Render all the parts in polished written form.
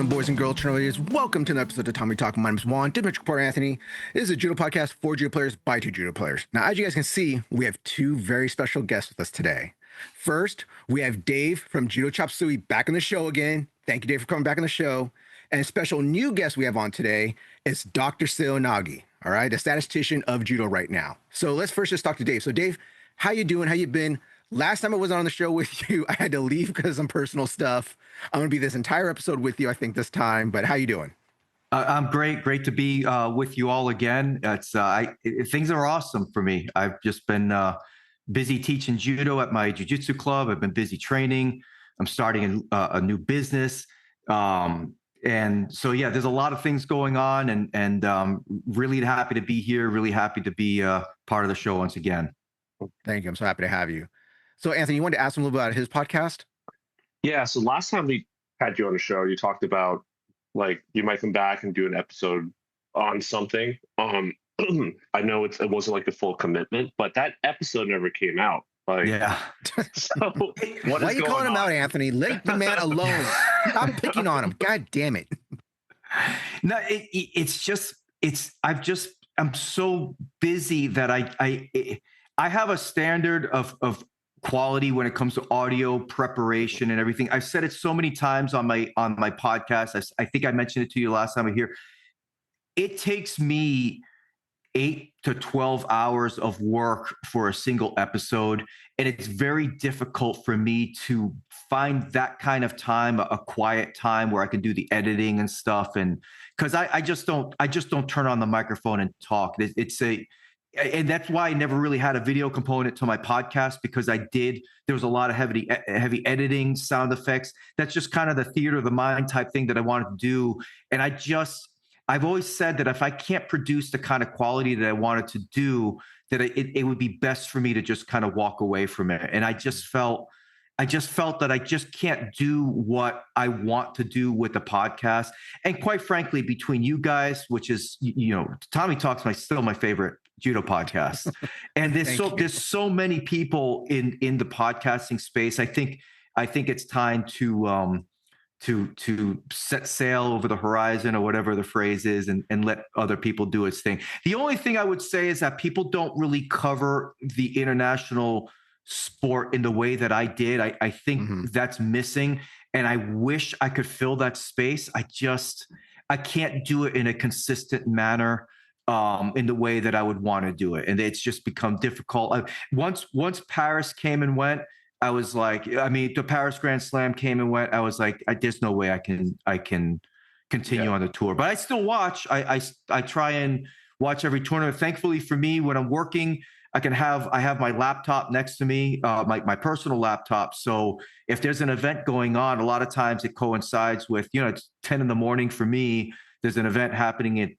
gentlemen, boys and girls, cheerleaders, welcome to another episode of Tatami Talk. My name is Juan, Dimitri Report Anthony. This is a judo podcast for judo players by two judo players. Now, as you guys can see, we have two very special guests with us today. First, we have Dave from Judo Chop Suey back on the show again. Thank you, Dave, for coming back on the show. And a special new guest we have on today is DrSeoiNage, all right, the statistician of judo right now. So let's first just talk to Dave. So Dave, how you doing? How you been? Last time I was on the show with you, I had to leave because of some personal stuff. I'm going to be this entire episode with you, I think, this time. But how you doing? I'm great. Great to be with you all again. Things are awesome for me. I've just been busy teaching judo at my jiu-jitsu club. I've been busy training. I'm starting a new business. And so, yeah, there's a lot of things going on and really happy to be here. Really happy to be part of the show once again. Thank you. I'm so happy to have you. So, Anthony, you wanted to ask him a little about his podcast? Yeah. So last time we had you on the show, you talked about like you might come back and do an episode on something. I know it wasn't like a full commitment, but that episode never came out. Like, yeah. So why are you calling him out, Anthony? Let the man alone. Stop picking on him. God damn it. No, I'm so busy that I have a standard of quality when it comes to audio preparation and everything. I've said it so many times on my podcast. I think I mentioned it to you last time I here. It takes me 8 to 12 hours of work for a single episode. And it's very difficult for me to find that kind of time, a quiet time where I can do the editing and stuff. And because I just don't turn on the microphone and talk. And that's why I never really had a video component to my podcast, because there was a lot of heavy editing, sound effects. That's just kind of the theater of the mind type thing that I wanted to do. And I've always said that if I can't produce the kind of quality that I wanted to do, that it would be best for me to just kind of walk away from it. And I just felt that I just can't do what I want to do with the podcast. And quite frankly, between you guys, which is, Tatami Talk's still my favorite judo podcast. And there's so many people in the podcasting space. I think it's time to set sail over the horizon, or whatever the phrase is, and let other people do its thing. The only thing I would say is that people don't really cover the international sport in the way that I did. I think that's missing. And I wish I could fill that space. I can't do it in a consistent manner in the way that I would want to do it. And it's just become difficult. Once Paris came and went, I was like, the Paris Grand Slam came and went. I was like, there's no way I can continue on the tour, but I still watch. I try and watch every tournament. Thankfully for me, when I'm working, I have my laptop next to me, my personal laptop. So if there's an event going on, a lot of times it coincides with, it's 10 in the morning for me. There's an event happening at,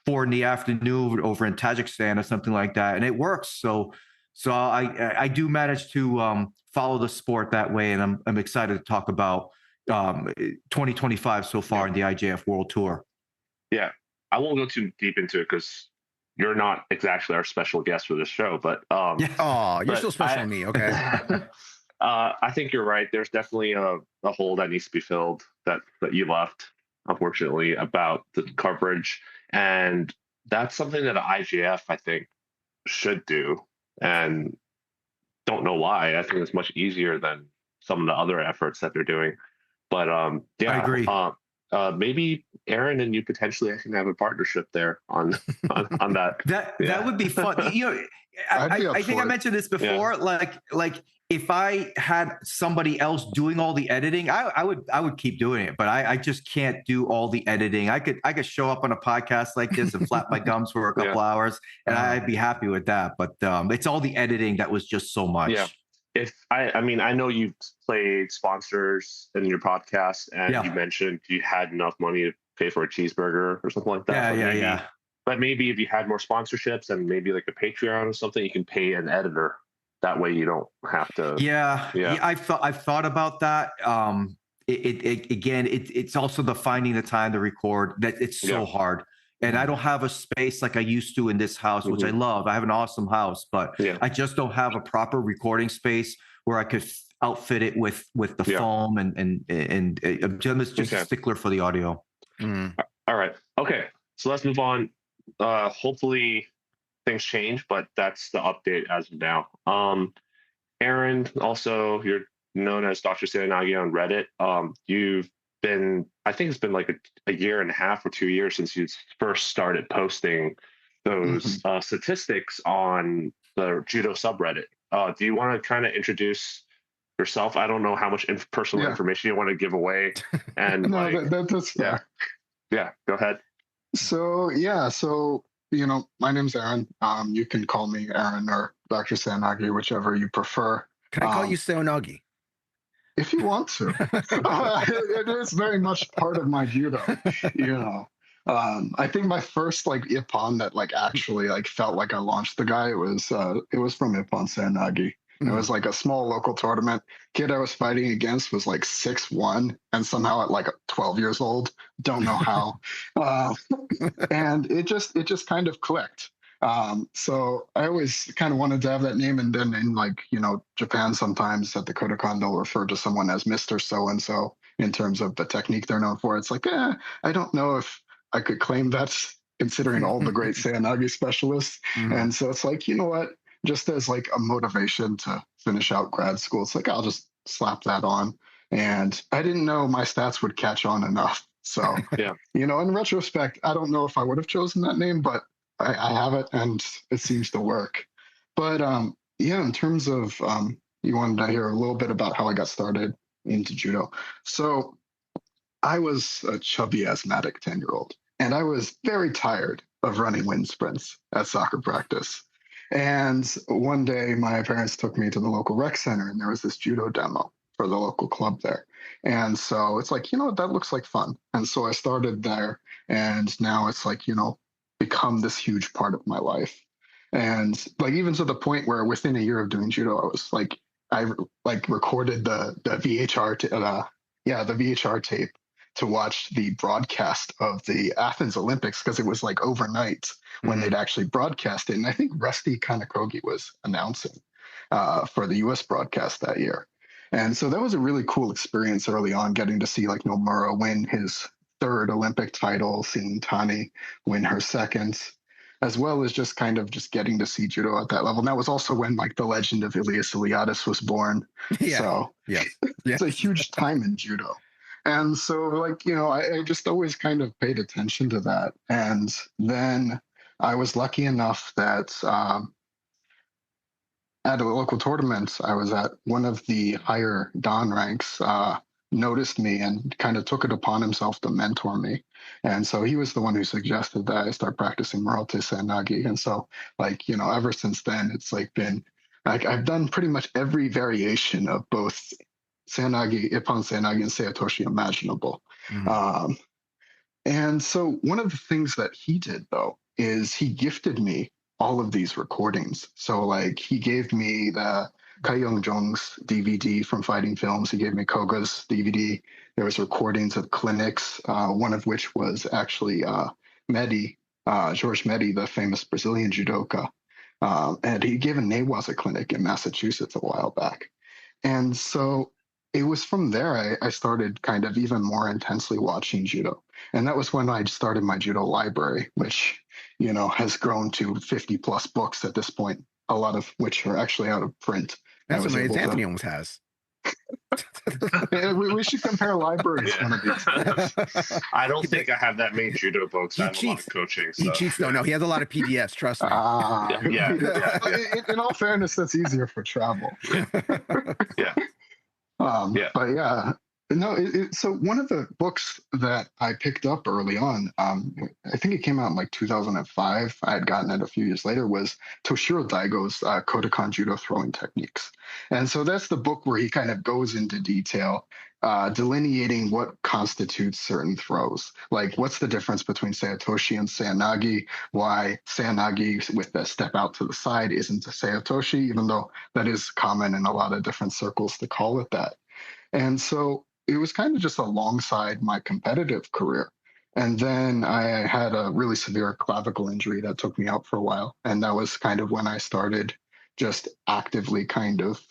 4 in the afternoon over in Tajikistan or something like that. And it works. So I do manage to follow the sport that way. And I'm excited to talk about 2025 so far in the IJF World Tour. Yeah, I won't go too deep into it because you're not exactly our special guest for this show, but you're still special to me. Okay. I think you're right. There's definitely a hole that needs to be filled that you left, unfortunately, about the coverage. And that's something that IJF, I think, should do. And don't know why. I think it's much easier than some of the other efforts that they're doing. But I agree. Maybe Aaron and you potentially can have a partnership there on that. That would be fun. I think I mentioned this before. Yeah. Like if I had somebody else doing all the editing, I would keep doing it. But I just can't do all the editing. I could show up on a podcast like this and flap my gums for a couple hours, and I'd be happy with that. But it's all the editing that was just so much. Yeah. I know you've played sponsors in your podcast, and you mentioned you had enough money to pay for a cheeseburger or something like that. Yeah. But maybe if you had more sponsorships and maybe like a Patreon or something, you can pay an editor. That way you don't have to. Yeah. I've thought about that. It's also finding the time to record. That it's so hard. And I don't have a space like I used to in this house, which I love. I have an awesome house, but I just don't have a proper recording space where I could outfit it with the foam and I'm just a stickler for the audio. All right. Okay. So let's move on. Hopefully things change, but that's the update as of now. Aaron, also you're known as DrSeoiNage on Reddit. You've been, I think it's been like a year and a half or 2 years since you first started posting those statistics on the Judo subreddit. Do you want to kind of introduce yourself? I don't know how much personal information you want to give away. And no, that's fair. Yeah, go ahead. So my name's Aaron. You can call me Aaron or DrSeoiNage, whichever you prefer. Can I call you Seonagi? If you want to. It is very much part of my judo, I think my first ippon that actually felt like I launched the guy, it was from Ippon Seonagi. It was a small local tournament. Kid I was fighting against was 6'1", and somehow at 12 years old, don't know how. And it just kind of clicked. So I always kind of wanted to have that name, and then in Japan, sometimes at the Kodokan they'll refer to someone as Mr. So-and-so in terms of the technique they're known for. It's I don't know if I could claim that considering all the great Seonagi specialists. And so it's you know what? Just as a motivation to finish out grad school, it's I'll just slap that on. And I didn't know my stats would catch on enough. So, in retrospect, I don't know if I would have chosen that name, but I have it and it seems to work. But in terms of, you wanted to hear a little bit about how I got started into judo. So I was a chubby asthmatic 10-year-old, and I was very tired of running wind sprints at soccer practice. And one day my parents took me to the local rec center, and there was this judo demo for the local club there. And so it's that looks like fun. And so I started there, and now it's become this huge part of my life. And even to the point where within a year of doing judo, I was I recorded the VHR the VHR tape to watch the broadcast of the Athens Olympics, because it was overnight when they'd actually broadcast it. And I think Rusty Kanakogi was announcing for the US broadcast that year. And so that was a really cool experience early on, getting to see Nomura win his third Olympic title, seeing Tani win her second, as well as just getting to see judo at that level. And that was also when the legend of Ilias Iliadis was born. So it's a huge time in judo. And so I just always kind of paid attention to that. And then I was lucky enough that at a local tournament I was at, one of the higher Dan ranks noticed me and kind of took it upon himself to mentor me. And so he was the one who suggested that I start practicing Murate Seonagi. And so ever since then, it's been I've done pretty much every variation of both Seonagi, Ippon Seonagi, and Seotoshi imaginable. And so one of the things that he did, though, is he gifted me all of these recordings. So he gave me the Kai Young-jung's DVD from Fighting Films. He gave me Koga's DVD. There was recordings of clinics, one of which was actually Medi, George Medi, the famous Brazilian judoka. And he gave a Newaza clinic in Massachusetts a while back. And so it was from there I started kind of even more intensely watching judo. And that was when I started my judo library, which, has grown to 50 plus books at this point, a lot of which are actually out of print. That's what Anthony almost has. we should compare libraries one of these days. I don't think I have that many judo books. I have a lot of coaching. So. He cheats. No, he has a lot of PDFs. Trust me. In all fairness, that's easier for travel. But so one of the books that I picked up early on, I think it came out in 2005. I had gotten it a few years later, was Toshiro Daigo's Kodokan Judo Throwing Techniques. And so that's the book where he kind of goes into detail, delineating what constitutes certain throws. What's the difference between Seotoshi and Seonagi, why Seonagi with the step out to the side isn't a Seotoshi, even though that is common in a lot of different circles to call it that. And so it was kind of just alongside my competitive career. And then I had a really severe clavicle injury that took me out for a while. And that was kind of when I started just actively kind of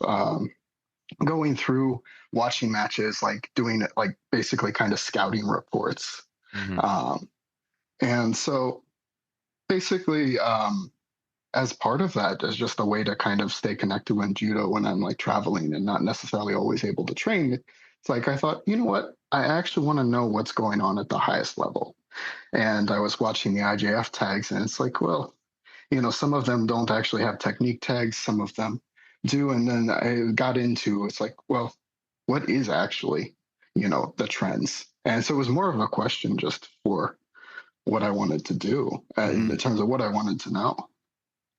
going through watching matches, like doing it, like basically kind of scouting reports. And so basically, as part of that, as just a way to kind of stay connected when judo, when I'm like traveling and not necessarily always able to train, it's like I thought, you know what, I actually want to know what's going on at the highest level. And I was watching the IJF tags, and it's like, well, you know, some of them don't actually have technique tags, some of them do. And then I got into, it's like, well, what is actually, you know, the trends? And so it was more of a question just for what I wanted to do in terms of what I wanted to know.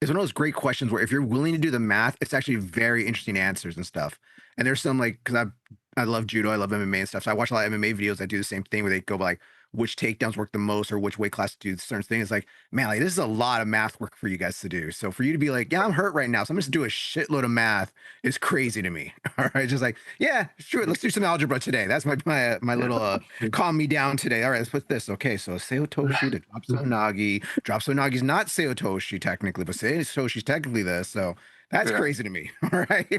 It's one of those great questions where if you're willing to do the math, it's actually very interesting answers and stuff. And there's some like, because I love judo, I love MMA and stuff. So I watch a lot of MMA videos that do the same thing where they go by like which takedowns work the most or which weight class to do certain things. Like, man, like this is a lot of math work for you guys to do. So for you to be like, yeah, I'm hurt right now, so I'm just do a shitload of math is crazy to me. All right, just like, yeah, sure, let's do some algebra today. That's my little calm me down today. All right, let's put this. Okay, so Seotoshi to drop Sonagi. Drop Sonagi's not Seotoshi technically, but Seotoshi's technically this. So that's crazy to me. All right.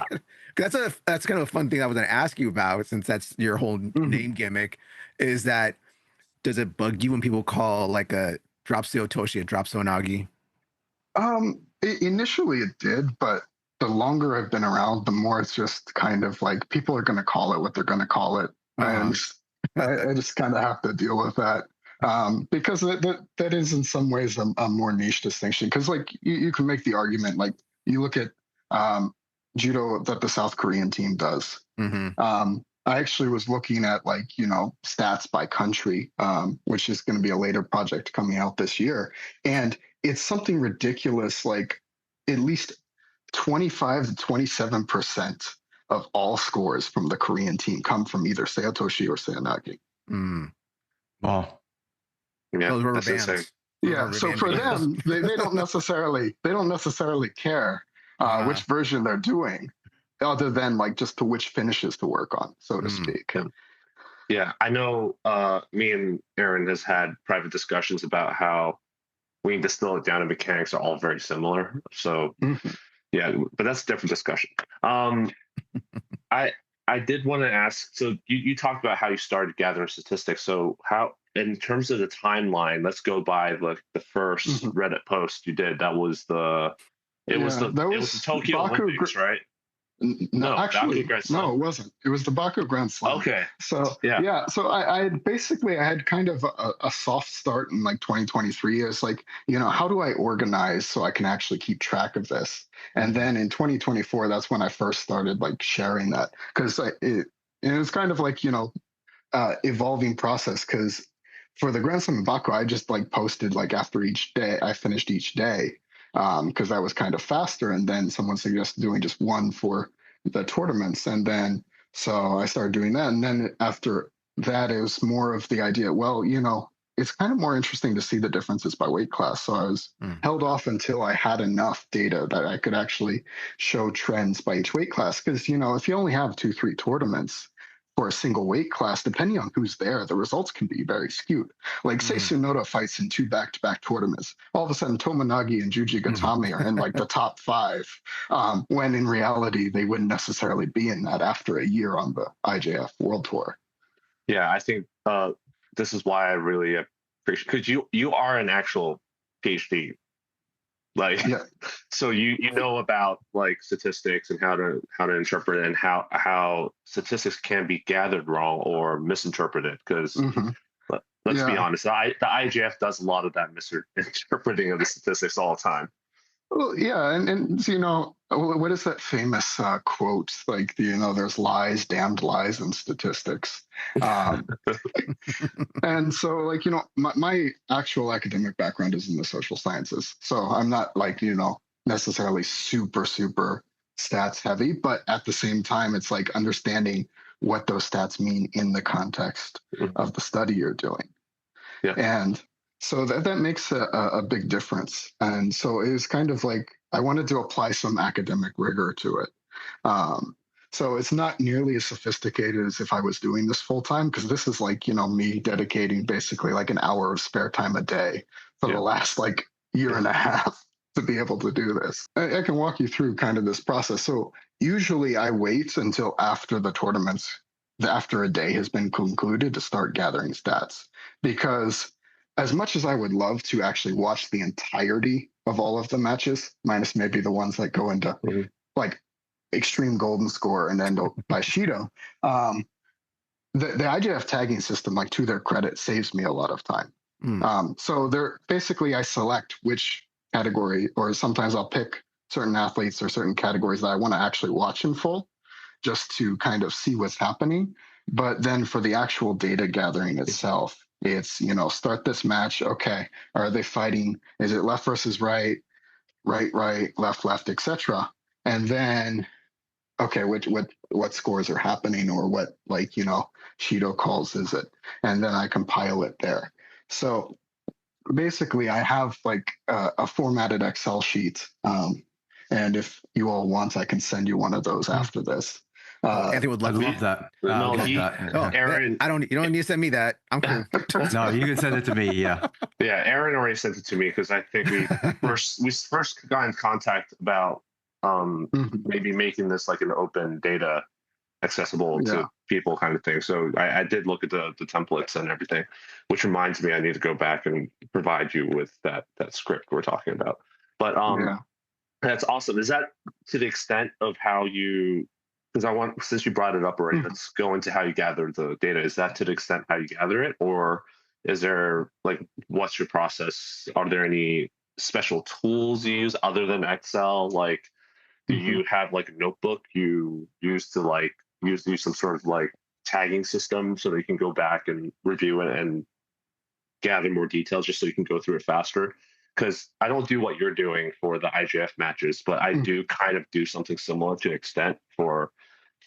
That's kind of a fun thing I was going to ask you about, since that's your whole name gimmick, is that does it bug you when people call like a drop Seotoshi a drop Sonagi? Initially it did, but the longer I've been around, the more it's just kind of like people are going to call it what they're going to call it. And I just kind of have to deal with that. Because that is in some ways a more niche distinction. Because like you can make the argument, like you look at judo that the South Korean team does. I actually was looking at like, you know, stats by country, which is going to be a later project coming out this year. And it's something ridiculous, like at least 25 to 27% of all scores from the Korean team come from either Seotoshi or Seonagi. Wow. Yeah, that's insane. Yeah, so for them, they don't necessarily care which version they're doing, other than like just to which finishes to work on, so to speak. Yeah, I know me and Aaron has had private discussions about how we can distill it down to mechanics are all very similar. So yeah, but that's a different discussion. I did want to ask, so you talked about how you started gathering statistics. So how, in terms of the timeline, let's go by the first Reddit post you did. That was the Tokyo Olympics, right? No, actually, no, it wasn't. It was the Baku Grand Slam. Okay. So so I had kind of a soft start in like 2023. It's like, you know, how do I organize so I can actually keep track of this? And then in 2024, that's when I first started like sharing that, because it was kind of like, you know, evolving process. Because for the Grand Slam in Baku, I just like posted like after each day, I finished each day. Because that was kind of faster, and then someone suggested doing just one for the tournaments, and then so I started doing that, and then after that it was more of the idea, well, you know, it's kind of more interesting to see the differences by weight class, so I was held off until I had enough data that I could actually show trends by each weight class, because, you know, if you only have 2-3 tournaments for a single weight class, depending on who's there, the results can be very skewed. Like, say Tsunoda fights in 2 back-to-back tournaments. All of a sudden, Tomonagi and Juji Gatame are in like the top 5, when in reality, they wouldn't necessarily be in that after a year on the IJF World Tour. Yeah, I think this is why I really appreciate, because you are an actual PhD. Like, so you know about like statistics and how to interpret it, and how statistics can be gathered wrong or misinterpreted. Because let's be honest, the IJF does a lot of that misinterpreting of the statistics all the time. Well, yeah, and you know, what is that famous quote? Like, you know, there's lies, damned lies in statistics. And so, like, you know, my actual academic background is in the social sciences. So I'm not like, you know, necessarily super stats heavy, but at the same time, it's like understanding what those stats mean in the context of the study you're doing. Yeah. And so that makes a big difference. And so it was kind of like I wanted to apply some academic rigor to it. So it's not nearly as sophisticated as if I was doing this full time, because this is like, you know, me dedicating basically like an hour of spare time a day for the last like year and a half. to be able to do this. I can walk you through kind of this process. So usually I wait until after the tournaments, after a day has been concluded to start gathering stats. Because as much as I would love to actually watch the entirety of all of the matches, minus maybe the ones that go into like extreme golden score and end by Shido, the IJF tagging system, like to their credit, saves me a lot of time. So they're basically, I select which category, or sometimes I'll pick certain athletes or certain categories that I want to actually watch in full, just to kind of see what's happening. But then for the actual data gathering itself, it's, start this match. Okay, are they fighting? Is it left versus right, right, left, etc.? And then, okay, what scores are happening, or what, Shido calls is it? And then I compile it there. So basically, I have like a formatted Excel sheet. And if you all want, I can send you one of those after this. Anthony would I love love that. No, I love he- that. Oh, Aaron- you don't need to send me that. I'm cool. No, you can send it to me. Yeah. Yeah, Aaron already sent it to me because I think we first got in contact about maybe making this like an open data accessible to people kind of thing. So I did look at the templates and everything, which reminds me I need to go back and provide you with that script we're talking about. But that's awesome. Is that to the extent of how you? Because since you brought it up already, let's go into how you gather the data. Is that to the extent how you gather it, or is there what's your process? Are there any special tools you use other than Excel? Like, do you have like a notebook you use to use some sort of tagging system so that you can go back and review it and gather more details just so you can go through it faster? Because I don't do what you're doing for the IJF matches, but I do kind of do something similar to an extent for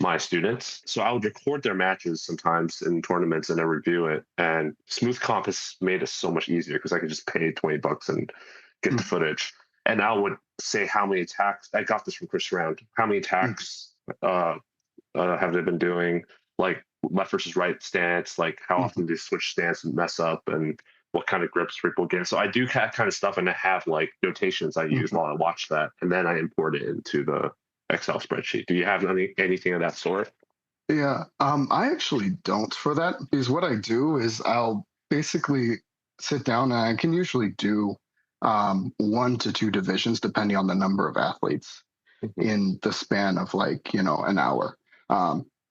my students. So I would record their matches sometimes in tournaments and then review it. And Smooth Comp has made it so much easier because I could just pay $20 and get the footage. And I would say how many attacks. I got this from Chris Round. How many attacks have they been doing? Like left versus right stance. Like how often do they switch stance and mess up? And what kind of grips people get. So I do that kind of stuff, and I have notations I use while I watch that, and then I import it into the Excel spreadsheet. Do you have anything of that sort? Yeah, I actually don't for that, because what I do is I'll basically sit down, and I can usually do 1 to 2 divisions depending on the number of athletes in the span of an hour.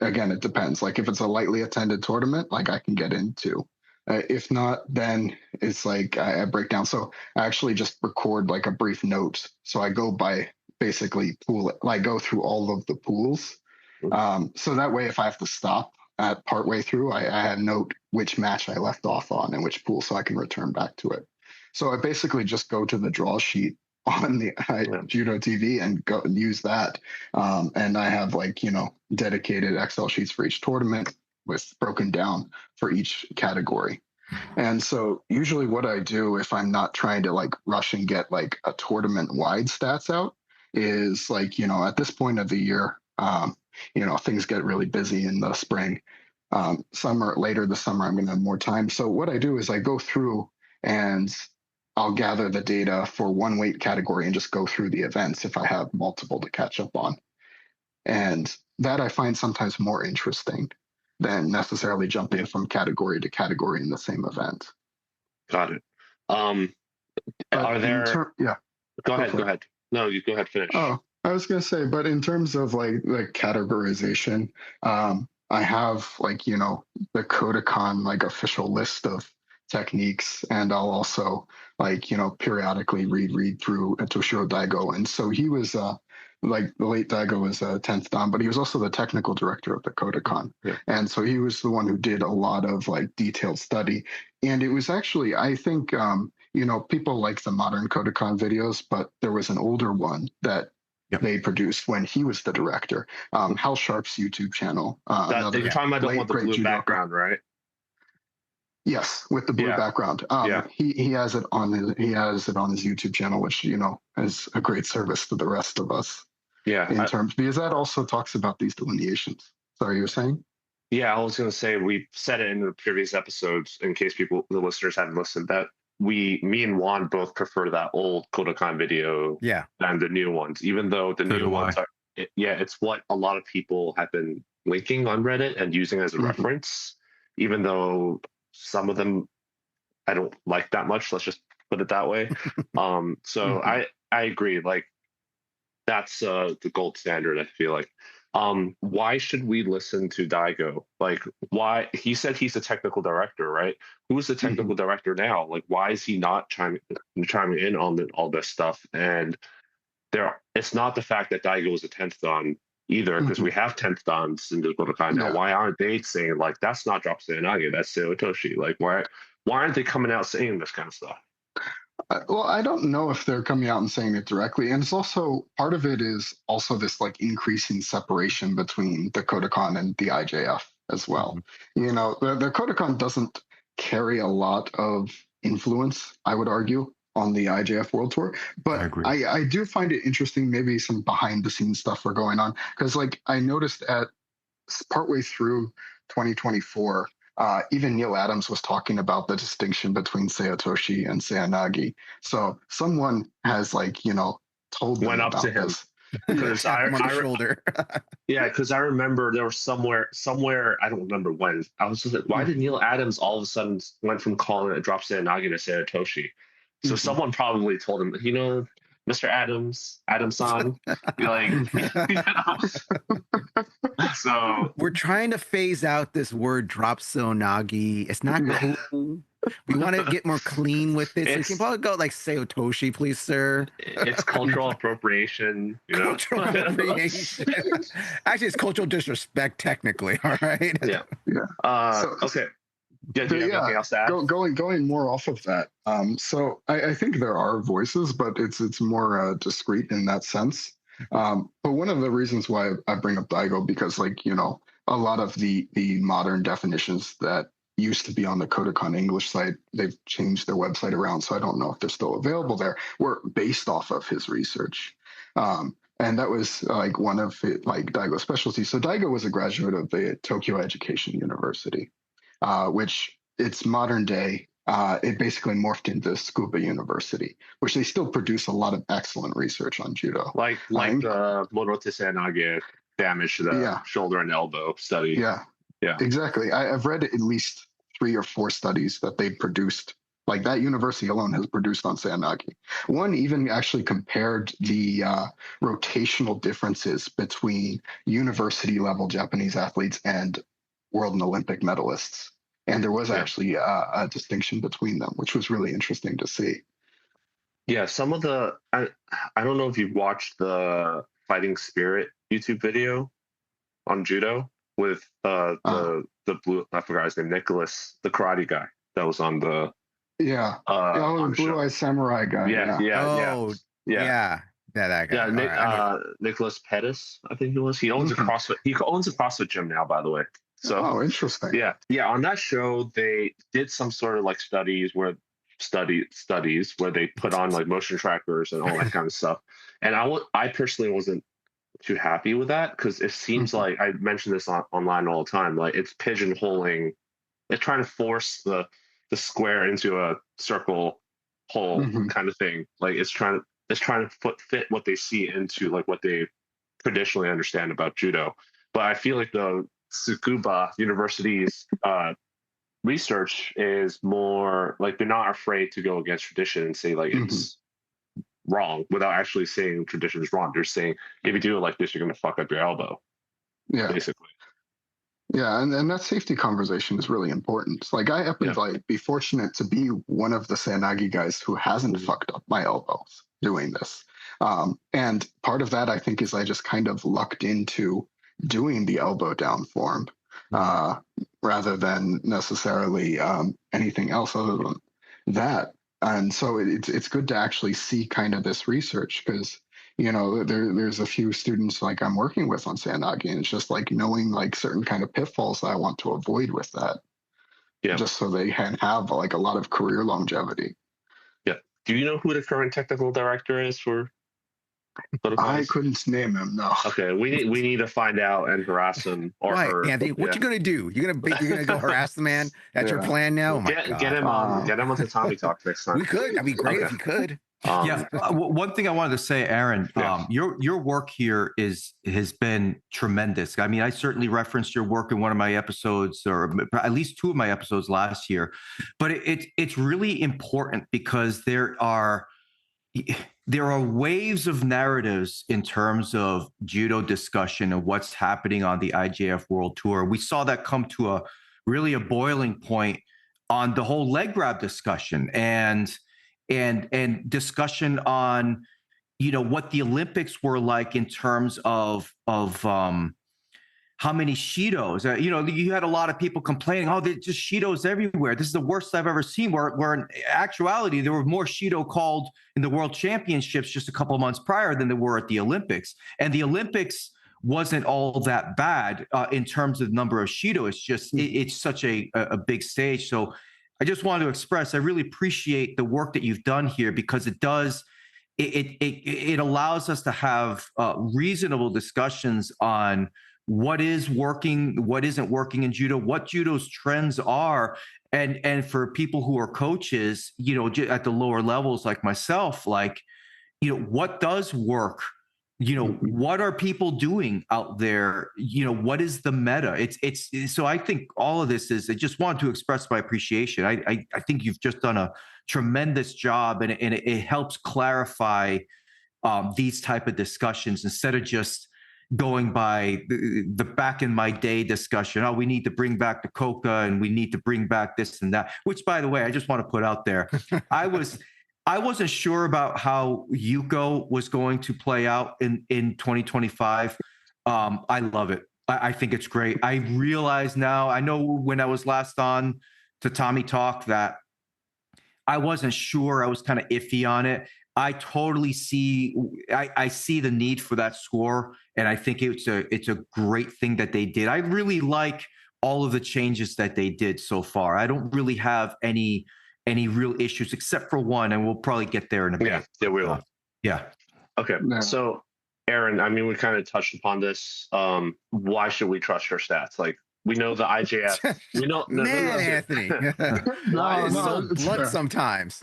Again, it depends. Like if it's a lightly attended tournament, I can get into. If not, then it's I break down. So I actually just record a brief note. So I go by basically pool it, go through all of the pools. So that way, if I have to stop at partway through, I note which match I left off on and which pool, so I can return back to it. So I basically just go to the draw sheet on the Judo TV and go and use that. And I have dedicated Excel sheets for each tournament, with broken down for each category. And so usually what I do, if I'm not trying to rush and get a tournament wide stats out, is at this point of the year, things get really busy in the spring. Later this summer, I'm going to have more time. So what I do is I go through and I'll gather the data for one weight category and just go through the events if I have multiple to catch up on. And that I find sometimes more interesting than necessarily jumping from category to category in the same event. Got it. Are there? Go ahead. No, you go ahead. Finish. Oh, I was gonna say, but in terms of the categorization, I have the Kodokan official list of techniques, and I'll also periodically read through Toshiro Daigo, and so he was the late Daigo was 10th Dan, but he was also the technical director of the Kodokan. Yeah. And so he was the one who did a lot of detailed study. And it was actually, I think, people like the modern Kodokan videos, but there was an older one that they produced when he was the director. Hal Sharp's YouTube channel. You're talking about the one with the blue background, right? Yes, with the blue background. He has it on his YouTube channel, which is a great service to the rest of us. Yeah, Because that also talks about these delineations. Sorry, you were saying? Yeah, I was going to say we said it in the previous episodes in case the listeners haven't listened, that me and Juan both prefer that old Kodokan video Yeah. than the new ones, even though the So new do ones I. are, it's what a lot of people have been linking on Reddit and using as a Mhm. reference, even though some of them I don't like that much. Let's just put it that way. So Mhm. I agree. Like that's the gold standard. I feel like. Why should we listen to Daigo? Like, why he said he's the technical director, right? Who's the technical director now? Like, why is he not chiming in on all this stuff? And it's not the fact that Daigo is a 10th dan either, because we have 10th dans in the Budokai now. Yeah. Why aren't they saying like that's not DrSeoiNage, that's Seotoshi? Like, why aren't they coming out saying this kind of stuff? Well, I don't know if they're coming out and saying it directly, and it's also part of it is also this like increasing separation between the Kodokan and the IJF as well. You know, the Kodokan doesn't carry a lot of influence, I would argue, on the IJF World Tour, but I agree. I do find it interesting. Maybe some behind the scenes stuff are going on because, like, I noticed at partway through 2024. Even Neil Adams was talking about the distinction between Seotoshi and Seoinage. So someone has, like, you know, told them Went up about to him. this. Because Tap him on the shoulder. because I remember there was somewhere I don't remember when. I was just like, why did Neil Adams all of a sudden went from calling it DrSeoiNage to Seotoshi? So someone probably told him, you know, Mr. Adamson, be like, you know. So We're trying to phase out this word drop so nagi. It's not cool. We want to get more clean with it. So you can probably go like Seotoshi, please, sir. it's cultural appropriation, you know. Cultural appropriation. Actually, it's cultural disrespect, technically. All right. Yeah. Okay. Yeah, do you have anything else to add? Going more off of that. So I think there are voices, but it's more discreet in that sense. But one of the reasons why I bring up Daigo, because, like, you know, a lot of the modern definitions that used to be on the Kodokan English site, they've changed their website around, so I don't know if they're still available there, were based off of his research. And that was like one of Daigo's specialties. So Daigo was a graduate of the Tokyo Education University, which it's modern day. It basically morphed into Scuba University, which they still produce a lot of excellent research on judo. Like the Morote Seoinage damage to the shoulder and elbow study. Yeah, exactly. I've read at least 3 or 4 studies that they produced. Like, that university alone has produced on Seoinage. One even actually compared the rotational differences between university level Japanese athletes and world and Olympic medalists. And there was actually a distinction between them, which was really interesting to see. Yeah, some of the I don't know if you've watched the Fighting Spirit YouTube video on judo with the blue, I forgot his name, Nicholas, the karate guy that was on the Blue Eye Samurai guy. Yeah, that guy. Yeah, Nicholas Pettis, I think he was. He owns a CrossFit. He owns a CrossFit gym now, by the way. So interesting. Yeah. On that show, they did some sort of like studies where they put on like motion trackers and all that kind of stuff. And I personally wasn't too happy with that, because it seems like, I mention this online all the time, like it's pigeonholing, it's trying to force the square into a circle hole kind of thing. Like it's trying to fit what they see into like what they traditionally understand about judo. But I feel like the Tsukuba University's research is more like they're not afraid to go against tradition and say like it's wrong without actually saying tradition is wrong. They're saying if you do it like this, you're going to fuck up your elbow. Yeah, basically. Yeah, and that safety conversation is really important. Like, I happen to like be fortunate to be one of the Seoinage guys who hasn't fucked up my elbows doing this. And part of that, I think, is I just kind of lucked into doing the elbow down form rather than necessarily anything else other than that. And so it's good to actually see kind of this research, because, you know, there's a few students like I'm working with on Seoinage, and it's just like knowing like certain kind of pitfalls that I want to avoid with that. Yeah. Just so they can have like a lot of career longevity. Yeah. Do you know who the current technical director is for I couldn't name him. No. Okay, we need to find out and harass him or Right, her. Anthony, what you gonna do? You're gonna go harass the man? That's your Yeah. plan now? Oh my Get god. him on Tatami Talk next time. We could. That'd be great Okay. if you could. Yeah. One thing I wanted to say, Aaron, Yeah. your work here has been tremendous. I mean, I certainly referenced your work in one of my episodes, or at least two of my episodes last year. But it's really important because there are waves of narratives in terms of judo discussion and what's happening on the IJF World Tour. We saw that come to a boiling point on the whole leg grab discussion and discussion on what the Olympics were like in terms of how many Shidos. You had a lot of people complaining, oh, there's just Shidos everywhere. This is the worst I've ever seen. Where in actuality, there were more Shido called in the World Championships just a couple of months prior than there were at the Olympics. And the Olympics wasn't all that bad in terms of number of Shido. It's just it's such a big stage. So I just wanted to express, I really appreciate the work that you've done here, because it does. It allows us to have reasonable discussions on what is working, what isn't working in judo, what judo's trends are, and for people who are coaches, at the lower levels like myself, what does work? What are people doing out there? What is the meta? It's so I think all of this is, I just want to express my appreciation. I think you've just done a tremendous job, and it helps clarify these type of discussions instead of just going by the back in my day discussion. Oh, we need to bring back the coca and we need to bring back this and that, which, by the way, I just want to put out there. I wasn't sure about how Yuko was going to play out in 2025. I love it. I think it's great. I realize now, I know when I was last on Tatami Talk that I wasn't sure. I was kind of iffy on it. I totally see. I see the need for that score, and I think it's a great thing that they did. I really like all of the changes that they did so far. I don't really have any real issues except for one, and we'll probably get there in a bit. Yeah, we will. Yeah. Okay. No. So, Aaron, I mean, we kind of touched upon this. Why should we trust your stats? Like, we know the IJF. We know, Anthony. Why is so it's blunt fair. sometimes.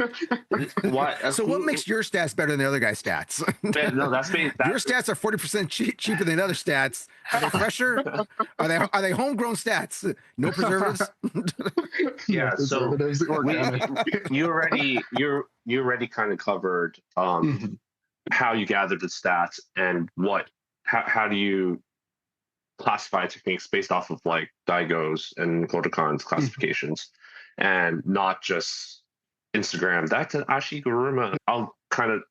why? So what makes your stats better than the other guy's stats? No, that's me. Your stats are 40% cheaper than other stats. Are they fresher? Are they homegrown stats? No preservatives? Yeah. So Preservatives, organic. you already kind of covered how you gathered the stats and how do you classify techniques based off of like Daigo's and Kodokan's classifications and not just Instagram. That's an Ashiguruma. I'll kind of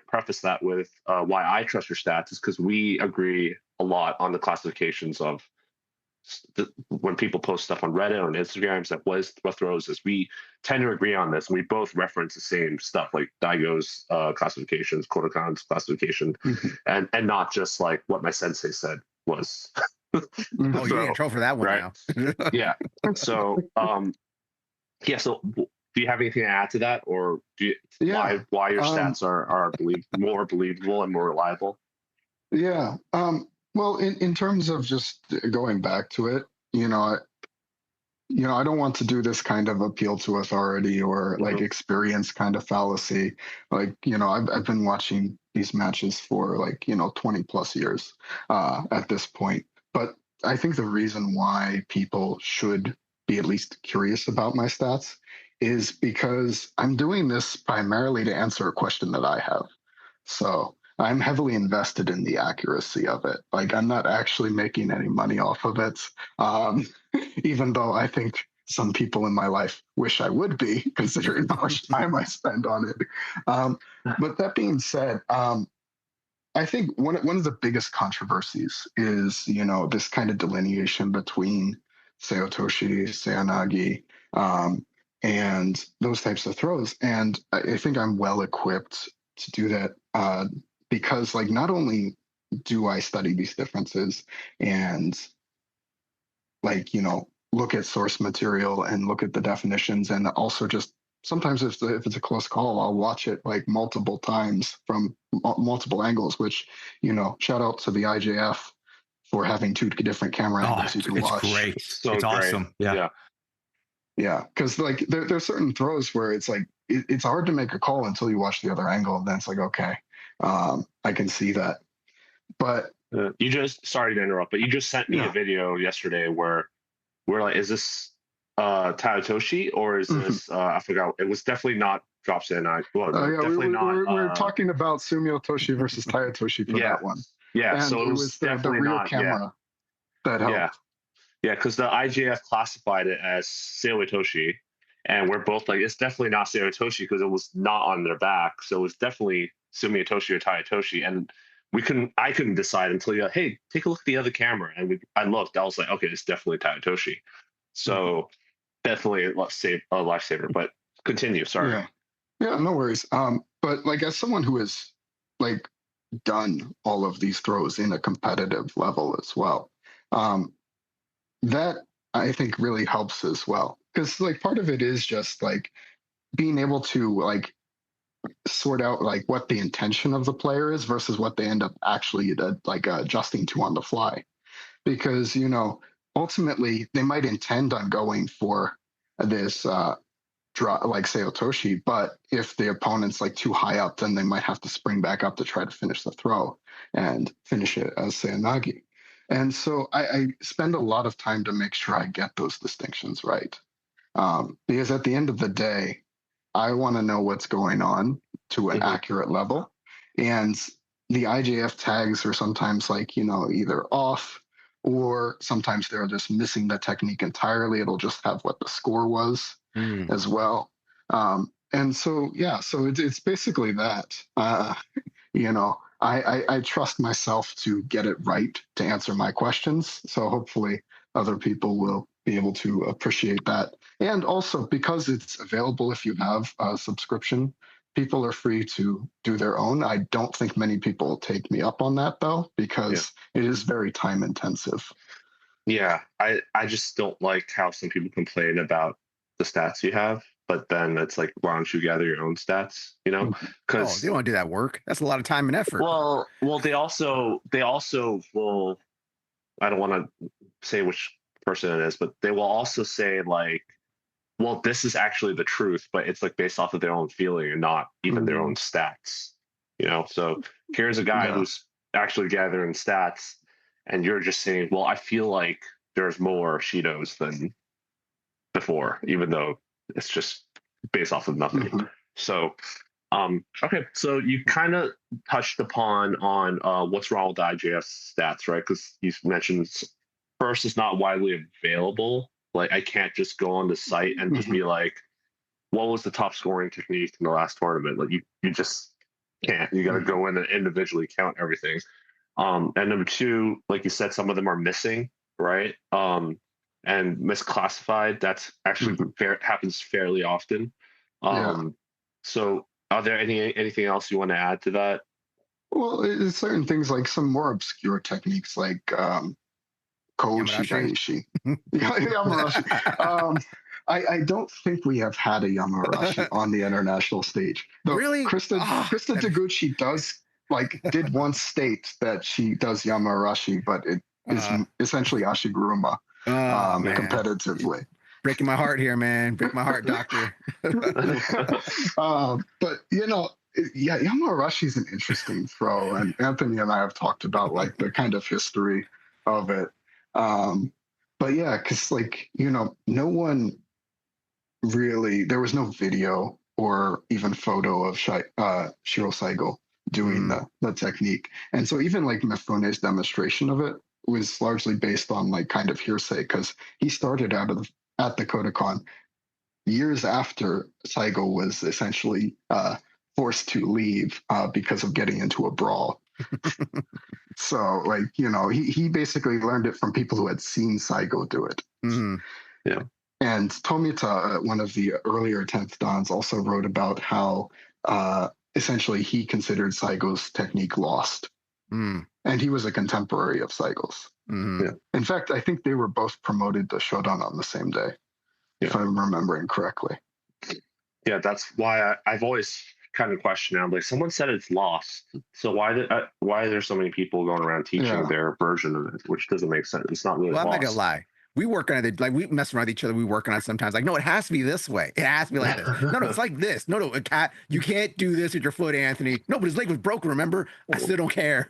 preface that with why I trust your stats is because we agree a lot on the classifications of when people post stuff on Reddit, on Instagrams, that what throws is we tend to agree on this. And we both reference the same stuff like Daigo's classifications, Kodokan's classification, and not just like what my sensei said was. Oh, you're getting in trouble for that one right? now. Yeah. So, so do you have anything to add to that, or why your stats are more believable and more reliable? Yeah. Well, in terms of just going back to it, I don't want to do this kind of appeal to authority or like experience kind of fallacy. Like, I've been watching these matches for 20 plus years at this point. But I think the reason why people should be at least curious about my stats is because I'm doing this primarily to answer a question that I have. So I'm heavily invested in the accuracy of it. Like, I'm not actually making any money off of it, even though I think some people in my life wish I would be, considering how much time I spend on it. But that being said, I think one of the biggest controversies is, this kind of delineation between Seotoshi, Seoinage, and those types of throws. And I think I'm well equipped to do that because, not only do I study these differences and, look at source material and look at the definitions and also just sometimes if it's a close call, I'll watch it like multiple times from multiple angles. Which, shout out to the IJF for having 2 different camera angles you can it's watch. great. So it's great. awesome. Yeah. Yeah, because like there's certain throws where it's like it's hard to make a call until you watch the other angle, and then it's like, okay, I can see that. But you just, sorry to interrupt, but you just sent me Yeah. a video yesterday where we're like, is this Tadatoshi or is this I forgot. It was definitely not drop CodeCon. Well, no, definitely we're talking about Sumio Toshi versus Tayatoshi for that one. Yeah, And so it was the rear camera that helped. Yeah, because the IJF classified it as Seiwa Toshi, and we're both like, it's definitely not Seiwa Toshi because it was not on their back, so it was definitely Sumio Toshi or Tayatoshi, and I couldn't decide until you're like, hey, take a look at the other camera, and I looked, I was like, okay, it's definitely Tayatoshi, so definitely a lifesaver. But continue, sorry. Yeah, no worries. But like as someone who has like done all of these throws in a competitive level as well, that I think really helps as well. Because like part of it is just like being able to like sort out like what the intention of the player is versus what they end up actually adjusting to on the fly. Because ultimately they might intend on going for this draw like say Otoshi, but if the opponent's like too high up, then they might have to spring back up to try to finish the throw and finish it as Seoinage. And so I spend a lot of time to make sure I get those distinctions right. Because at the end of the day, I want to know what's going on to an accurate level. And the IJF tags are sometimes like, either off or sometimes they're just missing the technique entirely. It'll just have what the score was as well. And so, so it's basically that. I trust myself to get it right to answer my questions. So hopefully other people will be able to appreciate that. And also because it's available if you have a subscription, people are free to do their own. I don't think many people will take me up on that though, because it is very time intensive. Yeah, I just don't like how some people complain about the stats you have, but then it's like, why don't you gather your own stats? Because they don't want to do that work. That's a lot of time and effort. Well, they also will. I don't want to say which person it is, but they will also say like, well, this is actually the truth, but it's like based off of their own feeling and not even their own stats. So here's a guy who's actually gathering stats, and you're just saying, well, I feel like there's more Shidos than before, even though it's just based off of nothing. So, okay, so you kind of touched upon what's wrong with the IJF stats, right? Because you mentioned first, it's not widely available. Like, I can't just go on the site and just be like, what was the top scoring technique in the last tournament? Like, you just can't. You got to go in and individually count everything. And number two, like you said, some of them are missing, right? And misclassified. That's actually happens fairly often. So are there anything else you want to add to that? Well, it's certain things like some more obscure techniques like Koshi Daishi. Yamarashi. I don't think we have had a Yamarashi on the international stage. Though Really? Krista Taguchi did once state that she does Yamarashi, but it is essentially Ashiguruma competitively. Breaking my heart here, man. Break my heart, doctor. But Yamarashi is an interesting throw, and Anthony and I have talked about like the kind of history of it. But yeah, because no one really, there was no video or even photo of Shiro Saigo doing the technique, and so even like Mifune's demonstration of it was largely based on like kind of hearsay, because he started at the CodeCon years after Saigo was essentially forced to leave because of getting into a brawl. So he basically learned it from people who had seen Saigo do it. Yeah. And Tomita, one of the earlier 10th Dans, also wrote about how essentially he considered Saigo's technique lost. And he was a contemporary of Saigo's. In fact, I think they were both promoted to Shodan on the same day, if I'm remembering correctly. Yeah, that's why I've always kind of questioned. I'm like, someone said it's lost, so why are there so many people going around teaching their version of it, which doesn't make sense. It's not really Well, I'm not gonna lost. lie. We work on it like we mess around with each other. We work on it sometimes. Like, no, it has to be this way. It has to be like this. No, it's like this. No, you can't do this with your foot, Anthony. No, but his leg was broken. Remember? I still don't care.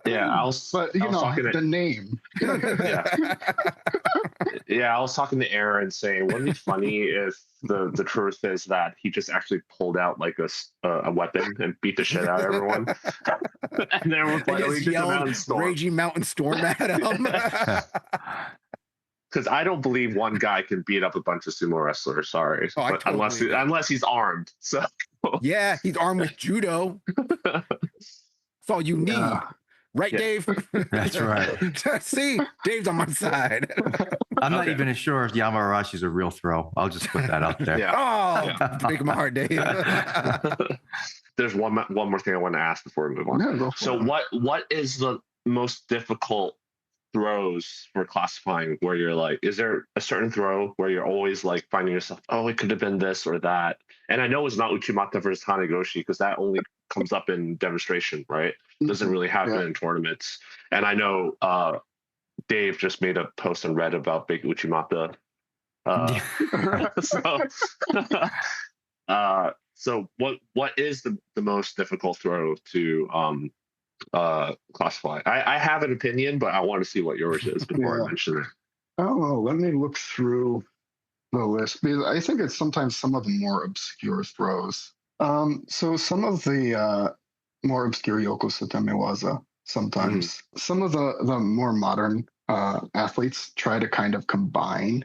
Yeah, But I was talking the name. yeah, I was talking to Aaron saying, wouldn't it be funny if the truth is that he just actually pulled out like a weapon and beat the shit out of everyone, and everyone's I like, oh, just he did the yelled mountain storm. "Raging Mountain Storm" at him. Because I don't believe one guy can beat up a bunch of sumo wrestlers. Sorry, Oh, but totally unless he's armed. So yeah, he's armed with judo. That's all you need. Yeah. Right, Yeah. Dave? That's right. See, Dave's on my side. I'm not Okay. even sure if Yamarashi's a real throw. I'll just put that out there. Yeah. Oh, breaking my heart, Dave. There's one more thing I want to ask before we move on. Yeah, go for So it. what is the most difficult throws for classifying where you're like, is there a certain throw where you're always like finding yourself, oh, it could have been this or that? And I know it's not Uchimata versus Hanagoshi because that only comes up in demonstration, right? Doesn't really happen in tournaments. And I know Dave just made a post on Reddit about big Uchimata. So what is the most difficult throw to classify? I have an opinion, but I want to see what yours is before I mention it. Oh, well, let me look through the list because I think it's sometimes some of the more obscure throws. So some of the more obscure Yoko Sotemiwaza, sometimes some of the more modern athletes try to kind of combine.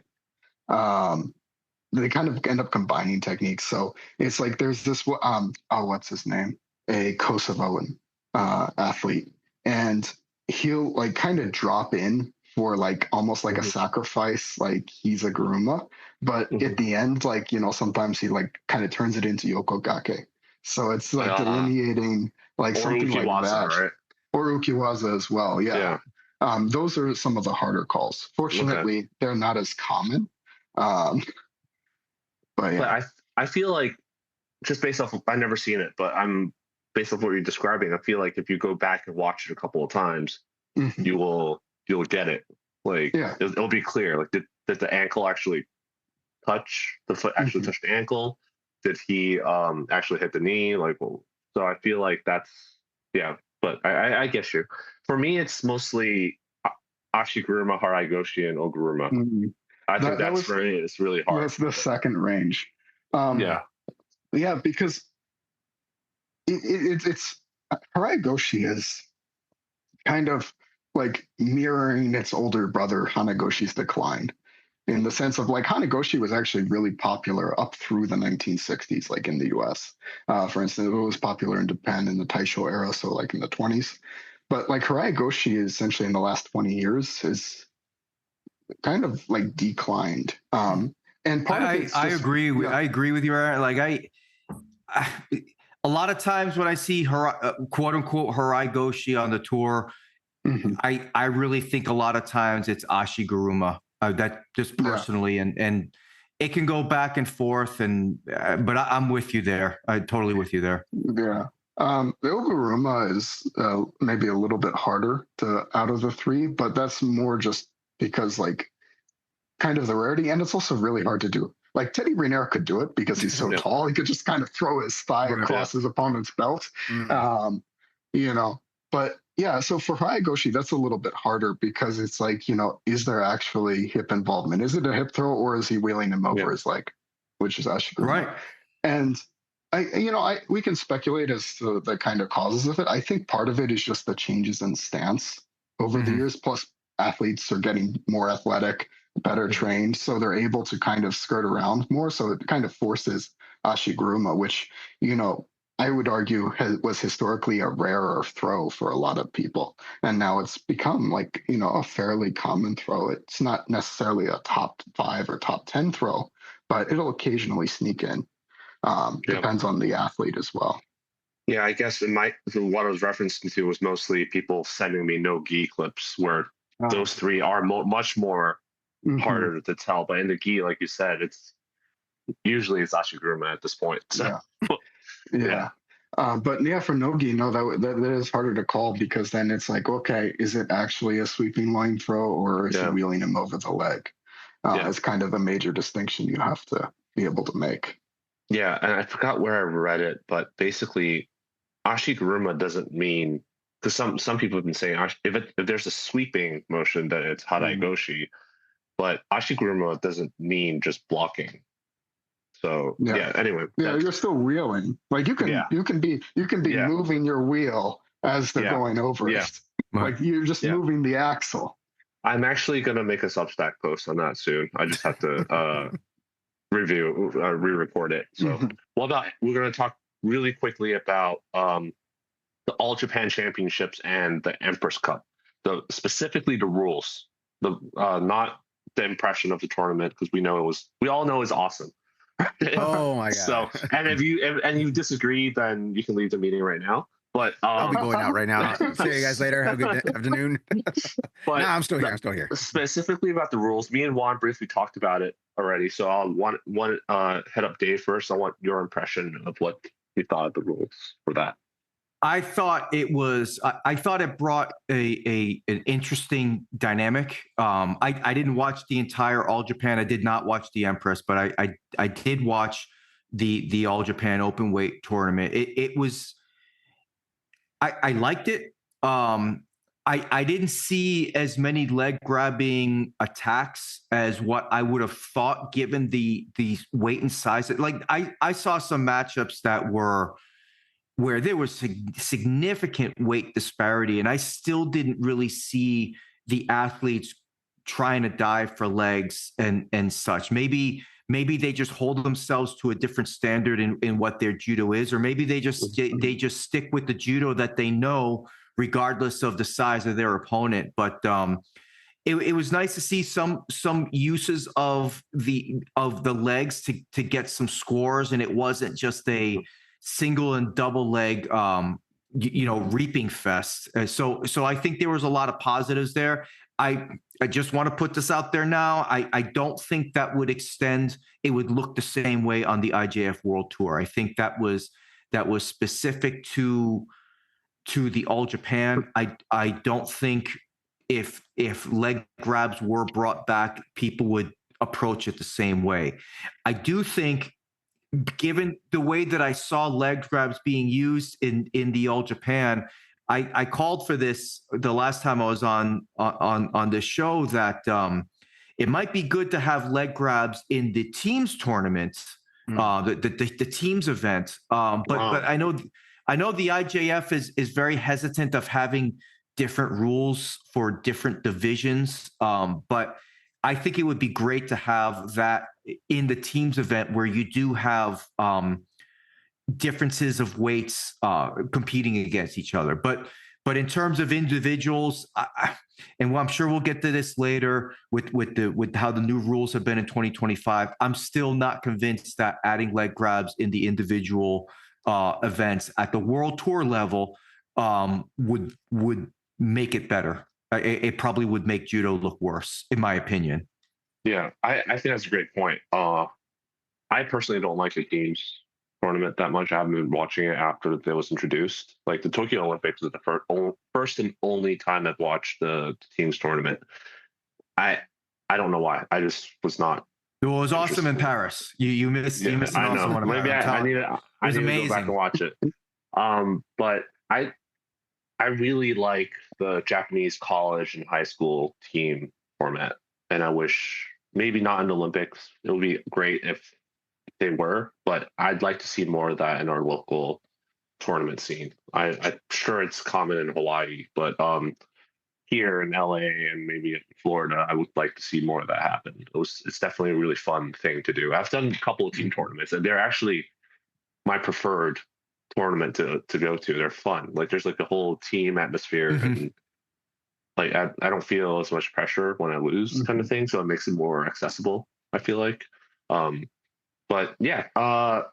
They kind of end up combining techniques. So it's like there's this what's his name? A Kosovoan athlete, and he'll like kind of drop in for like almost like a sacrifice, like he's a guruma, but at the end, like sometimes he like kind of turns it into Yokogake. So it's like delineating like something like that, right? Or Ukiwaza as well. Yeah. Those are some of the harder calls. Fortunately, they're not as common. But yeah. But I feel like just based off, I've never seen it, but based off what you're describing, I feel like if you go back and watch it a couple of times, you'll get it. Like it'll be clear. Like did the ankle actually touch the foot? Actually touch the ankle? Did he actually hit the knee? Like, well, so I feel like that's But I guess you. For me, it's mostly Ashiguruma, Haraigoshi, and Oguruma. I think that's for me. It's really hard. That's the second range. Yeah, because it's Haraigoshi is kind of like mirroring its older brother Hanagoshi's decline, in the sense of like Hanagoshi was actually really popular up through the 1960s, like in the US. For instance, it was popular in Japan in the Taisho era, so like in the 20s. But like Haraigoshi is essentially in the last 20 years is kind of like declined. And part of it's I agree with you, Aaron. Like a lot of times when I see quote unquote Haraigoshi on the tour, I really think a lot of times it's Ashiguruma. That just personally, and it can go back and forth. But I'm with you there. I'm totally with you there. Yeah. The Oguruma is maybe a little bit harder out of the three, but that's more just because like kind of the rarity, and it's also really hard to do. Like Teddy Riner could do it because he's so tall; he could just kind of throw his thigh across his opponent's belt. But yeah, so for Haraigoshi, that's a little bit harder because it's like, is there actually hip involvement? Is it a hip throw, or is he wheeling him over his leg, which is Ashiguruma? Right. And we can speculate as to the kind of causes of it. I think part of it is just the changes in stance over the years. Plus, athletes are getting more athletic, better trained, so they're able to kind of skirt around more. So it kind of forces Ashiguruma, which I would argue was historically a rarer throw for a lot of people, and now it's become like a fairly common throw. It's not necessarily a top 5 or top 10 throw, but it'll occasionally sneak in. Depends on the athlete as well. Yeah, I guess what I was referencing to was mostly people sending me no gi clips where those three are much more harder to tell. But in the gi, like you said, usually it's Ashiguruma at this point. So Yeah. But yeah, for Nogi, no, that is harder to call because then it's like, okay, is it actually a sweeping line throw or is he wheeling him over the leg? It's kind of a major distinction you have to be able to make. Yeah, and I forgot where I read it, but basically, Ashiguruma doesn't mean, because some people have been saying if there's a sweeping motion, then it's Harai Goshi, but Ashiguruma doesn't mean just blocking. So anyway, you're still wheeling. Like you can be moving your wheel as they're going over it. Like you're just moving the axle. I'm actually gonna make a Substack post on that soon. I just have to re-record it. So we're gonna talk really quickly about the All Japan Championships and the Empress Cup. Specifically the rules, not the impression of the tournament, because we all know it's awesome. Oh my god! So, and if you disagree, then you can leave the meeting right now. But I'll be going out right now. See you guys later. Have a good afternoon. But I'm still here. I'm still here. Specifically about the rules, me and Juan briefly talked about it already. So I'll head up Dave first. I want your impression of what you thought of the rules for that. I thought it brought an interesting dynamic. I didn't watch the entire All Japan. I did not watch the Empress, but I did watch the All Japan open weight tournament. I liked it. I didn't see as many leg grabbing attacks as what I would have thought given the weight and size. Like I saw some matchups that were where there was significant weight disparity, and I still didn't really see the athletes trying to dive for legs and such. Maybe they just hold themselves to a different standard in what their judo is, or maybe they just stick with the judo that they know, regardless of the size of their opponent. But it was nice to see some uses of the legs to get some scores, and it wasn't just a single and double leg reaping fest. So I think there was a lot of positives there. I just want to put this out there now. I don't think that would extend. It would look the same way on the IJF World Tour. I think that was specific to the All Japan. I don't think if leg grabs were brought back, people would approach it the same way. I do think, given the way that I saw leg grabs being used in the All Japan, I called for this the last time I was on this show, that it might be good to have leg grabs in the teams tournament, the teams event. But I know the IJF is very hesitant of having different rules for different divisions. But I think it would be great to have that in the teams event, where you do have differences of weights competing against each other. But in terms of individuals, and I'm sure we'll get to this later with how the new rules have been in 2025, I'm still not convinced that adding leg grabs in the individual events at the World Tour level would make it better. It probably would make judo look worse, in my opinion. Yeah, I think that's a great point. I personally don't like the teams tournament that much. I haven't been watching it after it was introduced. Like the Tokyo Olympics was the first and only time I've watched the teams tournament. I don't know why. I just was not. Well, it was awesome in Paris. You missed an awesome one. Maybe I need to go back and watch it. But I really like the Japanese college and high school team format, and I wish maybe not in the Olympics. It would be great if they were, but I'd like to see more of that in our local tournament scene. I'm sure it's common in Hawaii, but here in LA and maybe in Florida, I would like to see more of that happen. It's definitely a really fun thing to do. I've done a couple of team tournaments, and they're actually my preferred tournament to go to. They're fun. Like there's like a whole team atmosphere, and like I don't feel as much pressure when I lose, kind of thing. So it makes it more accessible, I feel like. But yeah,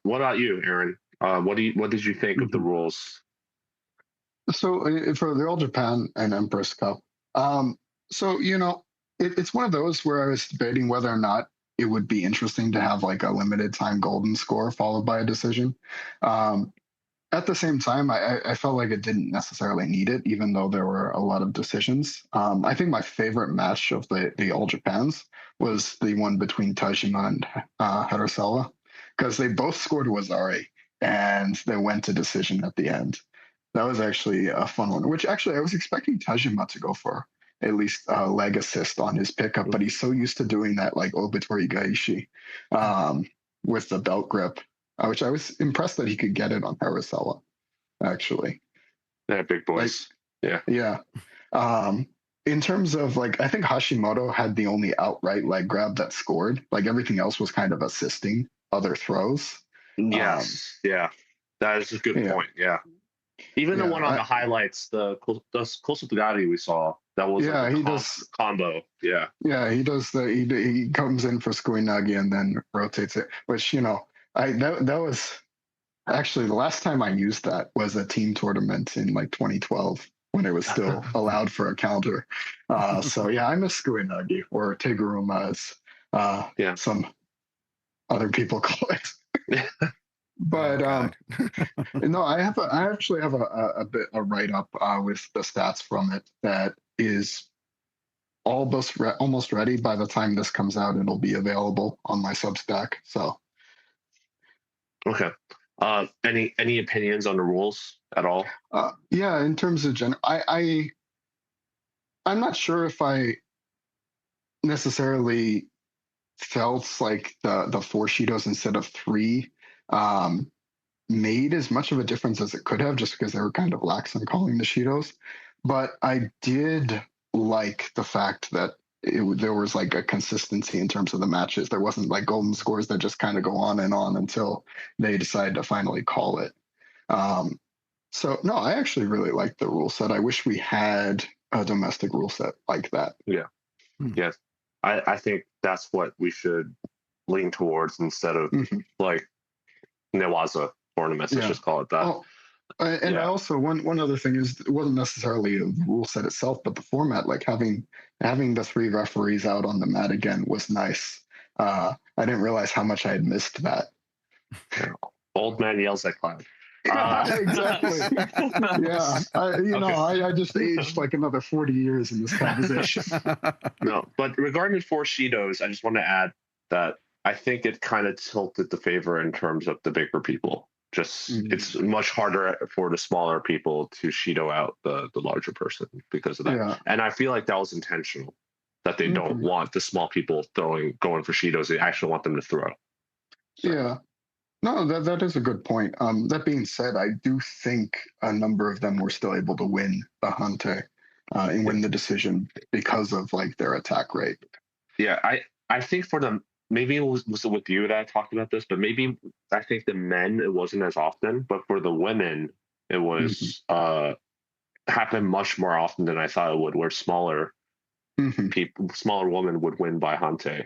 what about you, Aaron? What did you think of the rules? So for the All Japan and Empress Cup, so it's one of those where I was debating whether or not it would be interesting to have like a limited time golden score followed by a decision. At the same time, I felt like it didn't necessarily need it, even though there were a lot of decisions. I think my favorite match of the All Japans was the one between Tajima and Harasawa, because they both scored Wazari and they went to decision at the end. That was actually a fun one, which actually I was expecting Tajima to go for at least a leg assist on his pickup, but he's so used to doing that like Obitory Gaishi with the belt grip, which I was impressed that he could get it on Harasawa, actually. Yeah, big boys. Like, yeah. In terms of like, I think Hashimoto had the only outright leg grab that scored. Like everything else was kind of assisting other throws. Yes. Yeah. That is a good point. Yeah. Even the one on the highlights, the Kosutogari we saw, that was like a combo. Yeah. Yeah, he does he comes in for Sukuinagi and then rotates it, which, you know, that was actually the last time I used that was a team tournament in like 2012 when it was still allowed for a counter. So yeah, I miss Sukuinagi, or Teguruma as some other people call it. But no, I actually have a write up with the stats from it that is almost ready. By the time this comes out, it'll be available on my Substack. So okay. Any opinions on the rules at all? Yeah, in terms of I'm not sure if I necessarily felt like the 4 Shidos instead of 3 made as much of a difference as it could have, just because they were kind of lax in calling the Shidos. But I did like the fact that there was like a consistency in terms of the matches. There wasn't like golden scores that just kind of go on and on until they decide to finally call it. So no, I actually really like the rule set. I wish we had a domestic rule set like that. Yeah. Yes. I think that's what we should lean towards instead of like Newaza tournaments. Let's just call it that. Oh, and I also one other thing is, it wasn't necessarily a rule set itself, but the format, like having the 3 referees out on the mat again was nice. I didn't realize how much I had missed that. Old man yells at clown. Exactly. Yeah. I just aged like another 40 years in this conversation. No, but regarding 4 Shidos, I just want to add that I think it kind of tilted the favor in terms of the bigger people. Just it's much harder for the smaller people to Shido out the larger person because of that. Yeah. And I feel like that was intentional, that they don't want the small people going for Shidos. They actually want them to throw. So. Yeah. No, that is a good point. That being said, I do think a number of them were still able to win the Hante and win the decision because of like their attack rate. Yeah, I think for them, maybe it was with you that I talked about this, but maybe I think the men, it wasn't as often, but for the women, it was happened much more often than I thought it would, where smaller people, smaller women would win by Hante.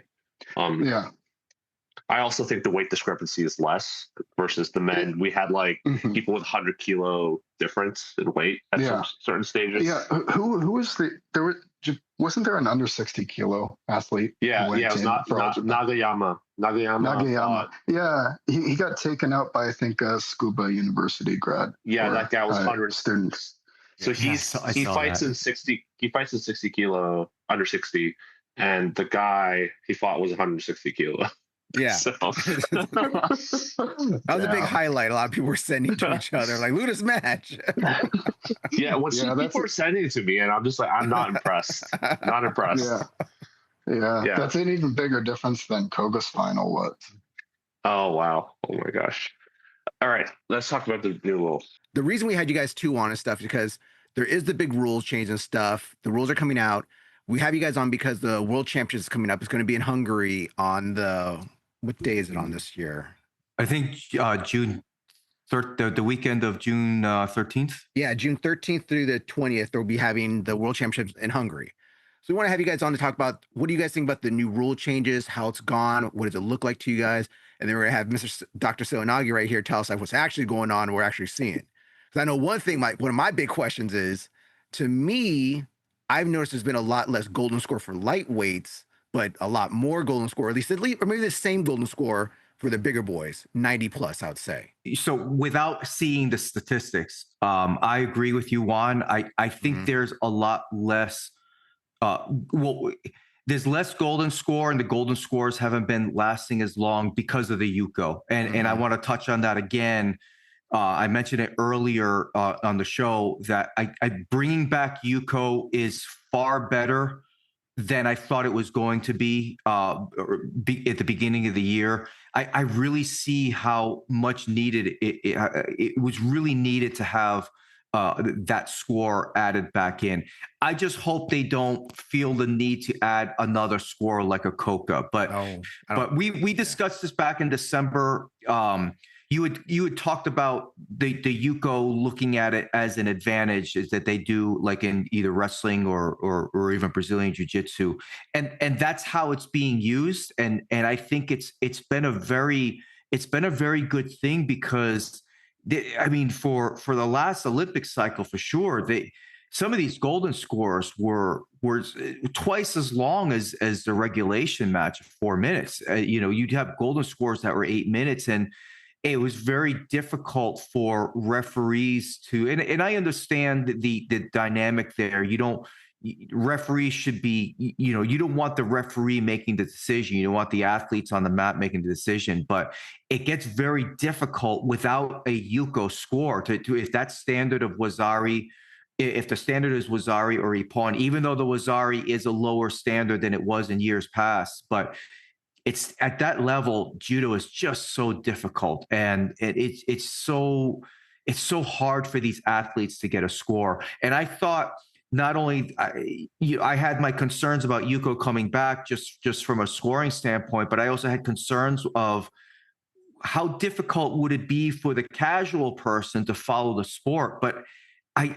I also think the weight discrepancy is less versus the men. We had like people with 100 kilo difference in weight at some certain stages. Yeah, who was wasn't there an under 60 kilo athlete? Yeah, it was Nagayama. Yeah, he got taken out by I think a Scuba University grad. Yeah, that guy was 100 students. So he fights in 60. He fights in 60 kilo, under 60, and the guy he fought was 160 kilo. Yeah. So. That was a big highlight. A lot of people were sending to each other, like, look at this match. Yeah, when people were sending it to me, and I'm just like, I'm not impressed. Not impressed. Yeah. That's an even bigger difference than Koga's final was. Oh, wow. Oh, my gosh. All right, let's talk about the new rules. The reason we had you guys 2 on and stuff is because there is the big rules change and stuff. The rules are coming out. We have you guys on because the World Championship is coming up. It's going to be in Hungary on what day is it on this year? I think June 3rd, the weekend of June 13th. Yeah, June 13th through the 20th, they'll be having the World Championships in Hungary. So we want to have you guys on to talk about what do you guys think about the new rule changes, how it's gone, what does it look like to you guys? And then we're going to have Dr. DrSeoiNage right here tell us like what's actually going on and we're actually seeing. Because I know one of my big questions is, to me, I've noticed there's been a lot less golden score for lightweights, but a lot more golden score, at least, or maybe the same golden score for the bigger boys, 90 plus, I would say. So without seeing the statistics, I agree with you, Juan. I think there's a lot less. Well, there's less golden score, and the golden scores haven't been lasting as long because of the Yuko. And I want to touch on that again. I mentioned it earlier on the show that I bringing back Yuko is far better than I thought it was going to be at the beginning of the year. I really see how much needed it was really needed to have that score added back in. I just hope they don't feel the need to add another score like a Coca. But we discussed this back in December. You had talked about the Yuko looking at it as an advantage, is that they do like in either wrestling or even Brazilian Jiu-Jitsu, and that's how it's being used. And I think it's been a very good thing, because I mean for the last Olympic cycle for sure, some of these golden scores were twice as long as the regulation match of 4 minutes. You'd have golden scores that were 8 minutes, and it was very difficult for referees to, and I understand the dynamic there. Referees should be, you don't want the referee making the decision. You don't want the athletes on the mat making the decision, but it gets very difficult without a Yuko score to if that standard of Wazari, if the standard is Wazari or Ippon, even though the Wazari is a lower standard than it was in years past, but it's at that level, judo is just so difficult, and it's so hard for these athletes to get a score. And I thought not only I had my concerns about Yuko coming back just from a scoring standpoint, but I also had concerns of how difficult would it be for the casual person to follow the sport. But I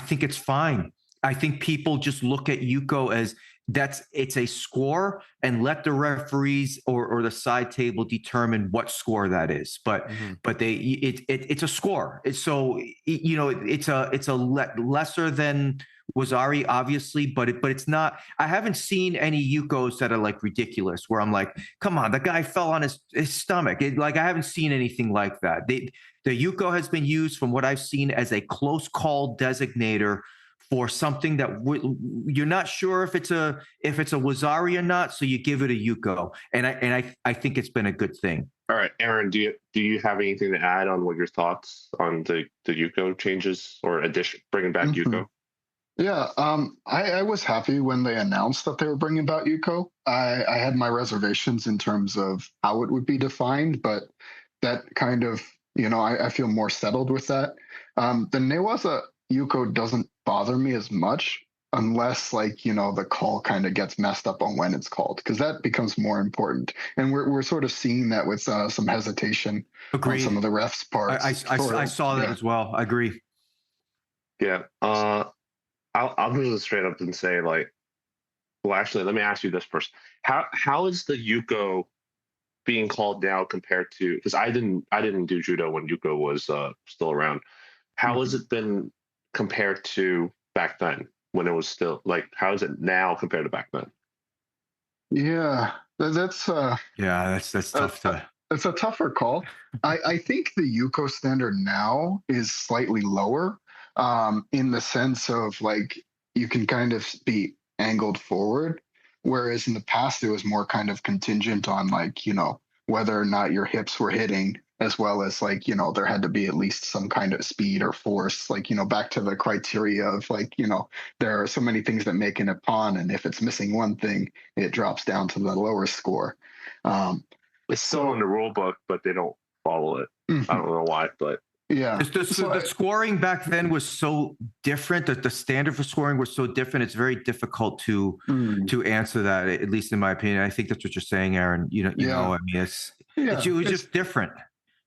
think it's fine. I think people just look at Yuko as it's a score, and let the referees or the side table determine what score that is. But it's a score. It's a lesser than Wazari, obviously, but it's not. I haven't seen any Yukos that are like ridiculous, where I'm like, come on, the guy fell on his stomach. I haven't seen anything like that. The Yuko has been used, from what I've seen, as a close call designator for something that you're not sure if it's a Wazari or not, so you give it a Yuko, and I think it's been a good thing. All right, Aaron, do you have anything to add on what your thoughts on the Yuko changes or addition, bringing back Yuko? Yeah, I was happy when they announced that they were bringing back Yuko. I had my reservations in terms of how it would be defined, but that kind of, I feel more settled with that. The Newaza Yuko doesn't bother me as much, unless the call kind of gets messed up on when it's called, because that becomes more important. And we're sort of seeing that with some hesitation on some of the refs' parts. I saw that as well. I agree. Yeah. I'll just straight up and say, actually, let me ask you this first. How is the Yuko being called now compared to, because I didn't do judo when Yuko was still around. How has it been compared to back then, when it was still how is it now compared to back then? Yeah, that's tough to. It's a tougher call. I think the Yuko standard now is slightly lower, in the sense of you can kind of be angled forward, whereas in the past it was more kind of contingent on whether or not your hips were hitting, as well as there had to be at least some kind of speed or force, back to the criteria of there are so many things that make an Ippon, and if it's missing one thing, it drops down to the lower score. It's still in the rule book, but they don't follow it. I don't know why, but yeah. The scoring back then was so different, that the standard for scoring was so different. It's very difficult to answer that, at least in my opinion. I think that's what you're saying, Aaron. I mean, it was just different.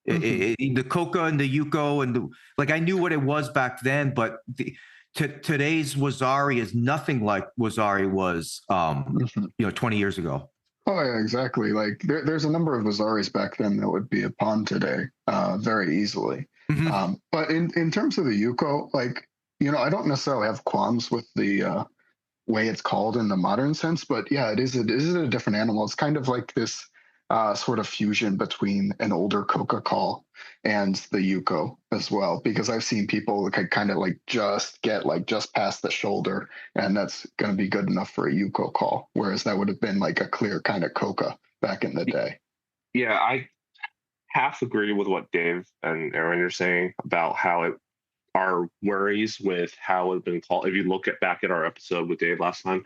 The Coca and the Yuko and I knew what it was back then, but today's Wazari is nothing like Wazari was, 20 years ago. Oh yeah, exactly. There's a number of Wazaris back then that would be Ippon today, very easily. But in terms of the Yuko, I don't necessarily have qualms with the way it's called in the modern sense. But yeah, it is a different animal. It's kind of like this sort of fusion between an older Coca call and the Yuko as well, because I've seen people kind of like just get like just past the shoulder, and that's going to be good enough for a Yuko call, whereas that would have been like a clear kind of Coca back in the day. Yeah, I half agree with what Dave and Aaron are saying about how it our worries with how it's been called. If you look back at our episode with Dave last time,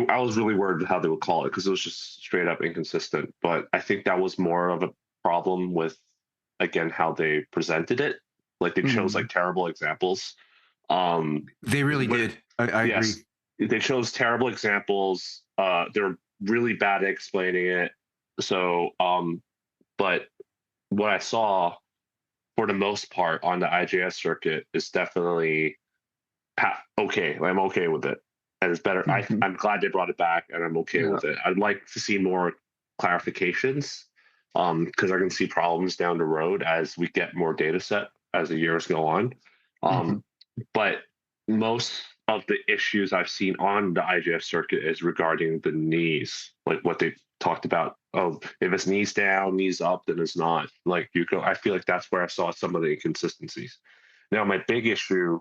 I was really worried how they would call it because it was just straight up inconsistent. But I think that was more of a problem with, again, how they presented it. Like they chose like terrible examples. They really did. I yes, agree. they chose terrible examples. They're really bad at explaining it. So, but what I saw for the most part on the IJS circuit is definitely okay. I'm okay with it, and it's better. I'm glad they brought it back, and I'm okay with it. I'd like to see more clarifications, because I can see problems down the road as we get more data set as the years go on. But most of the issues I've seen on the IJF circuit is regarding the knees, like what they talked about. Oh, if it's knees down, knees up, then it's not. Like Yuko, I feel like that's where I saw some of the inconsistencies. Now, my big issue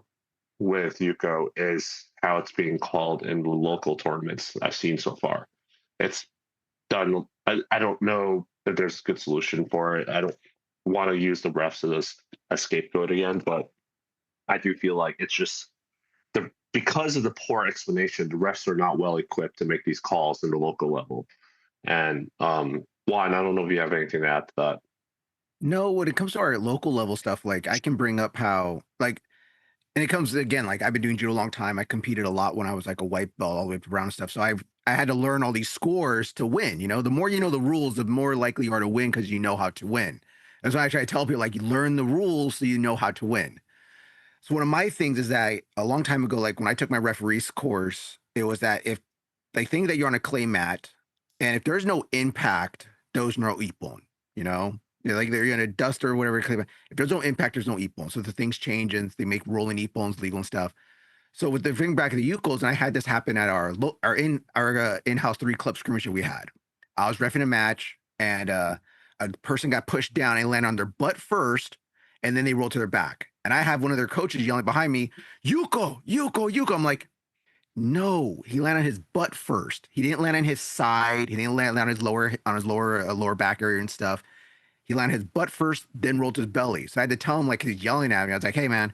with Yuko is how it's being called in the local tournaments I've seen so far. It's done. I don't know if there's a good solution for it. I don't want to use the refs as a scapegoat again, but I do feel like it's just because of the poor explanation, the refs are not well equipped to make these calls in the local level. And Juan, I don't know if you have anything to add to that. No, when it comes to our local level stuff, like I can bring up how like, and it comes again, like I've been doing judo a long time. I competed a lot when I was like a white belt all the way up to brown and stuff. So I had to learn all these scores to win. You know, the more you know the rules, the more likely you are to win because you know how to win. That's why I try to tell people like you learn the rules so you know how to win. So one of my things is that a long time ago, like when I took my referee's course, it was that if they think that you're on a clay mat and if there's no impact, there's no ippon, you know? Like they're in a duster or whatever. Clay mat. If there's no impact, there's no ippon. So the things change and they make rolling ippons legal and stuff. So with the thing back to the Yukos, and I had this happen at our in-house 3 club scrimmage that we had. I was reffing a match and a person got pushed down and landed on their butt first, and then they rolled to their back. And I have one of their coaches yelling behind me, Yuko, Yuko, Yuko. I'm like, no, he landed on his butt first. He didn't land on his side. He didn't land on his lower back area and stuff. He landed his butt first, then rolled to his belly. So I had to tell him, like, he's yelling at me. I was like, hey, man,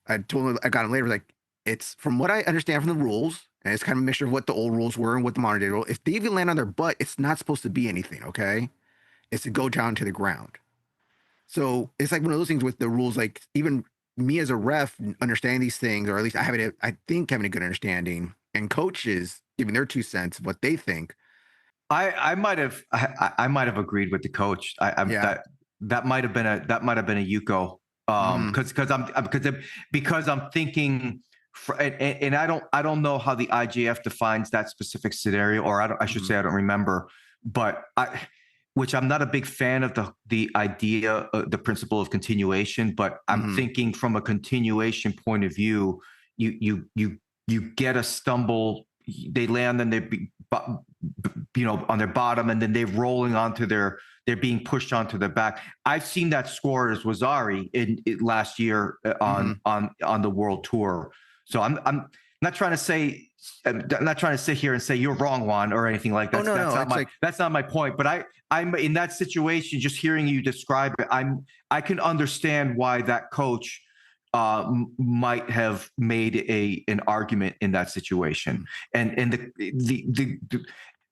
I told him, I got him later, like, it's from what I understand from the rules, and it's kind of a mixture of what the old rules were and what the modern day rule. If they even land on their butt, it's not supposed to be anything, okay? It's to go down to the ground. So it's like one of those things with the rules, like even me as a ref understanding these things, or at least I think having a good understanding, and coaches giving their 2 cents of what they think. I might have agreed with the coach. That might have been a Yuko. Because I'm thinking, and I don't know how the IJF defines that specific scenario, or I should say I don't remember, but which I'm not a big fan of the idea, the principle of continuation, but I'm thinking from a continuation point of view, you get a stumble, they land and on their bottom, and then they're rolling onto they're being pushed onto their back. I've seen that score as Wazari in last year on the world tour. So I'm not trying to say, I'm not trying to sit here and say you're wrong, Juan, or anything like that. That's not my point. But I'm in that situation, just hearing you describe it, I can understand why that coach might have made an argument in that situation. And the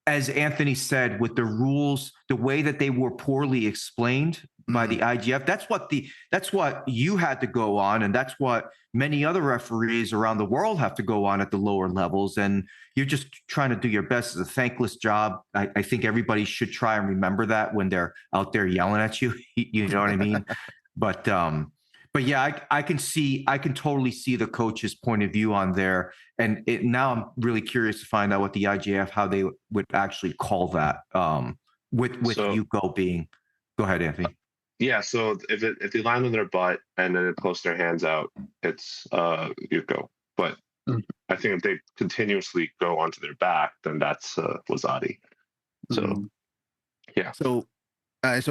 as Anthony said, with the rules, the way that they were poorly explained by the IJF, that's what you had to go on, and that's what many other referees around the world have to go on at the lower levels. And you're just trying to do your best. It's a thankless job. I think everybody should try and remember that when they're out there yelling at you. You know what I mean? But yeah, I can totally see the coach's point of view on there. And now I'm really curious to find out what the IJF, how they would actually call that, with Yuko being. Go ahead, Anthony. Yeah, so if they land on their butt and then they post their hands out, it's Yuko. But Mhm. I think if they continuously go onto their back, then that's Wazadi. So Mhm. yeah, So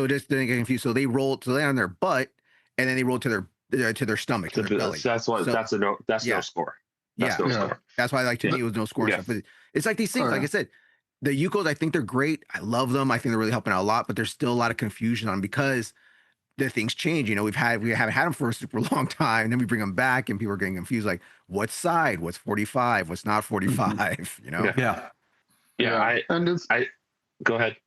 just didn't get confused. So they roll, so they're on their butt, and then they roll to their stomach, to their belly. that's what So that's a no. That's no yeah, score. That's yeah. no Yeah. score. That's why, like, to Yeah. me, it was no score and Yeah. stuff. But it's like these things. Oh, Like yeah. I said, the Yukos, I think they're great. I love them. I think they're really helping out a lot. But there's still a lot of confusion on them because the things change. You know, we haven't had them for a super long time. And then we bring them back, and people are getting confused. Like, what's side? What's 45? What's not 45? You know? Yeah. Yeah. Yeah. And it's I go ahead.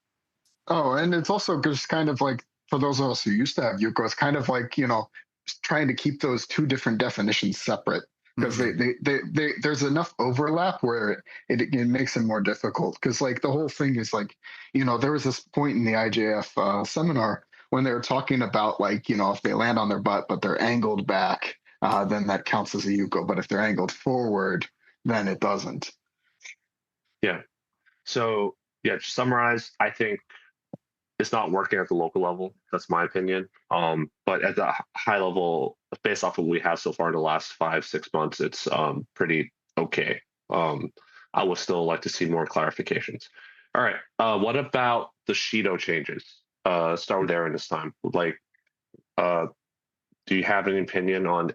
and it's also just kind of like for those of us who used to have Yuko, it's kind of like just trying to keep those two different definitions separate because Mhm. they there's enough overlap where it makes it more difficult because like the whole thing is like there was this point in the IJF seminar when they were talking about like if they land on their butt but they're angled back, then that counts as a Yuko, but if they're angled forward, then it doesn't. Yeah. So yeah, to summarize, I think it's not working at the local level. That's my opinion. But at the high level, based off of what we have so far in the last 5-6 months, it's pretty okay. I would still like to see more clarifications. All right. What about the Shido changes? Start with Aaron this time. Like, do you have an opinion on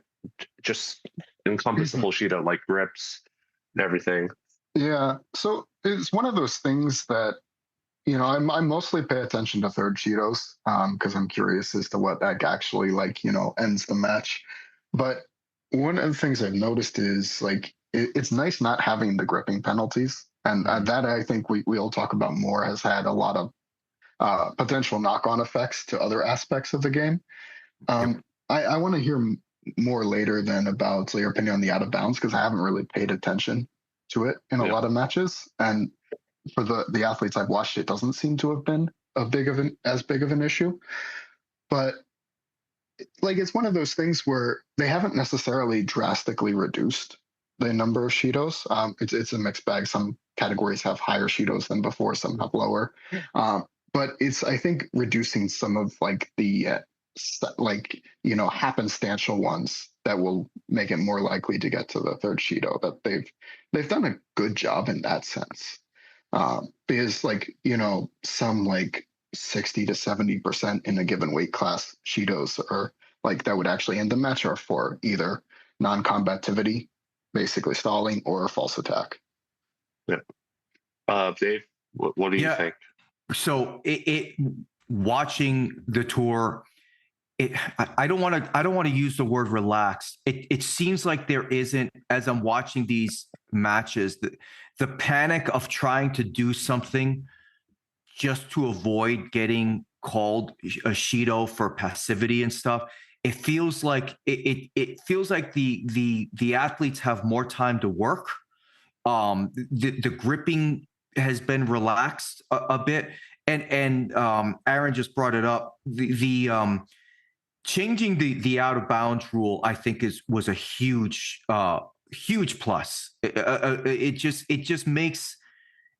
just encompass the whole Shido, like grips and everything? Yeah, so it's one of those things that I mostly pay attention to third Cheetos because I'm curious as to what that actually like ends the match. But one of the things I've noticed is like it's nice not having the gripping penalties, and Mhm. that I think we'll talk about more has had a lot of potential knock-on effects to other aspects of the game. Yep. I want to hear more later then about your opinion on the out of bounds because I haven't really paid attention to it in a Yeah. lot of matches, and for the athletes I've watched, it doesn't seem to have been as big of an issue. But like it's one of those things where they haven't necessarily drastically reduced the number of Shidos. It's a mixed bag. Some categories have higher Shidos than before, some have lower. But it's I think reducing some of like the happenstantial ones that will make it more likely to get to the third Shido. That they've done a good job in that sense. Because like some like 60 to 70% in a given weight class Shidos are like that would actually end the match are for either non-combativity, basically stalling, or a false attack. Yeah. Dave, what do you Yeah. think? So it watching the tour, I don't want to use the word relaxed. It seems like there isn't, as I'm watching these matches, the panic of trying to do something just to avoid getting called a Shido for passivity and stuff. It feels like it feels like the athletes have more time to work. The gripping has been relaxed a bit, and Aaron just brought it up. The changing the out of bounds rule, I think, was a huge plus. It just makes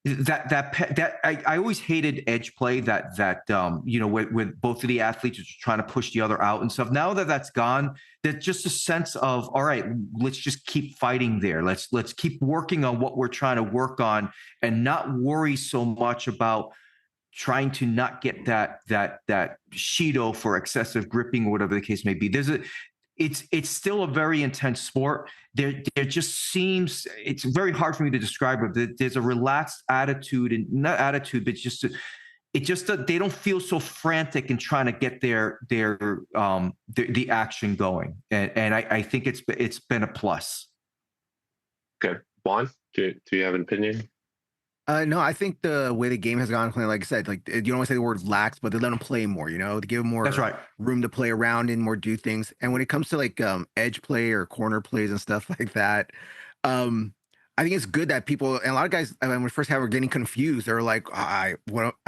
that I always hated edge play that when both of the athletes are trying to push the other out and stuff. Now that that's gone, there's just a sense of, all right, let's just keep fighting there. Let's keep working on what we're trying to work on and not worry so much about trying to not get that Shido for excessive gripping or whatever the case may be. It's still a very intense sport. There just seems, it's very hard for me to describe it. There's a relaxed attitude, and not attitude, but just they don't feel so frantic in trying to get the action going, and I think it's been a plus. Okay, Juan, do you have an opinion? No, I think the way the game has gone, like I said, like you don't want to say the word lax, but they let them play more, to give them That's more right. room to play around and more do things. And when it comes to like edge play or corner plays and stuff like that, I think it's good that people and a lot of guys when we first had were getting confused. They were like, I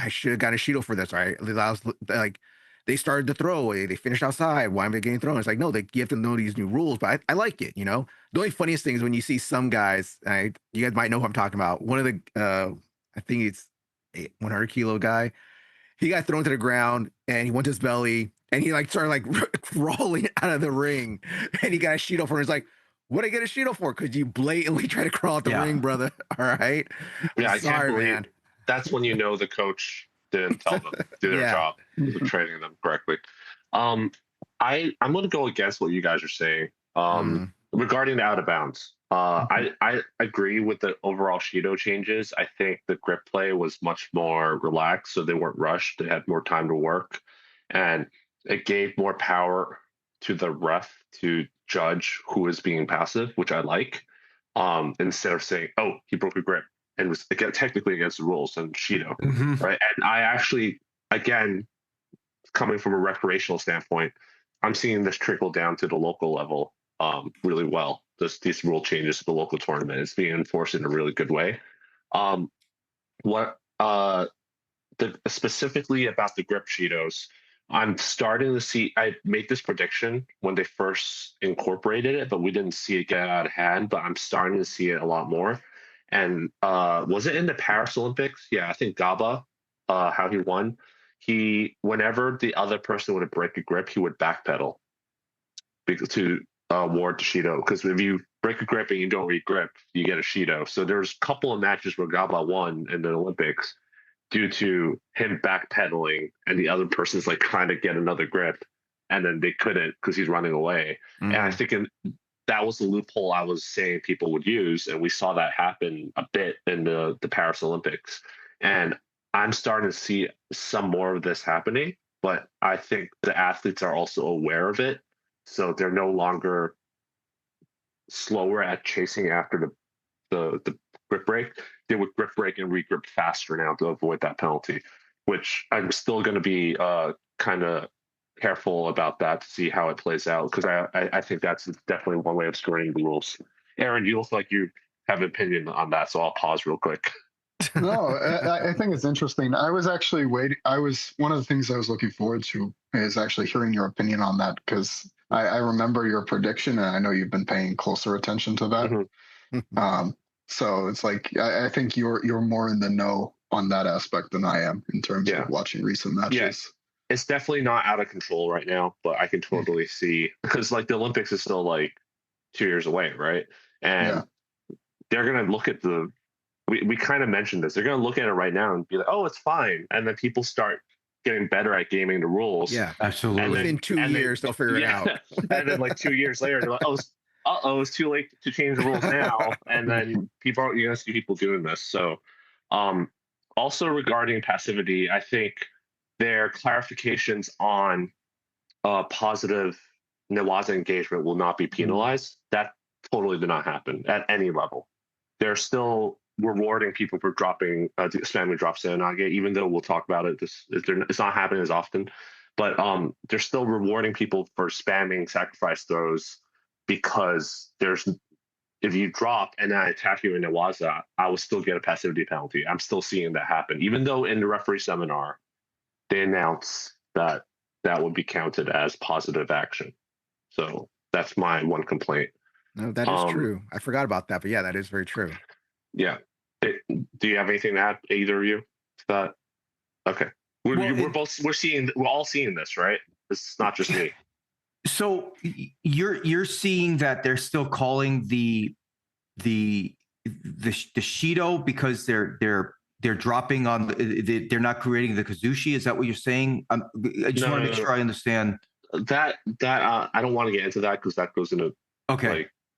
should have got a Shido for this, right? Like they started to throw, they finished outside. Why am I getting thrown? It's like no, you have to know these new rules, but I like it, The only funniest thing is when you see some guys, you guys might know who I'm talking about. One of the, I think it's a 100 kilo guy. He got thrown to the ground and he went to his belly and he like started like crawling out of the ring and he got a Shido from him. It's like, What did I get a Shido for? Because you blatantly try to crawl out the Yeah. ring, brother. All right. Yeah, I can't Sorry, believe man. that's when you know the coach didn't tell them do their Yeah. job of training them correctly. I'm going to go against what you guys are saying regarding the out of bounds. I agree with the overall Shido changes. I think the grip play was much more relaxed, so they weren't rushed. They had more time to work, and it gave more power to the ref to judge who is being passive, which I like. Instead of saying, "Oh, he broke a grip," and was again technically against the rules and Shido, right? And I actually, again, coming from a recreational standpoint, I'm seeing this trickle down to the local level really well. These rule changes to the local tournament is being enforced in a really good way. What specifically about the grip Shidos, I'm starting to see. I made this prediction when they first incorporated it, but we didn't see it get out of hand. But I'm starting to see it a lot more. And was it in the Paris Olympics? Yeah, I think Gaba, how he won. Whenever the other person would break a grip, he would backpedal to ward to Shido. Because if you break a grip and you don't re-grip, you get a Shido. So there's a couple of matches where Gaba won in the Olympics due to him backpedaling and the other person's like trying to get another grip, and then they couldn't because he's running away. And I think that was the loophole I was saying people would use, and we saw that happen a bit in the Paris Olympics. And I'm starting to see some more of this happening, but I think the athletes are also aware of it, so they're no longer slower at chasing after the grip break. They would grip break and re-grip faster now to avoid that penalty, which I'm still going to be kind of careful about that to see how it plays out, because I think that's definitely one way of skirting the rules. Aaron, you look like you have an opinion on that, so I'll pause real quick. No, I think it's interesting. I was actually waiting. One of the things I was looking forward to is actually hearing your opinion on that, because I remember your prediction, and I know you've been paying closer attention to that. So it's like I think you're more in the know on that aspect than I am in terms of watching recent matches. Yes. It's definitely not out of control right now, but I can totally see, because like the Olympics is still like 2 years away, right? And they're gonna look at we kind of mentioned this. They're gonna look at it right now and be like, "Oh, it's fine," and then people start getting better at gaming the rules. Yeah, absolutely. Within 2 years, they'll figure it out. And then like 2 years later, they're like, "Oh, it's too late to change the rules now." And then you're gonna see people doing this. So, also regarding passivity, I think their clarifications on positive Newaza engagement will not be penalized. That totally did not happen at any level. They're still rewarding people for dropping spamming drop DrSeoiNage, even though we'll talk about it. It's not happening as often, but they're still rewarding people for spamming sacrifice throws, because if you drop and then I attack you in Newaza, I will still get a passivity penalty. I'm still seeing that happen, even though in the referee seminar they announced that would be counted as positive action. So that's my one complaint. No, that is true. I forgot about that, but yeah, that is very true. Yeah. Do you have anything to add, either of you, to that? Okay. We're all seeing this, right? This is not just me. So you're seeing that they're still calling the Shido because they're dropping on they're not creating the Kazushi. Is that what you're saying? I just want to make sure I understand. That I don't want to get into that, because that goes into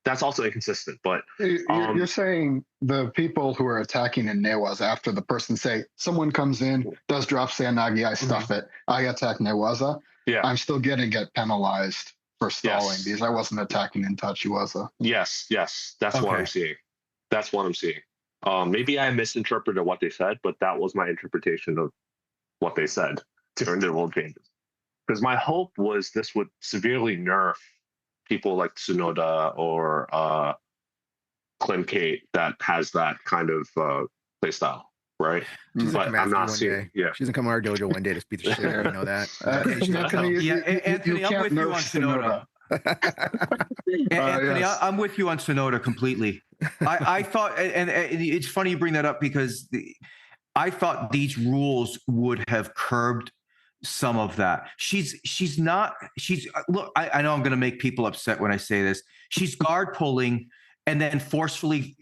that's also inconsistent. But you're saying the people who are attacking in Newaza, after the person someone comes in, does drop DrSeoiNage, I stuff it, I attack Newaza, I'm still getting penalized for stalling because I wasn't attacking in Tachiwaza. Yes, that's what I'm seeing. That's what I'm seeing. Maybe I misinterpreted what they said, but that was my interpretation of what they said during the rule changes. Because my hope was this would severely nerf people like Tsunoda or Kate that has that kind of play style, right? But I'm not seeing. Yeah, she's gonna come to our dojo one day to beat the shit out of you. Know that? Anthony, I'm with you on Tsunoda. Anthony, I'm with you on Tsunoda completely. I thought, and it's funny you bring that up, because I thought these rules would have curbed some of that. Look, I know I'm going to make people upset when I say this. She's guard pulling and then forcefully,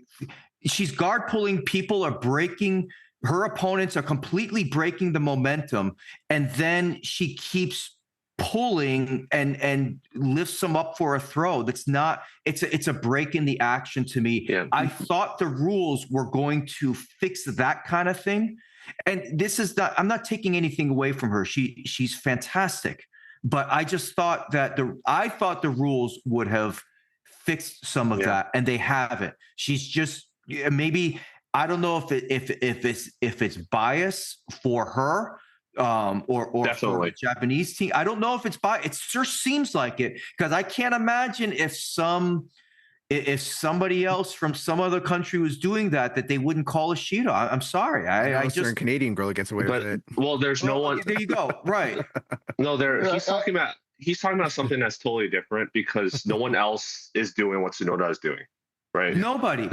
she's guard pulling. People are breaking, her opponents are completely breaking the momentum. And then she keeps pulling and lifts them up for a throw. That's not, it's a break in the action to me. Yeah. I thought the rules were going to fix that kind of thing. And this is not, I'm not taking anything away from her. She's fantastic. But I just thought that the rules would have fixed some of that, and they haven't. She's just, maybe, I don't know if it's bias for her, or for the Japanese team. I don't know if it's bias. It sure seems like it, because I can't imagine if somebody else from some other country was doing that they wouldn't call a Shido. I'm sorry. I just, certain Canadian girl gets away with it. Well, there's no one. There you go. Right. No, he's talking about something that's totally different, because no one else is doing what Tsunoda is doing. Right. Nobody.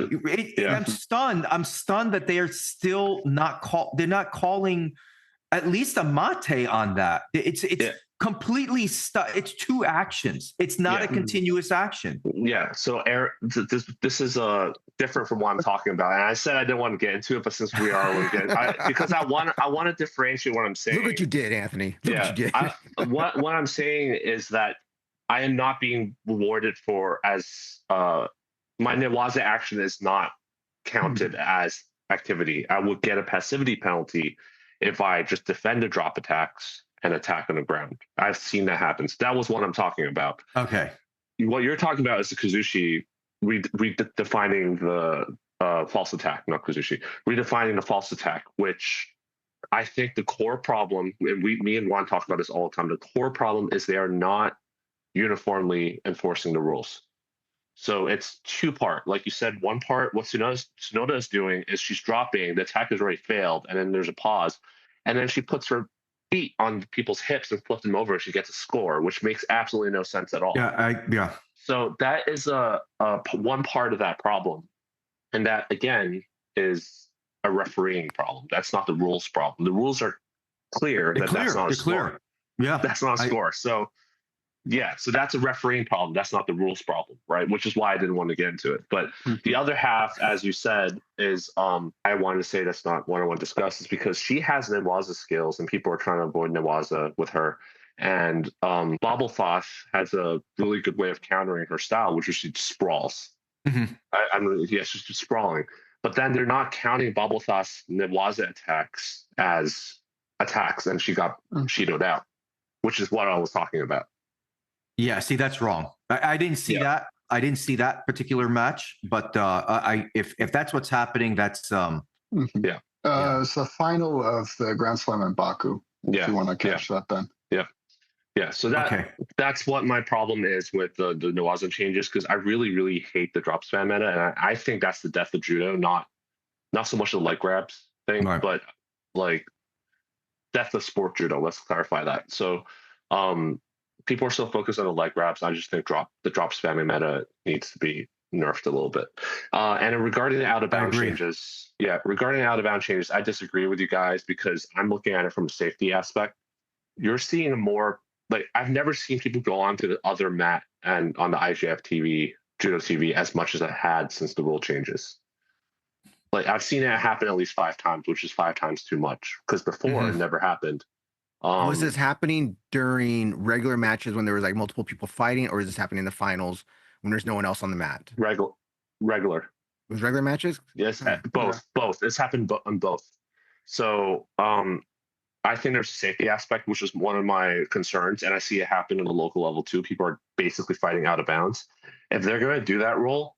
I'm stunned. I'm stunned that they are still they're not calling at least a mate on that. It's completely stuck. It's two actions. It's not a continuous action. Yeah. So this is different from what I'm talking about. And I said I didn't want to get into it, but since we are again, because I want to differentiate what I'm saying. Look what you did, Anthony. Look what you did. What I'm saying is that I am not being rewarded for my Newaza action is not counted as activity. I would get a passivity penalty if I just defend the drop attacks and attack on the ground. I've seen that happen. So that was what I'm talking about. Okay. What you're talking about is the Kazushi redefining the false attack, not Kazushi, redefining the false attack, which I think the core problem, and me and Juan talk about this all the time, the core problem is they are not uniformly enforcing the rules. So it's two-part. Like you said, one part, what Tsunoda is doing is she's dropping, the attack has already failed, and then there's a pause. And then she puts her feet on people's hips and flips them over, and she gets a score, which makes absolutely no sense at all. Yeah. So that is one part of that problem. And that, again, is a refereeing problem. That's not the rules problem. The rules are clear. That's not a score. Yeah. That's not a score. So that's a refereeing problem. That's not the rules problem, right? Which is why I didn't want to get into it. But the other half, as you said, is I wanted to say that's not what I want to discuss, is because she has Newaza skills and people are trying to avoid Newaza with her. And Babelfoss has a really good way of countering her style, which is she sprawls. Mm-hmm. She's just sprawling. But then they're not counting Babelfoss Newaza attacks as attacks, and she got Shidoed out, which is what I was talking about. Yeah, see, that's wrong. I didn't see that. I didn't see that particular match, but if that's what's happening, that's It's the final of the Grand Slam in Baku. If you want to catch that, then So that's what my problem is with the Newaza changes, because I really, really hate the drop spam meta, and I think that's the death of judo. Not so much the leg grabs thing, but like death of sport judo. Let's clarify that. So. People are still focused on the leg grabs. I just think the drop spamming meta needs to be nerfed a little bit. And regarding the out of bound changes, I disagree with you guys, because I'm looking at it from a safety aspect. You're seeing more, like, I've never seen people go onto the other mat and on the IJF TV, Judo TV, as much as I had since the rule changes. Like, I've seen it happen at least 5 times, which is 5 times too much, because before it never happened. Was this happening during regular matches when there was like multiple people fighting, or is this happening in the finals when there's no one else on the mat? Regular. It was regular matches? Yes, both. It's happened on both. So I think there's a safety aspect, which is one of my concerns, and I see it happen in the local level too. People are basically fighting out of bounds. If they're going to do that rule,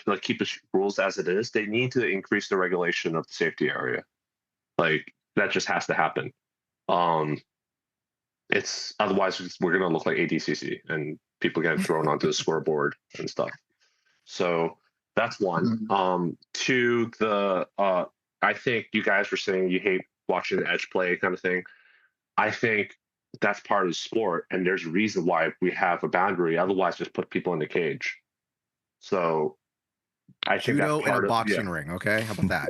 like keep the rules as it is, they need to increase the regulation of the safety area. Like, that just has to happen. It's otherwise we're going to look like ADCC and people get thrown onto the scoreboard and stuff. So that's one. Two, I think you guys were saying you hate watching the edge play kind of thing. I think that's part of the sport, and there's a reason why we have a boundary. Otherwise, just put people in the cage. So I think judo that's part in a boxing ring. Okay, how about that?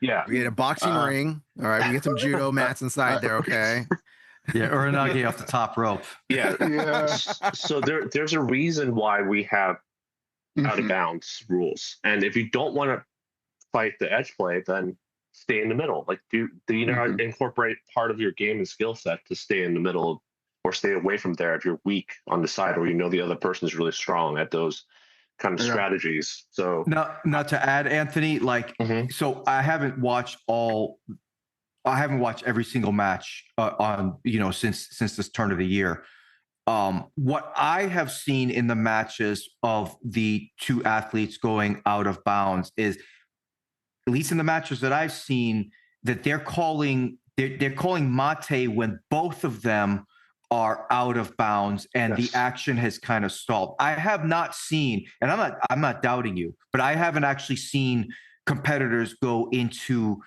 Yeah, we get a boxing ring. All right, we get some judo mats inside there. Okay, Yeah, or Uranage off the top rope. Yeah. Yeah. So there's a reason why we have out of Mhm. bounds rules. And if you don't want to fight the edge play, then stay in the middle. Like do you know how to incorporate part of your game and skill set to stay in the middle or stay away from there if you're weak on the side or you know the other person is really strong at those kind of Yeah. strategies. So Now to add, Anthony, like, Mhm. so I haven't watched every single match on, since this turn of the year. What I have seen in the matches of the two athletes going out of bounds is, at least in the matches that I've seen, that they're calling mate when both of them are out of bounds and Yes. the action has kind of stalled. I have not seen, and I'm not doubting you, but I haven't actually seen competitors go into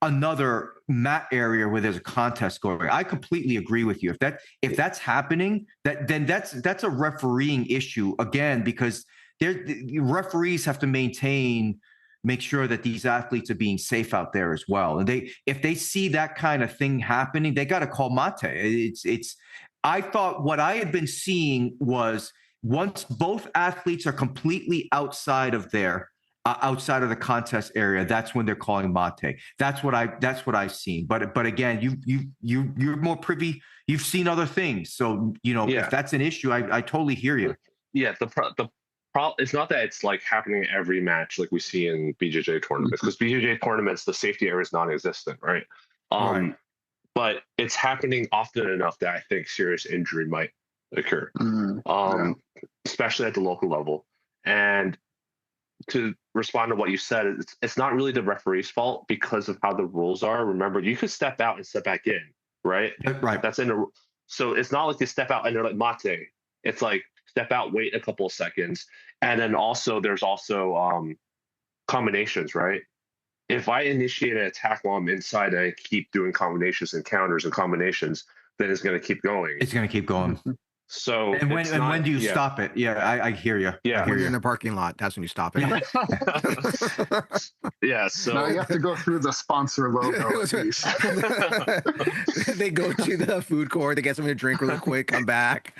another mat area where there's a contest going. I completely agree with you. If that's happening, then that's a refereeing issue again, because the referees have to make sure that these athletes are being safe out there as well. And if they see that kind of thing happening, they got to call mate. I thought what I had been seeing was, once both athletes are completely outside of outside of the contest area, that's when they're calling mate. That's what I've seen. But again, you're more privy. You've seen other things, so Yeah. if that's an issue, I totally hear you. Yeah, the problem, it's not that it's like happening every match like we see in BJJ tournaments, because BJJ tournaments the safety area is non-existent, right? Right. But it's happening often enough that I think serious injury might occur, Yeah. especially at the local level. And to respond to what you said, it's not really the referee's fault because of how the rules are. Remember, you could step out and step back in, right? Right. That's in the so it's not like they step out and they're like mate. It's like step out, wait a couple of seconds, and then also there's also combinations, right? If I initiate an attack while I'm inside and I keep doing combinations and counters and combinations, then it's going to keep going. It's going to keep going. So And when do you stop it? Yeah, I hear you. Yeah. I hear When you're you. in the parking lot, that's when you stop it. Yeah. So Now you have to go through the sponsor logo at least. They go to the food court, they get something to drink really quick, come back.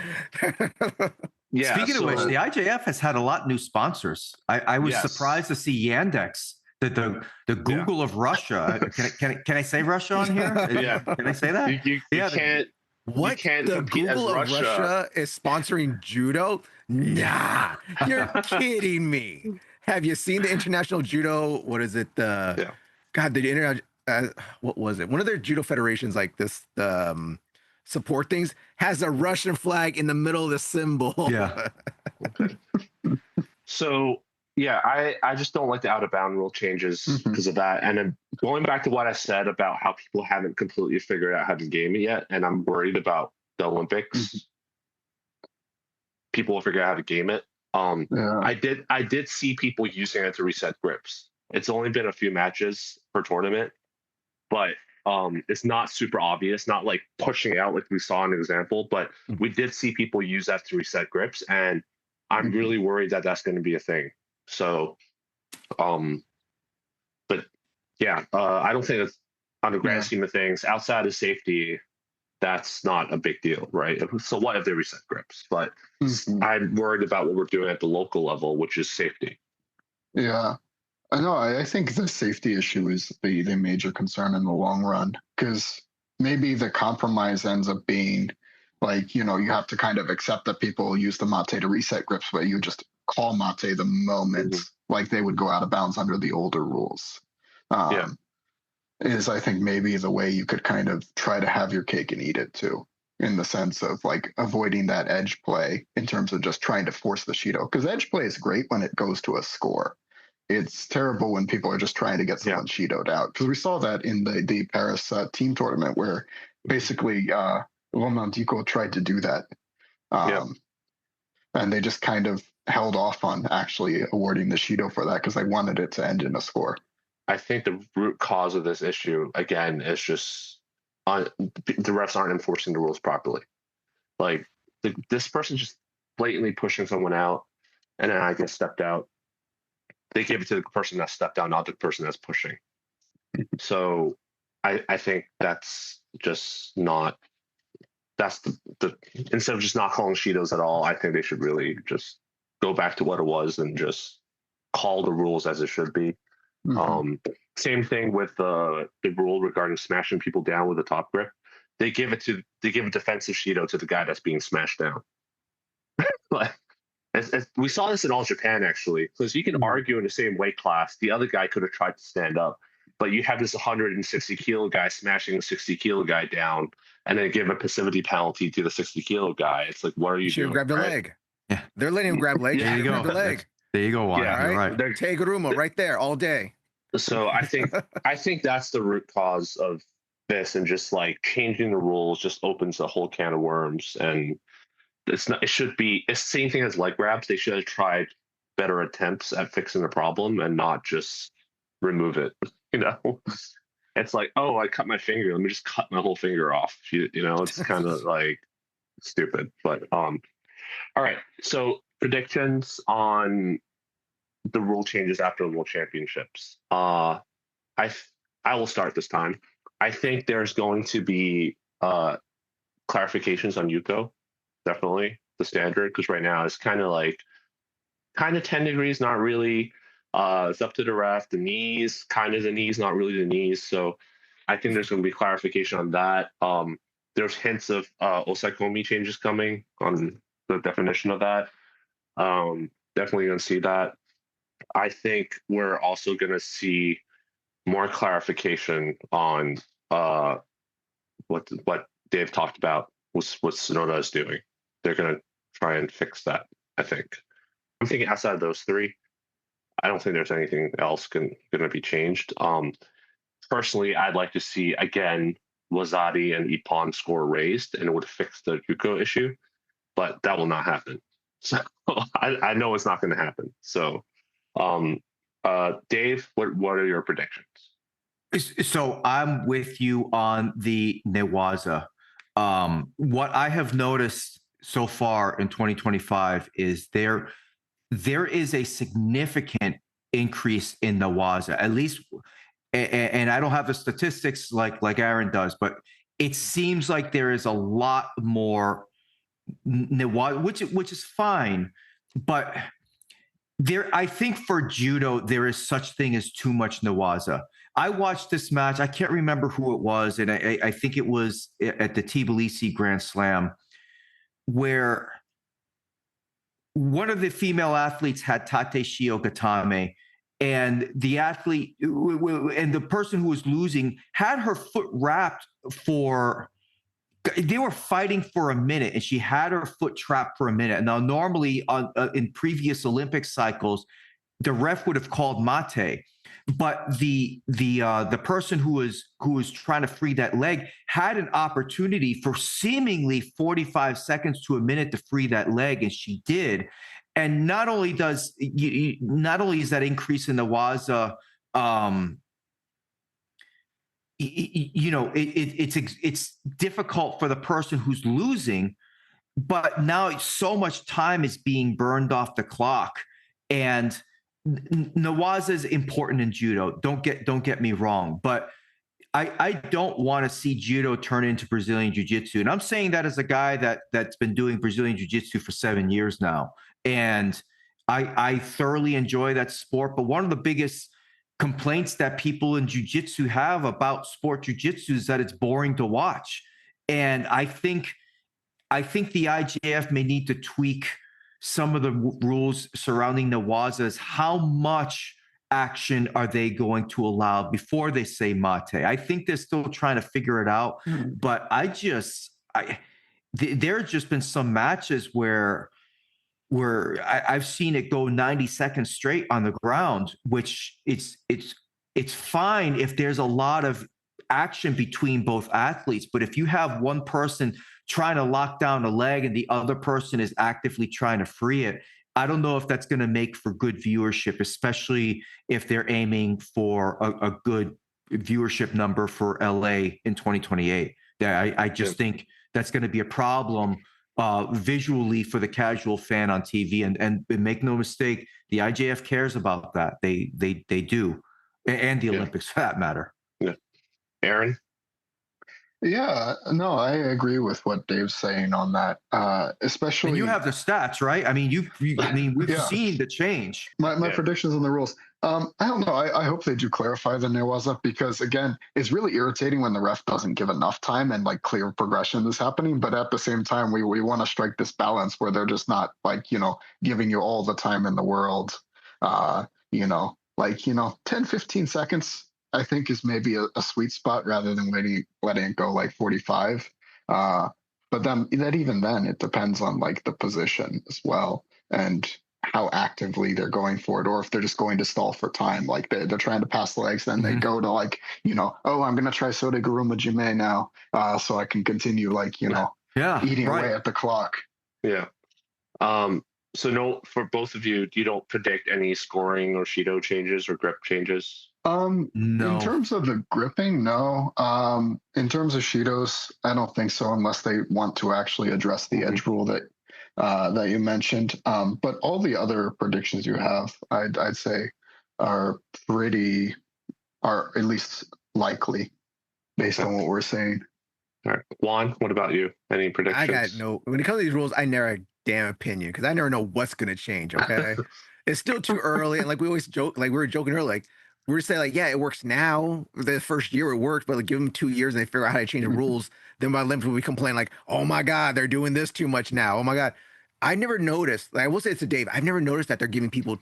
yeah. Speaking of which, the IJF has had a lot of new sponsors. I was Yes. surprised to see Yandex, the Google of Russia. Can I say Russia on here? Yeah. Can I say that? you can't. What? You can't The compete Google as of Russia is sponsoring judo? Nah, you're kidding me. Have you seen the International Judo? What is it? Yeah. God, the international. What was it? One of their judo federations, like this, support things, has a Russian flag in the middle of the symbol. Yeah. So yeah, I just don't like the out of bound rule changes because of that. And then going back to what I said about how people haven't completely figured out how to game it yet, and I'm worried about the Olympics. People will figure out how to game it. Yeah. I did see people using it to reset grips. It's only been a few matches per tournament, but it's not super obvious, not like pushing out like we saw an example, but we did see people use that to reset grips, and I'm really worried that that's going to be a thing. So, but yeah, I don't think it's on the grand scheme of things outside of safety. That's not a big deal, right? So what if they reset grips? But I'm worried about what we're doing at the local level, which is safety. Yeah. I know. I think the safety issue is the major concern in the long run, because maybe the compromise ends up being like, you have to kind of accept that people use the mate to reset grips, but you just call mate the moment like they would go out of bounds under the older rules. Is I think maybe the way you could kind of try to have your cake and eat it too, in the sense of like avoiding that edge play in terms of just trying to force the Shido. Because edge play is great when it goes to a score. It's terrible when people are just trying to get someone Shidoed out. Because we saw that in the Paris team tournament where basically Yuko tried to do that. And they just kind of held off on actually awarding the Shido for that because they wanted it to end in a score. I think the root cause of this issue, again, is just the refs aren't enforcing the rules properly. Like this person just blatantly pushing someone out, and then I get stepped out. They give it to the person that stepped out, not the person that's pushing. So I think that's just not that's the instead of just not calling Shidos at all, I think they should really just go back to what it was and just call the rules as it should be. Same thing with the rule regarding smashing people down with a top grip. They give a defensive Shido to the guy that's being smashed down. Like, we saw this in All Japan actually, because you can argue in the same weight class. The other guy could have tried to stand up, but you have this 160 kilo guy smashing a 60 kilo guy down, and then give a passivity penalty to the 60 kilo guy. It's like, what are you doing? Grab the leg. Yeah, they're letting him grab leg. there you go. Grab the leg. There you go. Yeah, You're right. Teguruma right there all day. So I think that's the root cause of this, and just like changing the rules just opens a whole can of worms. And it's the same thing as leg grabs. They should have tried better attempts at fixing the problem and not just remove it. It's like, oh, I cut my finger, let me just cut my whole finger off. It's kind of like stupid. But all right, so predictions on the rule changes after the World Championships. I will start this time. I think there's going to be clarifications on Yuko, definitely the standard, because right now it's kind of 10 degrees, not really. It's up to the ref. The knees, kind of the knees, not really the knees. So I think there's going to be clarification on that. There's hints of Osaikomi changes coming on the definition of that. Definitely going to see that. I think we're also going to see more clarification on what Dave talked about, what Sonoda is doing. They're going to try and fix that, I think. I'm thinking outside of those three, I don't think there's anything else going to be changed. Personally, I'd like to see, again, Lazati and Ippon score raised, and it would fix the Yuko issue, but that will not happen. So I know it's not going to happen. So, Dave, what are your predictions? So I'm with you on the Newaza. What I have noticed so far in 2025 is there is a significant increase in Newaza, at least, and I don't have the statistics like Aaron does, but it seems like there is a lot more Newaza, which is fine, but I think for judo there is such thing as too much Newaza. I watched this match. I can't remember who it was, and I think it was at the Tbilisi Grand Slam, where one of the female athletes had tate shio gatame, and the athlete and the person who was losing had her foot wrapped for. They were fighting for a minute, and she had her foot trapped for a minute. Now, normally in previous Olympic cycles, the ref would have called mate, but the person who was trying to free that leg had an opportunity for seemingly 45 seconds to a minute to free that leg, and she did. And not only is that increase in the Waza, it's difficult for the person who's losing, but now so much time is being burned off the clock, and Newaza is important in judo. Don't get me wrong, but I don't want to see judo turn into Brazilian jiu-jitsu. And I'm saying that as a guy that's been doing Brazilian jiu-jitsu for 7 years now. And I thoroughly enjoy that sport. But one of the biggest complaints that people in jiu-jitsu have about sport jiu-jitsu is that it's boring to watch. And I think the IJF may need to tweak some of the rules surrounding Newaza's. How much action are they going to allow before they say mate? I think they're still trying to figure it out. But there have just been some matches where I've seen it go 90 seconds straight on the ground, which it's fine if there's a lot of action between both athletes. But if you have one person trying to lock down a leg and the other person is actively trying to free it, I don't know if that's going to make for good viewership, especially if they're aiming for a good viewership number for LA in 2028. I just think that's going to be a problem visually for the casual fan on TV. And make no mistake, the IJF cares about that. They do, and the Olympics for that matter. Yeah. Aaron? Yeah, no, I agree with what Dave's saying on that. Especially, And you have the stats, right? I mean, I mean, we've yeah. seen the change. My Yeah. predictions on the rules. I don't know. I hope they do clarify the Newaza because again, it's really irritating when the ref doesn't give enough time and like clear progression is happening. But at the same time, we want to strike this balance where they're just not like, giving you all the time in the world. 10, 15 seconds, I think is maybe a sweet spot rather than letting it go like 45. But then that even then it depends on like the position as well. And how actively they're going for it, or if they're just going to stall for time, like they're trying to pass the legs, then they go to like, oh, I'm gonna try Soda Guruma Jime now, so I can continue like, eating away at the clock. Yeah. So no, for both of you, you don't predict any scoring or Shido changes or grip changes? No. In terms of the gripping, no. In terms of Shidos, I don't think so, unless they want to actually address the edge rule that you mentioned. But all the other predictions you have, I'd say, are at least likely based on what we're saying. All right, Juan, what about you? Any predictions? I got no. When it comes to these rules, I never have a damn opinion because I never know what's gonna change. Okay, it's still too early, and like we always joke, like we were joking earlier, like we're saying, like yeah, it works now. The first year it worked, but like give them 2 years and they figure out how to change the rules. Then by Olympics we complain like, oh my god, they're doing this too much now. Oh my god, I never noticed. Like, I will say it's to Dave. I've never noticed that they're giving people.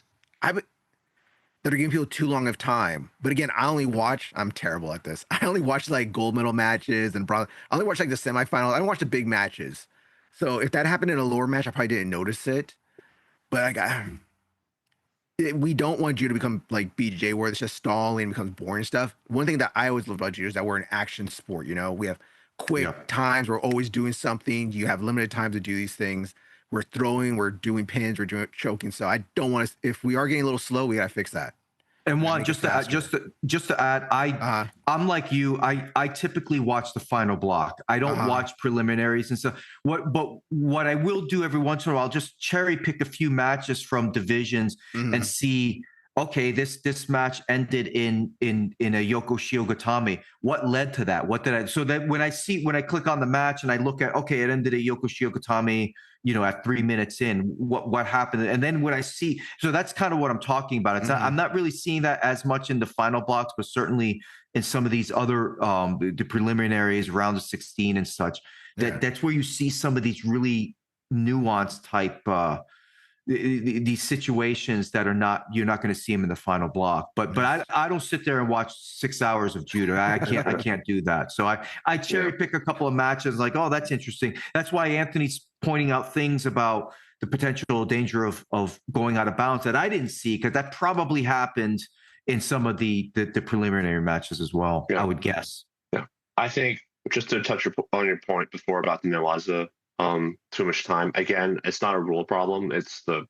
That are giving people too long of time. But again, I only watch. I'm terrible at this. I only watch like gold medal matches and bronze. I only watch like the semifinals. I don't watch the big matches. So if that happened in a lower match, I probably didn't notice it. But we don't want Judo to become like BJ, where it's just stalling and becomes boring stuff. One thing that I always love about Judo is that we're an action sport. We have quick times. We're always doing something. You have limited time to do these things. We're throwing, we're doing pins, we're doing choking. So I don't want to. If we are getting a little slow, we gotta fix that. And Juan, just to add, I'm like you. I typically watch the final block. I don't watch preliminaries and stuff. What I will do every once in a while, I'll just cherry pick a few matches from divisions and see. Okay, this match ended in a Yoko Shiogatami. What led to that? What did I? So that when I click on the match and I look at, okay, it ended at Yoko Shiogatami. At 3 minutes in, what happened? And then when I see, so that's kind of what I'm talking about. It's I'm not really seeing that as much in the final blocks, but certainly in some of these other the preliminaries, round of 16 and such. That's where you see some of these really nuanced type these situations that you're not going to see them in the final block. But I don't sit there and watch 6 hours of judo. I can't do that. So I cherry pick a couple of matches like, oh, that's interesting. That's why Anthony's pointing out things about the potential danger of going out of bounds that I didn't see, because that probably happened in some of the preliminary matches as well. I would guess. Yeah, I think just to touch on your point before about the Newaza, too much time. Again, it's not a rule problem. It's the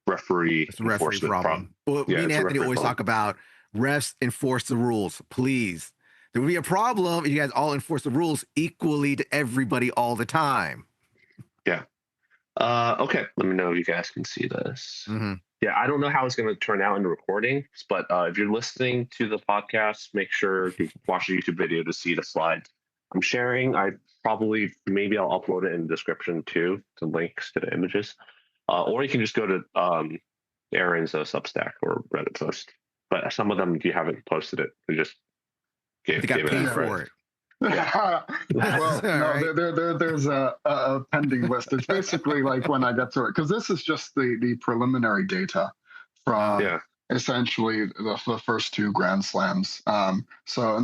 referee enforcement problem. Well, me and Anthony always talk about refs enforce the rules. Please. There would be a problem if you guys all enforce the rules equally to everybody all the time. Yeah. Okay. Let me know if you guys can see this. Yeah, I don't know how it's going to turn out in the recording, but if you're listening to the podcast, make sure to watch the YouTube video to see the slides I'm sharing. Maybe I'll upload it in the description too, the links to the images. Or you can just go to Aaron's Substack or Reddit post. But some of them you haven't posted it. We just gave it for it. Well, no, there's a pending list. It's basically like when I get to it, because this is just the preliminary data from essentially the first 2 Grand Slams. And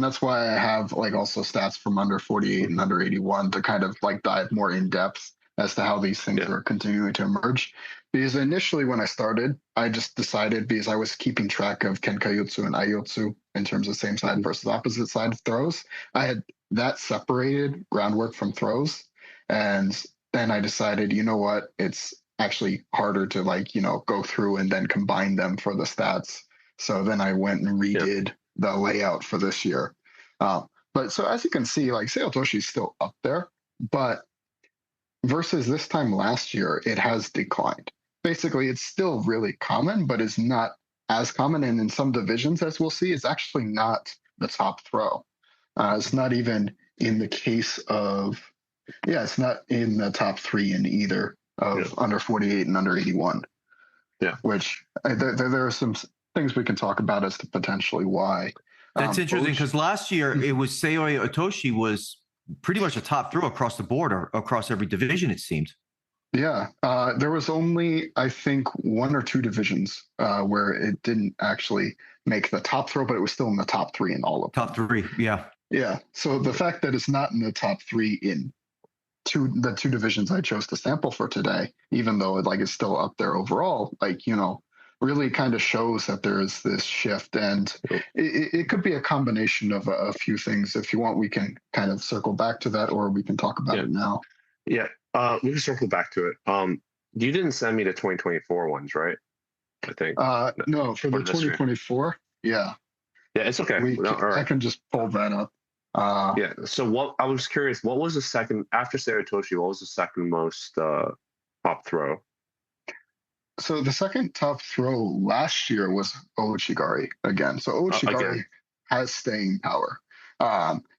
that's why I have like also stats from under 48 and under 81 to kind of like dive more in depth as to how these things are continuing to emerge. Because initially when I started, I just decided, because I was keeping track of Kenkayutsu and Aiotsu in terms of same side versus opposite side of throws, I had that separated groundwork from throws. And then I decided, you know what, it's actually harder to go through and then combine them for the stats. So then I went and redid the layout for this year. But so as you can see, like Seotoshi is still up there, but versus this time last year, it has declined. Basically, it's still really common, but it's not as common. And in some divisions, as we'll see, it's actually not the top throw. It's not even in the case of, it's not in the top 3 in either of under 48 and under 81. Yeah. Which there are some things we can talk about as to potentially why. That's interesting because last year it was Seoi Otoshi was pretty much a top throw across the board or across every division, it seemed. Yeah. There was only, I think, 1 or 2 divisions where it didn't actually make the top throw, but it was still in the top 3 in all of them. Top 3, yeah. Yeah. So the fact that it's not in the top 3 in the 2 divisions I chose to sample for today, even though it's still up there overall, really kind of shows that there is this shift. And it could be a combination of a few things. If you want, we can kind of circle back to that, or we can talk about it now. Yeah. We can circle back to it. You didn't send me the 2024 ones, right? I think. No, for the 2024. Yeah. Yeah, it's okay. I can just pull that up. So I was curious, what was the second after Saratoshi? What was the second most top throw? So the second top throw last year was Ouchigari again. So Ouchigari has staying power.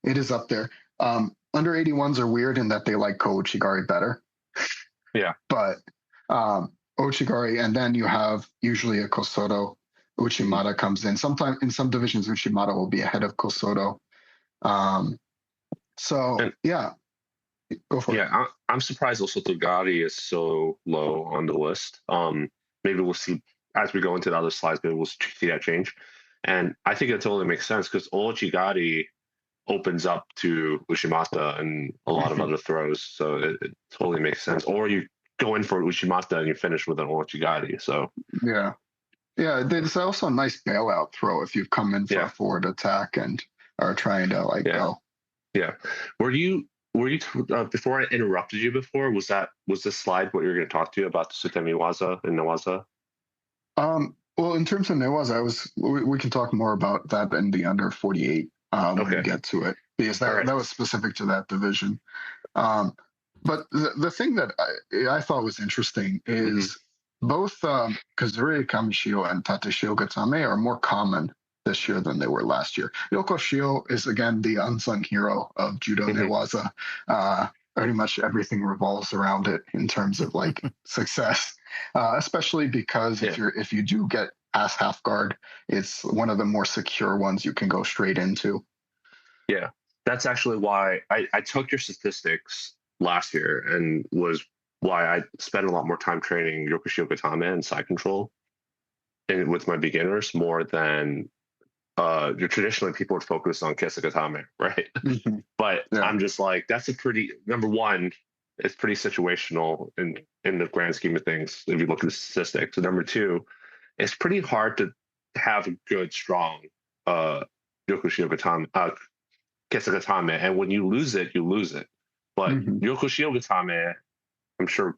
It is up there. Under 81s are weird in that they like Ouchigari better. Yeah. But Ouchigari, and then you have usually a Kosoto. Uchimata comes in. Sometimes in some divisions, Uchimata will be ahead of Kosoto. Go for it. Yeah, I'm surprised also Togari is so low on the list. Maybe we'll see as we go into the other slides, maybe we'll see that change. And I think it totally makes sense because Ouchigari opens up to Uchimata and a lot of other throws. So it totally makes sense. Or you go in for Uchimata and you finish with an Ouchigari. So yeah, there's also a nice bailout throw if you've come in for a forward attack and are trying to go. Yeah. Were you before I interrupted you before, was this slide what you were going to talk to you about the Sutemi Waza and Nawaza? Well, in terms of Nawaza, we can talk more about that in the under 48 when we get to it, because that was specific to that division. But the thing that I thought was interesting is both Kazuri Kamishio and Tateshio Gatame are more common this year than they were last year. Yoko Shio is, again, the unsung hero of Judo Newaza. Pretty much everything revolves around it in terms of success, especially because if you do get past half guard, it's one of the more secure ones you can go straight into. Yeah, that's actually why I took your statistics last year and was why I spent a lot more time training Yokoshio Gatame and side control with my beginners more than traditionally people would focus on Kesagatame, right? But I'm just that's a pretty, number one, it's pretty situational in the grand scheme of things if you look at the statistics. And number two, it's pretty hard to have a good, strong Yokoshio Gatame, Kesagatame, and when you lose it, you lose it. But Yokoshio Gatame, I'm sure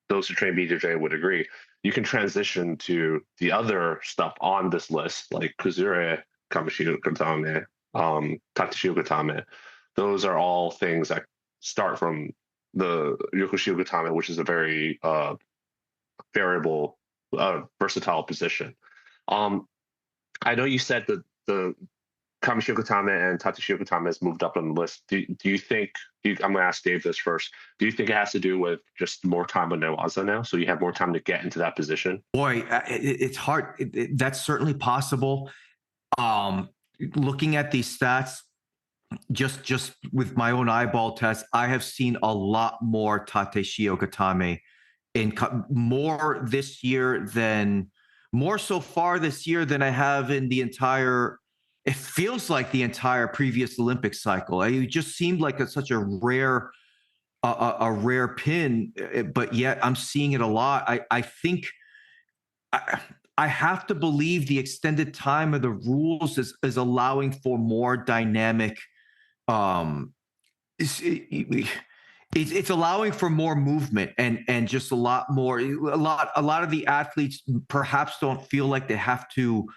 those who train BJJ would agree, you can transition to the other stuff on this list, like Kazure Kamishio Gatame, Tateshio Gatame. Those are all things that start from the Yokoshio Gatame, which is a very variable, versatile position. I know you said that the Kamishio Gatame and Tateshio Gatame has moved up on the list. Do you think, I'm going to ask Dave this first, do you think it has to do with just more time on Newaza now, so you have more time to get into that position? Boy, it's hard. That's certainly possible. Looking at these stats, just with my own eyeball test, I have seen a lot more Tateshio Gatame more so far this year than I have in the entire, it feels like the entire previous Olympic cycle. It just seemed like such a rare pin, but yet I'm seeing it a lot. I think I have to believe the extended time of the rules is allowing for more dynamic. It's allowing for more movement and just a lot of the athletes perhaps don't feel like they have to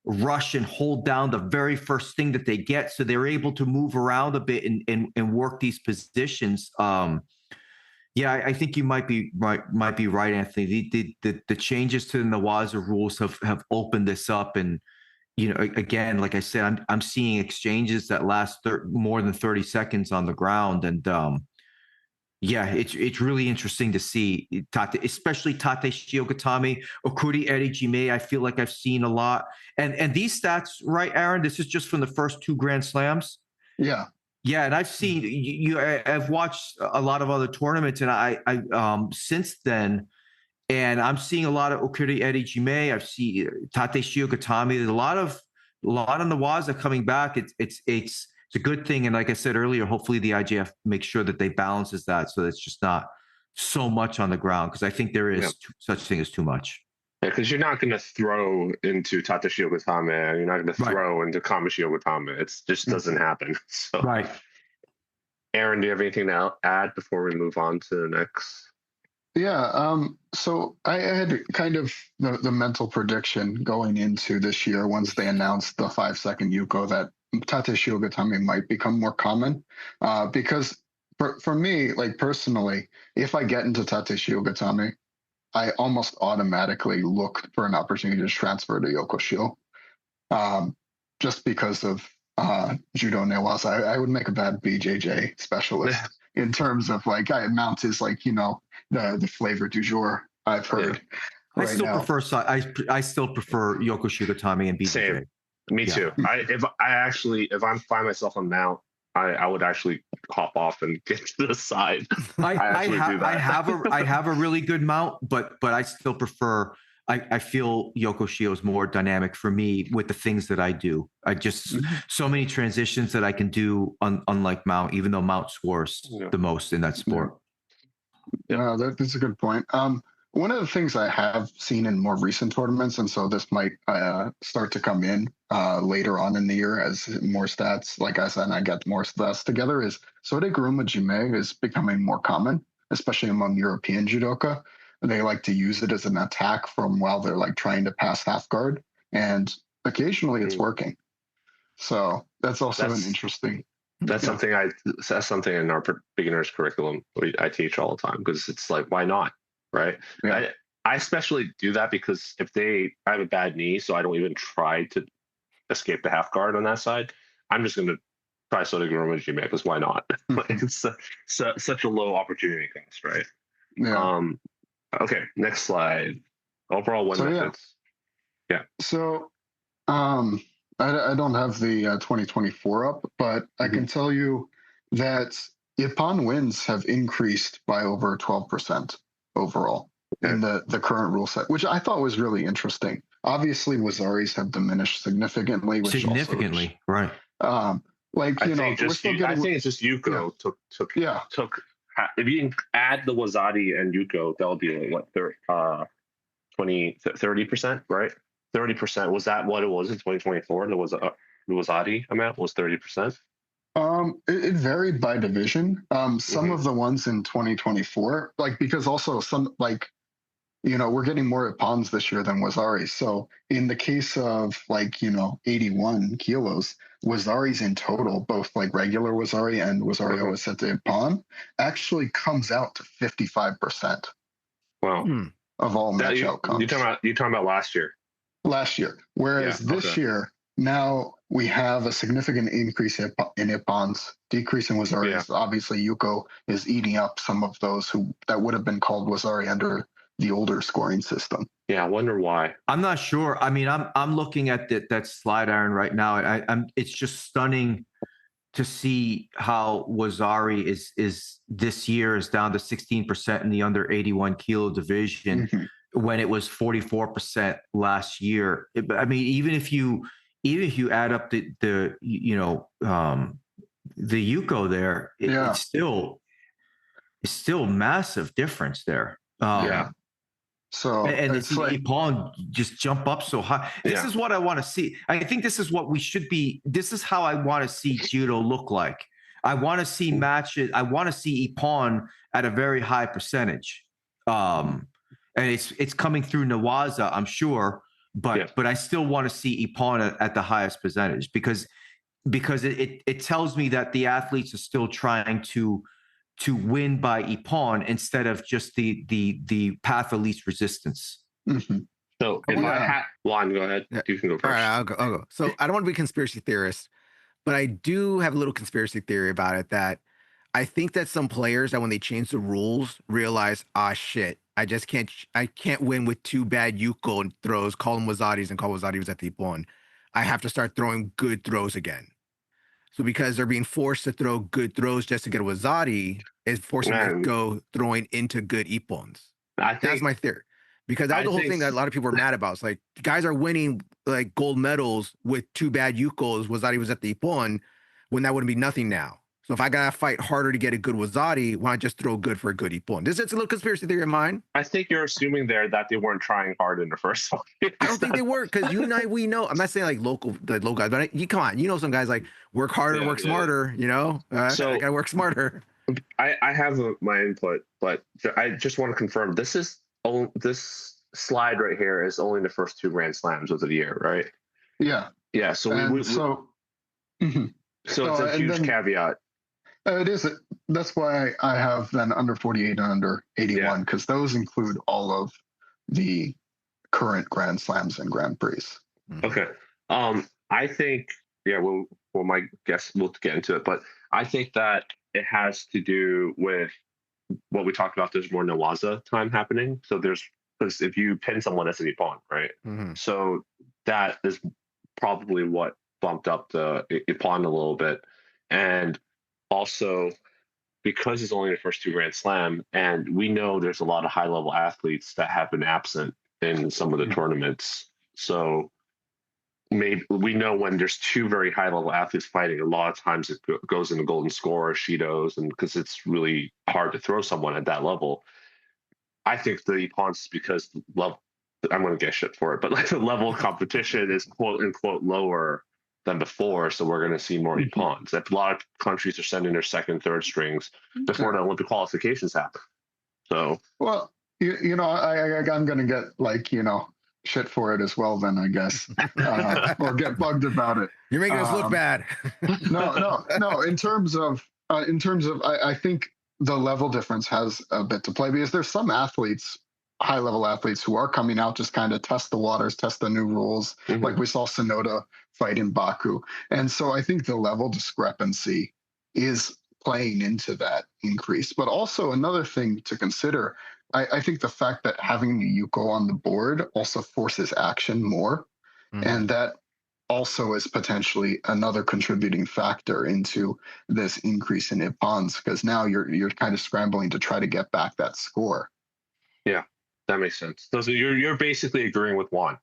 rush and hold down the very first thing that they get, so they're able to move around a bit and work these positions. I think you might be right, Anthony. The changes to the Nawaza rules have opened this up, and again, like I said, I'm seeing exchanges that last more than 30 seconds on the ground, and yeah, it's really interesting to see especially Tate Shiogatami, Okuri Erijime. I feel like I've seen a lot, and these stats, right, Aaron? This is just from the first 2 Grand Slams. Yeah. Yeah, and I've seen I've watched a lot of other tournaments, and I since then, and I'm seeing a lot of Okuri Erijime. I've seen Tate Shiogatami. There's a lot of Nawaza coming back. It's a good thing, and like I said earlier, hopefully the IJF makes sure that they balances that so that it's just not so much on the ground, because I think there is such thing as too much. Yeah, because you're not going to throw into Tate Shiogatame. You're not going to throw into Kama Shiogatame. It just doesn't happen. So, right. Aaron, do you have anything to add before we move on to the next? Yeah. So I had kind of the mental prediction going into this year once they announced the 5-second Yuko that Tate Shiogatame might become more common. Because for me, like personally, if I get into Tate Shiogatame, I almost automatically look for an opportunity to transfer to Yokoshio. Just because of Judo Newaza. I would make a bad BJJ specialist in terms of like mount is like, the flavor du jour, I've heard. I still prefer Yoko Shigatami and BJJ. Same. Me too. If I'm find myself on mount, I would actually hop off and get to the side. I have a really good mount, but I still prefer. I feel Yoko Shio is more dynamic for me with the things that I do. I just so many transitions that I can do unlike mount, even though mount scores the most in that sport. Yeah, that's a good point. One of the things I have seen in more recent tournaments, and so this might start to come in later on in the year as more stats, like I said, and I get more stats together, is Sodeguruma Jime is becoming more common, especially among European judoka. They like to use it as an attack from while they're like trying to pass half guard, and occasionally it's working. So that's also an interesting. That's something in our beginners curriculum I teach all the time, because it's like, why not, right? Yeah. I especially do that because I have a bad knee, so I don't even try to escape the half guard on that side. I'm just going to try Sodeguruma Jime, because why not? It's such a low opportunity cost, right? Yeah. Okay, next slide. Overall win methods. Yeah. So, I don't have the 2024 up, but I can tell you that Ippon wins have increased by over 12% overall in the current rule set, which I thought was really interesting. Obviously, Wazaris have diminished significantly. Right. I think it's just Yuko took. If you can add the Wazadi and Yuko, that'll be like 30%, right? 30%. Was that what it was in 2024? The Wazadi amount was 30%. It varied by division. Some of the ones in 2024, because also some we're getting more Ippons this year than Wazaris. So in the case of 81 kilos, Wazaris in total, both regular Wazari and Wazari Owasete Ippon, actually comes out to 55%. Wow. Of all match outcomes. You're talking about last year. Last year. Whereas this year, now we have a significant increase in Ippons, decrease in Wazaris. Obviously, Yuko is eating up some of those that would have been called Wazari under the older scoring system. Yeah, I wonder why. I'm not sure. I mean, I'm looking at that slide, Aaron, right now. It's just stunning to see how Wazari is this year is down to 16% in the under 81 kilo division when it was 44% last year. I mean, even if you add up the Yuko there, it's still massive difference there. So and it's Ippon just jump up so high. This is what I want to see. I think this is what we should be. This is how I want to see judo look like. I want to see matches. I want to see Ippon at a very high percentage. And it's coming through Nawaza, I'm sure, but I still want to see Ippon at the highest percentage because it tells me that the athletes are still trying to win by Ippon instead of just the path of least resistance. So if wanna- I had Juan, go ahead. Yeah. You can go All first. right, I'll go. So I don't want to be a conspiracy theorist, but I do have a little conspiracy theory about it that I think that some players that when they change the rules realize, ah, shit, I can't win with two bad Yuko and throws, call them Wazatis and call Wazatis at the one. I have to start throwing good throws again. So because they're being forced to throw good throws just to get a Wazati, is forcing them to Man, go throwing into good Ippons. I That's think my theory. Because that was I the whole think thing that a lot of people were mad about. It's like guys are winning like gold medals with two bad Yukos. Wazati was at the Ippon when that wouldn't be nothing now. So if I gotta fight harder to get a good Wazati, why not just throw good for a good Ippon? This is a little conspiracy theory of mine. I think you're assuming there that they weren't trying hard in the first one. I don't think they work because you and I, we know. I'm not saying like local guys, but you come on, you know some guys like work harder, work smarter. You know, So- I gotta work smarter. I have my input, but I just want to confirm this slide right here is only the first two Grand Slams of the year, right? Yeah. Yeah. So Mhm. so it's a and huge then- caveat. It is. That's why I have then under 48 and under 81 because those include all of the current Grand Slams and Grand Prix. Okay. I think well my guess we'll get into it, but I think that it has to do with what we talked about. There's more Nawaza time happening. So because if you pin someone, that's a pawn, right? Mm-hmm. So that is probably what bumped up the pawn a little bit. And also because it's only the first two Grand Slam, and we know there's a lot of high level athletes that have been absent in some of the tournaments. So maybe we know when there's two very high level athletes fighting, a lot of times it goes in the golden score or Shidos, and because it's really hard to throw someone at that level. I think the pawns is because I'm going to get shit for it, but like the level of competition is quote unquote lower than before, so we're going to see more pawns. A lot of countries are sending their second, third strings before the Olympic qualifications happen. So, well, you know, I'm going to get like shit for it as well. Then I guess, or get bugged about it. You're making us look bad. No. In terms of, I think the level difference has a bit to play because there's some athletes, high level athletes, who are coming out just kind of test the waters, test the new rules. Like we saw Sonoda fight in Baku, and so I think the level discrepancy is playing into that increase. But also another thing to consider, I think the fact that having the Yuko on the board also forces action more, and that also is potentially another contributing factor into this increase in Ippons, because now you're kind of scrambling to try to get back that score. yeah, that makes sense. So you're basically agreeing with Juan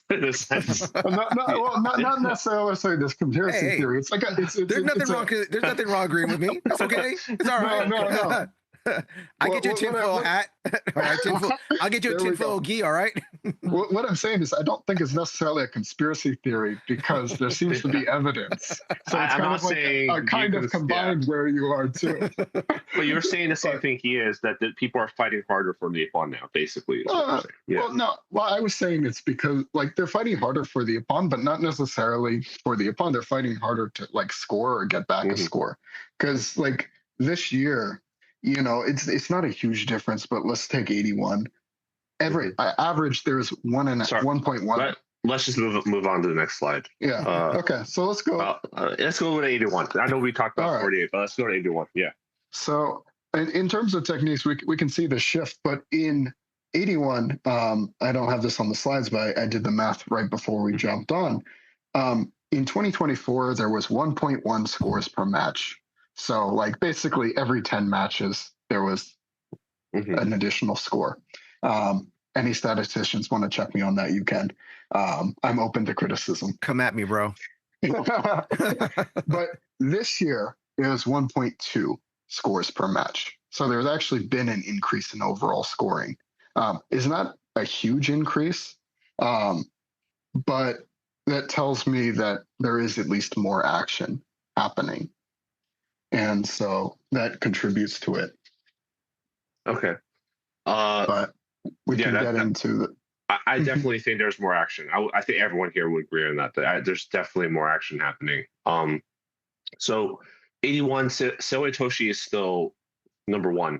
in a sense. Not necessarily say this comparison theory. It's like there's nothing wrong agreeing with me. That's okay. It's all right. No. I get you a tinfoil hat. All right, I'll get you a tinfoil gi. All right. What I'm saying is, I don't think it's necessarily a conspiracy theory because there seems to be evidence. So it's kind of like a kind of combined where you are too. But you're saying the same thing he is, that people are fighting harder for the Ippon now, basically. Well, no. Well, I was saying it's because like they're fighting harder for the Ippon, but not necessarily for the Ippon. They're fighting harder to like score or get back a score. Because like this year, it's not a huge difference, but let's take 81. Average there's 1.1. Let's just move on to the next slide. Yeah. Okay. So let's go. Let's go with 81. I know we talked about 48, but let's go to 81. Yeah. So in terms of techniques, we can see the shift, but in 81, I don't have this on the slides, but I did the math right before we jumped on. In 2024, there was 1.1 scores per match. So like basically every 10 matches, there was an additional score. Any statisticians want to check me on that, you can. I'm open to criticism. Come at me, bro. But this year, it was 1.2 scores per match. So there's actually been an increase in overall scoring. It's not a huge increase, but that tells me that there is at least more action happening. And so that contributes to it. Okay. But we can get into the. I definitely think there's more action. I think everyone here would agree on that. There's definitely more action happening. So 81, Soetoshi is still number one.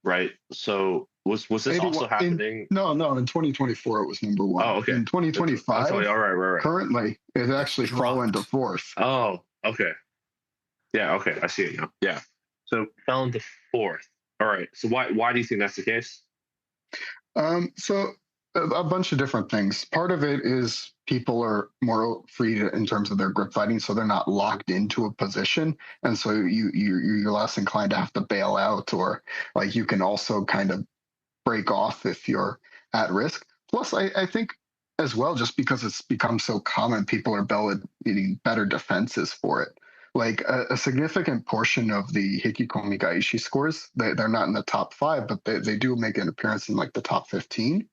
Right. So Was this also happening? No, in 2024 it was number one. Oh, okay. In 2025, all right. currently it actually fell into fourth. Oh, okay. Yeah, okay. I see it now. Yeah. So fell into fourth. All right. So why do you think that's the case? So a bunch of different things. Part of it is people are more free in terms of their grip fighting, so they're not locked into a position, and so you're less inclined to have to bail out, or like you can also kind of break off if you're at risk. Plus, I think as well, just because it's become so common, people are building better defenses for it. Like a significant portion of the Hikikomi Gaishi scores, they're not in the top 5, but they do make an appearance in like the top 15,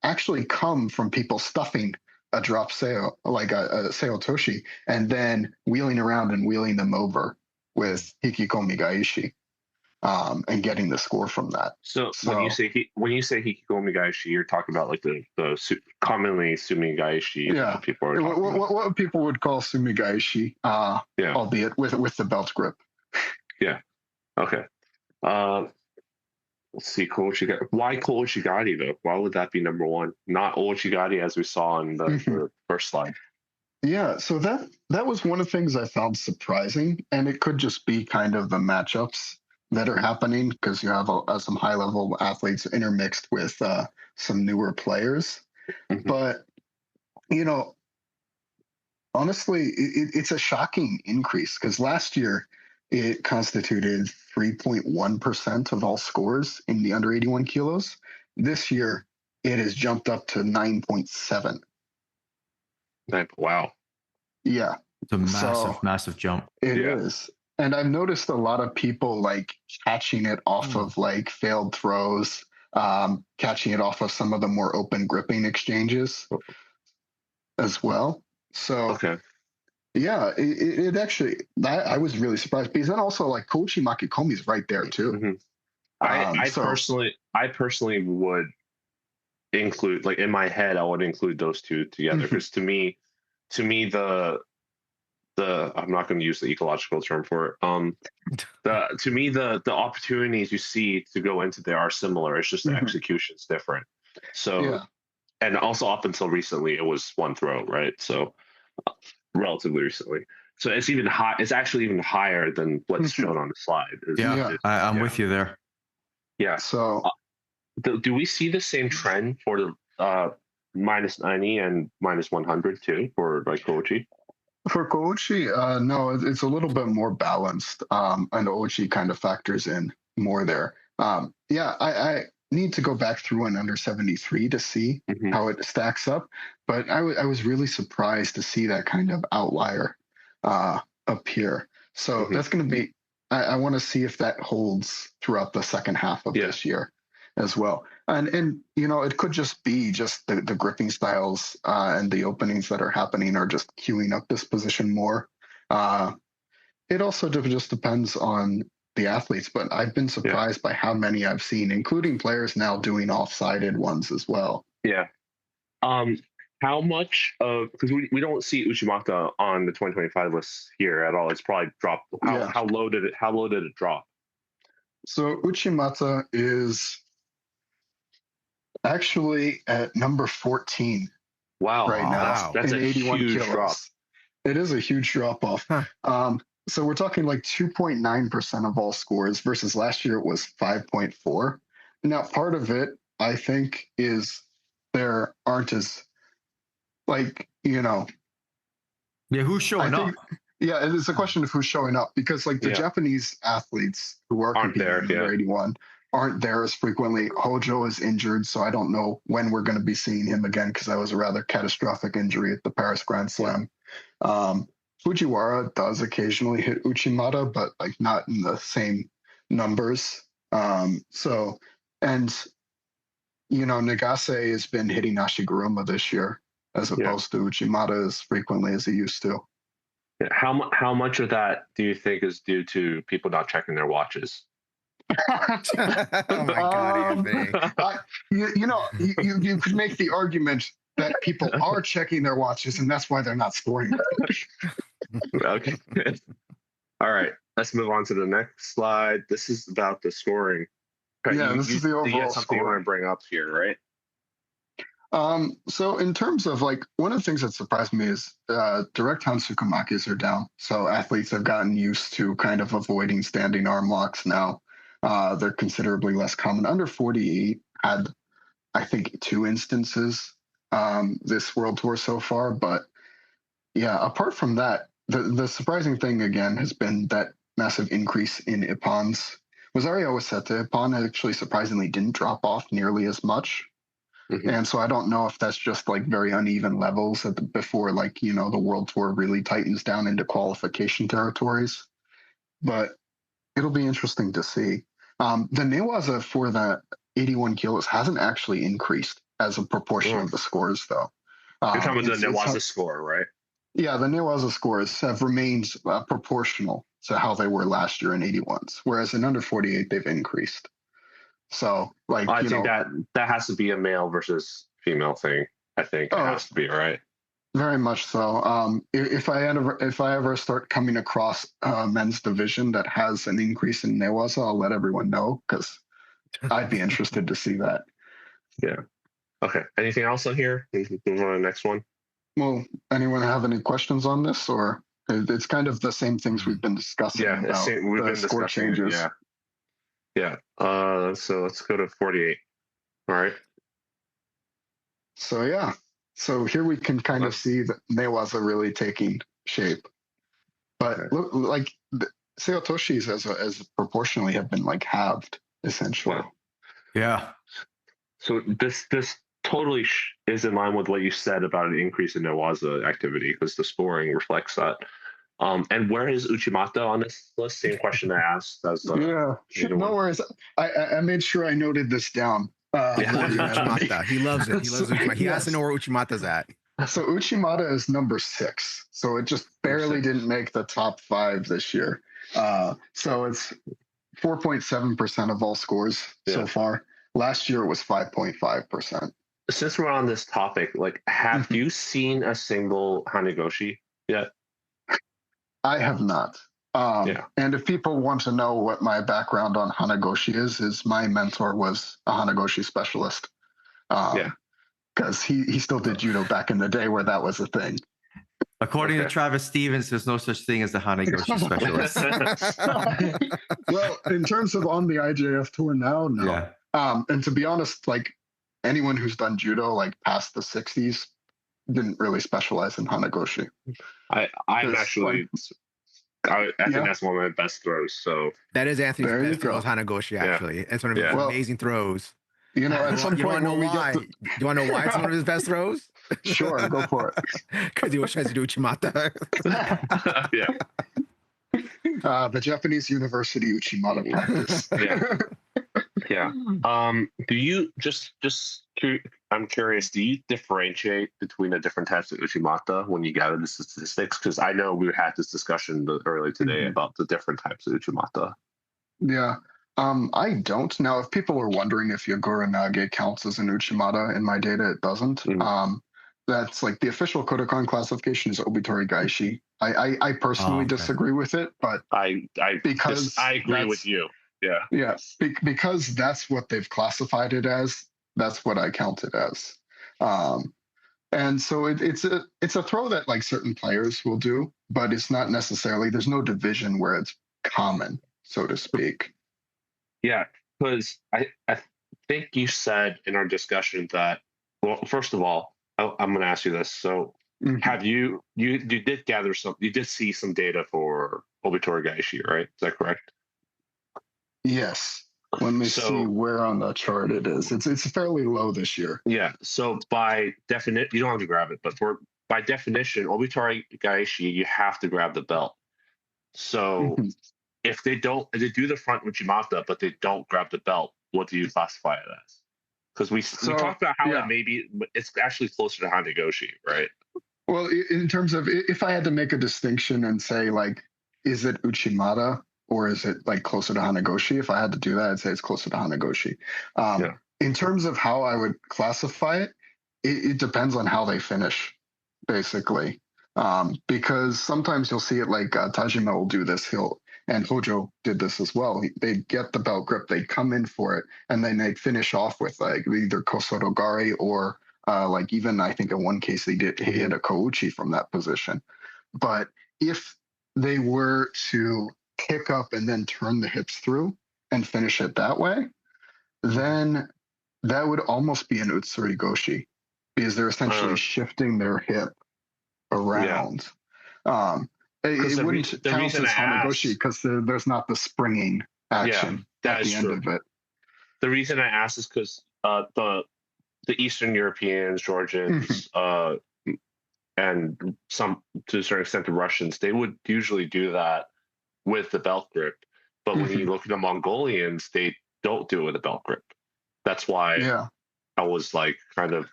actually come from people stuffing a drop seo, like a seo toshi, and then wheeling around and wheeling them over with Hikikomi Gaishi. And getting the score from that. So when you say Hikikomi Gaishi, you're talking about like the commonly Sumi Gaishi. Yeah, People are what people would call Sumi Gaishi, albeit with the belt grip. Yeah. Okay. Let's see. Why Kouchigari though? Why would that be number one? Not Ouchigari as we saw in the first slide. Yeah, so that was one of the things I found surprising, and it could just be kind of the matchups that are happening because you have some high level athletes intermixed with some newer players. Mm-hmm. But honestly, it's a shocking increase because last year it constituted 3.1% of all scores in the under 81 kilos. This year it has jumped up to 9.7. Wow. Yeah. It's a massive jump. It is. And I've noticed a lot of people like catching it off of like failed throws, catching it off of some of the more open gripping exchanges as well. So, yeah, it actually, I was really surprised because then also like Koichi Makikomi is right there too. Mm-hmm. I personally would include, like in my head, I would include those two together because to me, I'm not going to use the ecological term for it. To me, the opportunities you see to go into there are similar. It's just the execution's different. So, and also up until recently, it was one throw, right? So, relatively recently. So it's even high. It's actually even higher than what's shown on the slide. I'm with you there. Yeah. So, do we see the same trend for the minus 90 and minus 100 too for like Koichi? For Koichi, no, it's a little bit more balanced, and Ochi kind of factors in more there. I need to go back through an under 73 to see how it stacks up, but I was really surprised to see that kind of outlier appear. So that's going to be, I want to see if that holds throughout the second half of this year as well. And it could just be just the gripping styles and the openings that are happening are just queuing up this position more. It also just depends on the athletes, but I've been surprised by how many I've seen, including players now doing off-sided ones as well. Yeah. How much of, because we don't see Uchimata on the 2025 list here at all. It's probably dropped. How low did it drop? So Uchimata is actually at number 14. Wow. Right now. That's in a 81 huge kilos. drop. It is a huge drop off. So we're talking like 2.9% of all scores versus last year it was 5.4. Now, part of it, I think, is there aren't as who's showing up? Yeah, it's a question of who's showing up because like the Japanese athletes who are competing in under 81 aren't there as frequently. Hojo is injured, so I don't know when we're going to be seeing him again because that was a rather catastrophic injury at the Paris Grand Slam. Fujiwara does occasionally hit Uchimata, but like not in the same numbers. Nagase has been hitting Ashiguruma this year as opposed to Uchimata as frequently as he used to. How much of that do you think is due to people not checking their watches? Oh my God, Anthony. You could make the argument that people are checking their watches and that's why they're not scoring. Okay. All right. Let's move on to the next slide. This is about the scoring. Okay, Yeah, this is the you overall got something you score. want to bring up here, right? So in terms of like one of the things that surprised me is direct hand tsukumakis are down. So athletes have gotten used to kind of avoiding standing arm locks now. They're considerably less common. Under 48 had, I think, 2 instances this world tour so far. But yeah, apart from that, the surprising thing again has been that massive increase in Ippons. Wazario Waseta Ippon actually surprisingly didn't drop off nearly as much. Mhm. And so I don't know if that's just like very uneven levels before like, the world tour really tightens down into qualification territories. But it'll be interesting to see. The Newaza for the 81 kilos hasn't actually increased as a proportion of the scores, though. You're talking about the It's Newaza score, right? yeah, the Newaza scores have remained proportional to how they were last year in 81s, whereas in under 48 they've increased. So, like, I think that has to be a male versus female thing. I think it has to be, right? Very much so. If I ever start coming across a men's division that has an increase in Newaza, I'll let everyone know because I'd be interested to see that. Yeah. Okay. Anything else on here? Move on to the next one. Well, anyone have any questions on this, or it's kind of the same things we've been discussing Yeah, about we've the been score discussing it, changes. Yeah. So let's go to 48. All right. So yeah, so here we can kind of see that Newaza really taking shape. But Okay. look, like Seotoshis as proportionally have been like halved essentially. Wow. Yeah. So this totally is in line with what you said about an increase in Newaza activity because the scoring reflects that. And where is Uchimata on this list? Same question I asked. Yeah, no worries. I made sure I noted this down. Uchimata. He loves it. He loves Uchimata. He has to Yes. know where Uchimata's at. So Uchimata is number 6. So it just barely didn't make the top 5 this year. So it's 4.7% of all scores so far. Last year it was 5.5%. Since we're on this topic, like, have you seen a single Hanagoshi yet? I have not. And if people want to know what my background on Hanagoshi is my mentor was a Hanagoshi specialist. Because he still did judo back in the day where that was a thing. According to Travis Stevens, there's no such thing as the Hanagoshi specialist. Well, in terms of on the IJF tour now, no. Yeah. And to be honest, like anyone who's done judo like past the 60s didn't really specialize in Hanagoshi. I'm actually. I think that's one of my best throws. So that is Anthony's best go. throws, Hanagoshi. Actually, it's one of his amazing throws. At some point when we get do you want to know why it's one of his best throws? Sure, go for it. Because he always tries to do Uchimata. The Japanese University Uchimata practice. Do you I'm curious, do you differentiate between the different types of Uchimata when you gather the statistics? Because I know we had this discussion earlier today about the different types of Uchimata. Yeah. I don't. Now, if people are wondering if Yagura Nage counts as an Uchimata in my data, it doesn't. That's like the official Kodokan classification is Obitori Gaishi. I personally disagree with it, but I agree with you. Yeah. Yeah. Because that's what they've classified it as. That's what I count it as. And so it's a throw that like certain players will do, but it's not necessarily, there's no division where it's common, so to speak. Yeah, because I think you said in our discussion that, well, first of all, I'm going to ask you this. So have you did gather you did see some data for Obitori Gaishi, right? Is that correct? Yes. Let me see where on the chart it is. It's fairly low this year. Yeah. So by definition, you don't have to grab it, but by definition, Obitori Gaishi, you have to grab the belt. So if they do the front Uchimata, but they don't grab the belt, what do you classify it as? Because we talked about how it's actually closer to Hanagoshi, right? Well, in terms of if I had to make a distinction and say like, is it Uchimata or is it like closer to Hanagoshi? If I had to do that, I'd say it's closer to Hanagoshi. In terms of how I would classify it, it depends on how they finish, basically. Because sometimes you'll see it like Tajima will do this. and Hojo did this as well. They'd get the belt grip, they'd come in for it, and then they'd finish off with like either Kosorogari or like even I think in one case he hit a Kouchi from that position. But if they were to pick up and then turn the hips through and finish it that way, then that would almost be an Utsuri Goshi because they're essentially shifting their hip around. It wouldn't count as Hanagoshi because there's not the springing action at the end of it. The reason I asked is because the Eastern Europeans, Georgians, and some to a certain extent the Russians, they would usually do that with the belt grip. But when you look at the Mongolians, they don't do it with a belt grip. That's why I was like kind of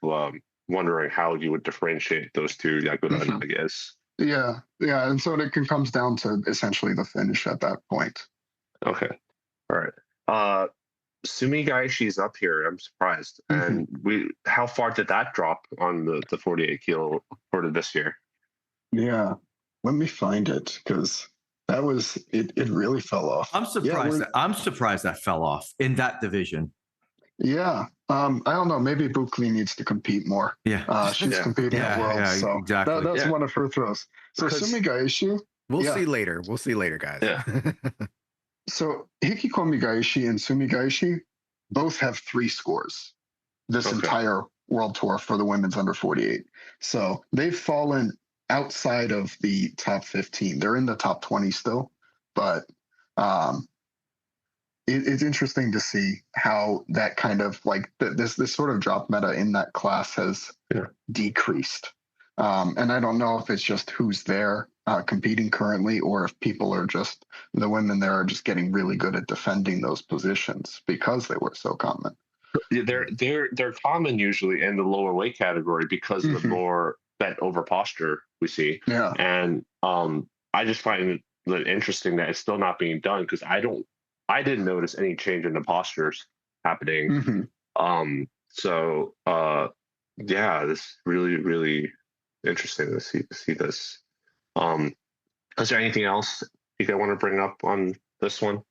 wondering how you would differentiate those two Yakuza, I guess. Yeah, and so it comes down to essentially the finish at that point. Okay, all right. Sumigaishi's up here. I'm surprised. And how far did that drop on the 48 kilo for this year? Yeah, let me find it because that was it. It really fell off. I'm surprised. I'm surprised that fell off in that division. Yeah. I don't know. Maybe Bukli needs to compete more. Yeah. She's competing at Worlds. So exactly. That's one of her throws. So Sumigaishi. We'll see later. We'll see later, guys. Yeah. So Hikikomi Gaishi and Sumigaishi both have 3 scores this entire World Tour for the women's under 48. So they've fallen outside of the top 15. They're in the top 20 still, but it's interesting to see how that kind of like this sort of drop meta in that class has decreased. And I don't know if it's just who's there competing currently, or if people are just the women there are just getting really good at defending those positions because they were so common. They're common usually in the lower weight category because of the more bent over posture we see. Yeah. And I just find it interesting that it's still not being done because I didn't notice any change in the postures happening. So this really, really interesting to see this. Is there anything else you guys want to bring up on this one?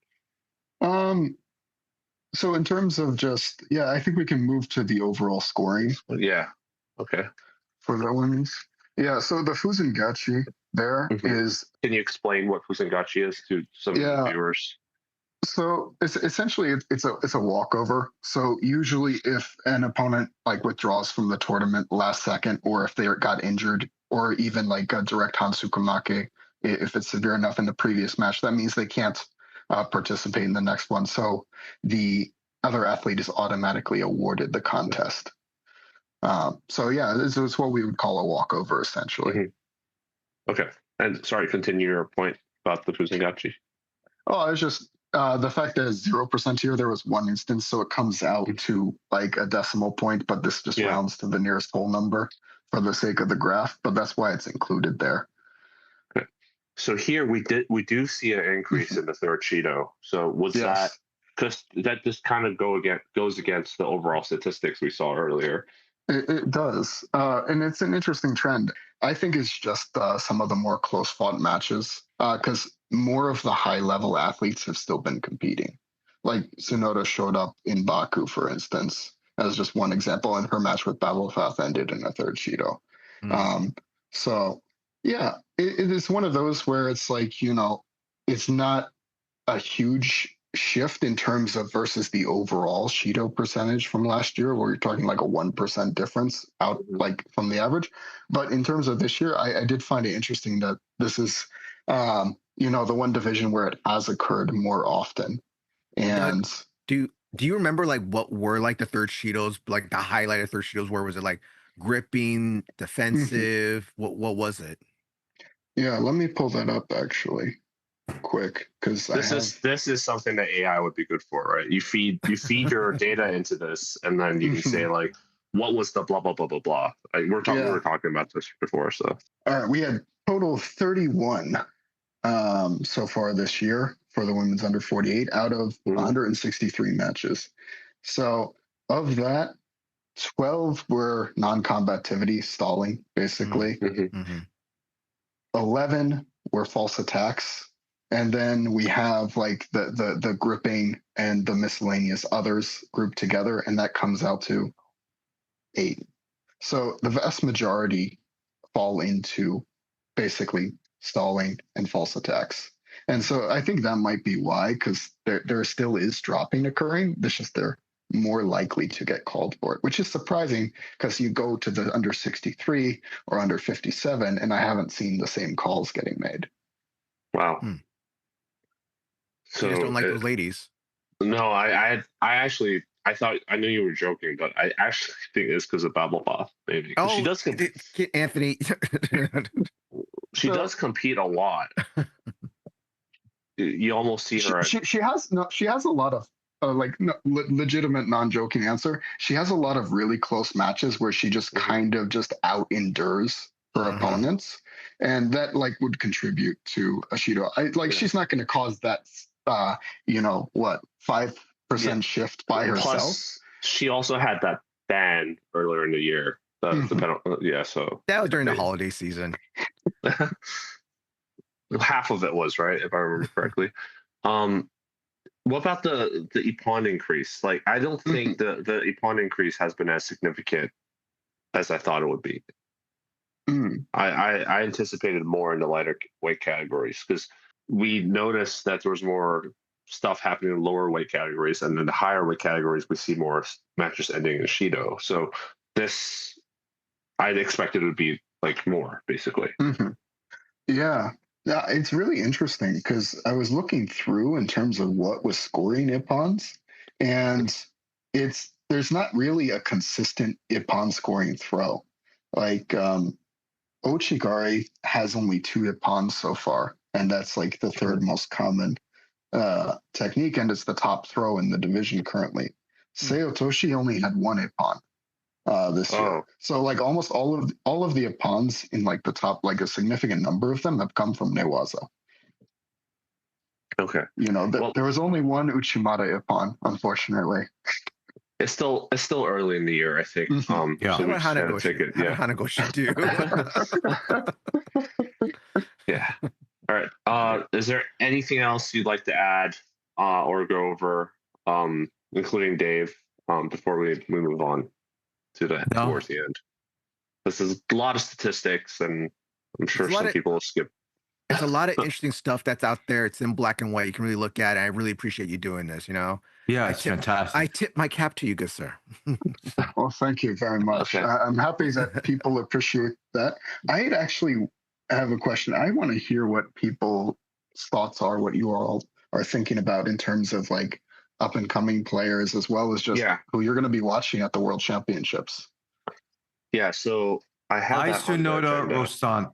So in terms of just I think we can move to the overall scoring. Yeah. Okay. For the women's. Yeah, so the Fuzangachi there is. Can you explain what Fuzangachi is to some of the viewers? So it's essentially it's a walkover. So usually if an opponent like withdraws from the tournament last second, or if they got injured, or even like a direct Hansukumake, if it's severe enough in the previous match, that means they can't participate in the next one. So the other athlete is automatically awarded the contest. It's what we would call a walkover essentially. Okay. And sorry, continue your point about the Fuzangachi. Oh, it's just the fact that it's 0% here, there was one instance, so it comes out to like a decimal point, but this just rounds to the nearest whole number for the sake of the graph, but that's why it's included there. Okay. So here we do see an increase in the third Shido. So was that because that just kind of goes against the overall statistics we saw earlier? It does, and it's an interesting trend. I think it's just some of the more close-fought matches, because more of the high-level athletes have still been competing. Like Tsunoda showed up in Baku, for instance, as just one example, and her match with Babelfath ended in a third Shido. It is one of those where it's like, it's not a huge shift in terms of versus the overall Shido percentage from last year, where you're talking like a 1% difference out like from the average. But in terms of this year, I did find it interesting that this is, the one division where it has occurred more often. And do you remember like what were like the third Shidos, like the highlighted third Shidos? Where was it like gripping, defensive? What was it? Yeah, let me pull that up actually. Quick, because this is something that AI would be good for, right? You feed your data into this, and then you can say like, what was the blah blah blah blah blah. Like we were talking about this before. So all right, we had total 31 so far this year for the women's under 48 out of 163 matches. So of that, 12 were non-combativity, stalling, basically. 11 were false attacks. And then we have like the gripping and the miscellaneous others grouped together, and that comes out to 8. So the vast majority fall into basically stalling and false attacks. And so I think that might be why, because there still is dropping occurring. It's just they're more likely to get called for it, which is surprising because you go to the under 63 or under 57, and I haven't seen the same calls getting made. Wow. So you just don't like those ladies. No, I actually I thought I knew you were joking, but I actually think it's because of Babblepaw, maybe. Oh, she does Anthony. she does compete a lot. You almost see her. She has a lot of legitimate non-joking answer. She has a lot of really close matches where she just kind of just out endures her opponents, and that like would contribute to a Shido. She's not going to cause that 5% shift by herself. Plus, she also had that ban earlier in the year. The penalty, so that was during the holiday season. Half of it was, right, if I remember correctly. What about the Ippon increase? Like, I don't think the Ippon increase has been as significant as I thought it would be. I anticipated more in the lighter weight categories because we noticed that there was more stuff happening in lower weight categories, and in the higher weight categories we see more matches ending in Shido. So this, I'd expected it would be like more, basically. Yeah, it's really interesting because I was looking through in terms of what was scoring Ippons, and there's not really a consistent Ippon scoring throw. Like Ochigari has only 2 Ippons so far, and that's like the third most common technique, and it's the top throw in the division currently. Seotoshi only had 1 Ippon this year. So like almost all of the Ippons in like the top, like a significant number of them have come from Newaza. Okay. There was only 1 Uchimata Ippon, unfortunately. It's still early in the year, I think. So we just gotta take it. Yeah. Hanako should do. Yeah. All right. Is there anything else you'd like to add or go over, including Dave, before we move on towards the end? This is a lot of statistics, and I'm sure some people will skip. It's a lot of interesting stuff that's out there. It's in black and white. You can really look at it. I really appreciate you doing this, Yeah, it's fantastic. I tip my cap to you, good sir. Well, thank you very much. Okay. I'm happy that people appreciate that. I actually have a question. I want to hear what people's thoughts are, what you all are thinking about in terms of like up and coming players, as well as just who you're going to be watching at the World Championships. Yeah, so I have Sunoda Rosant.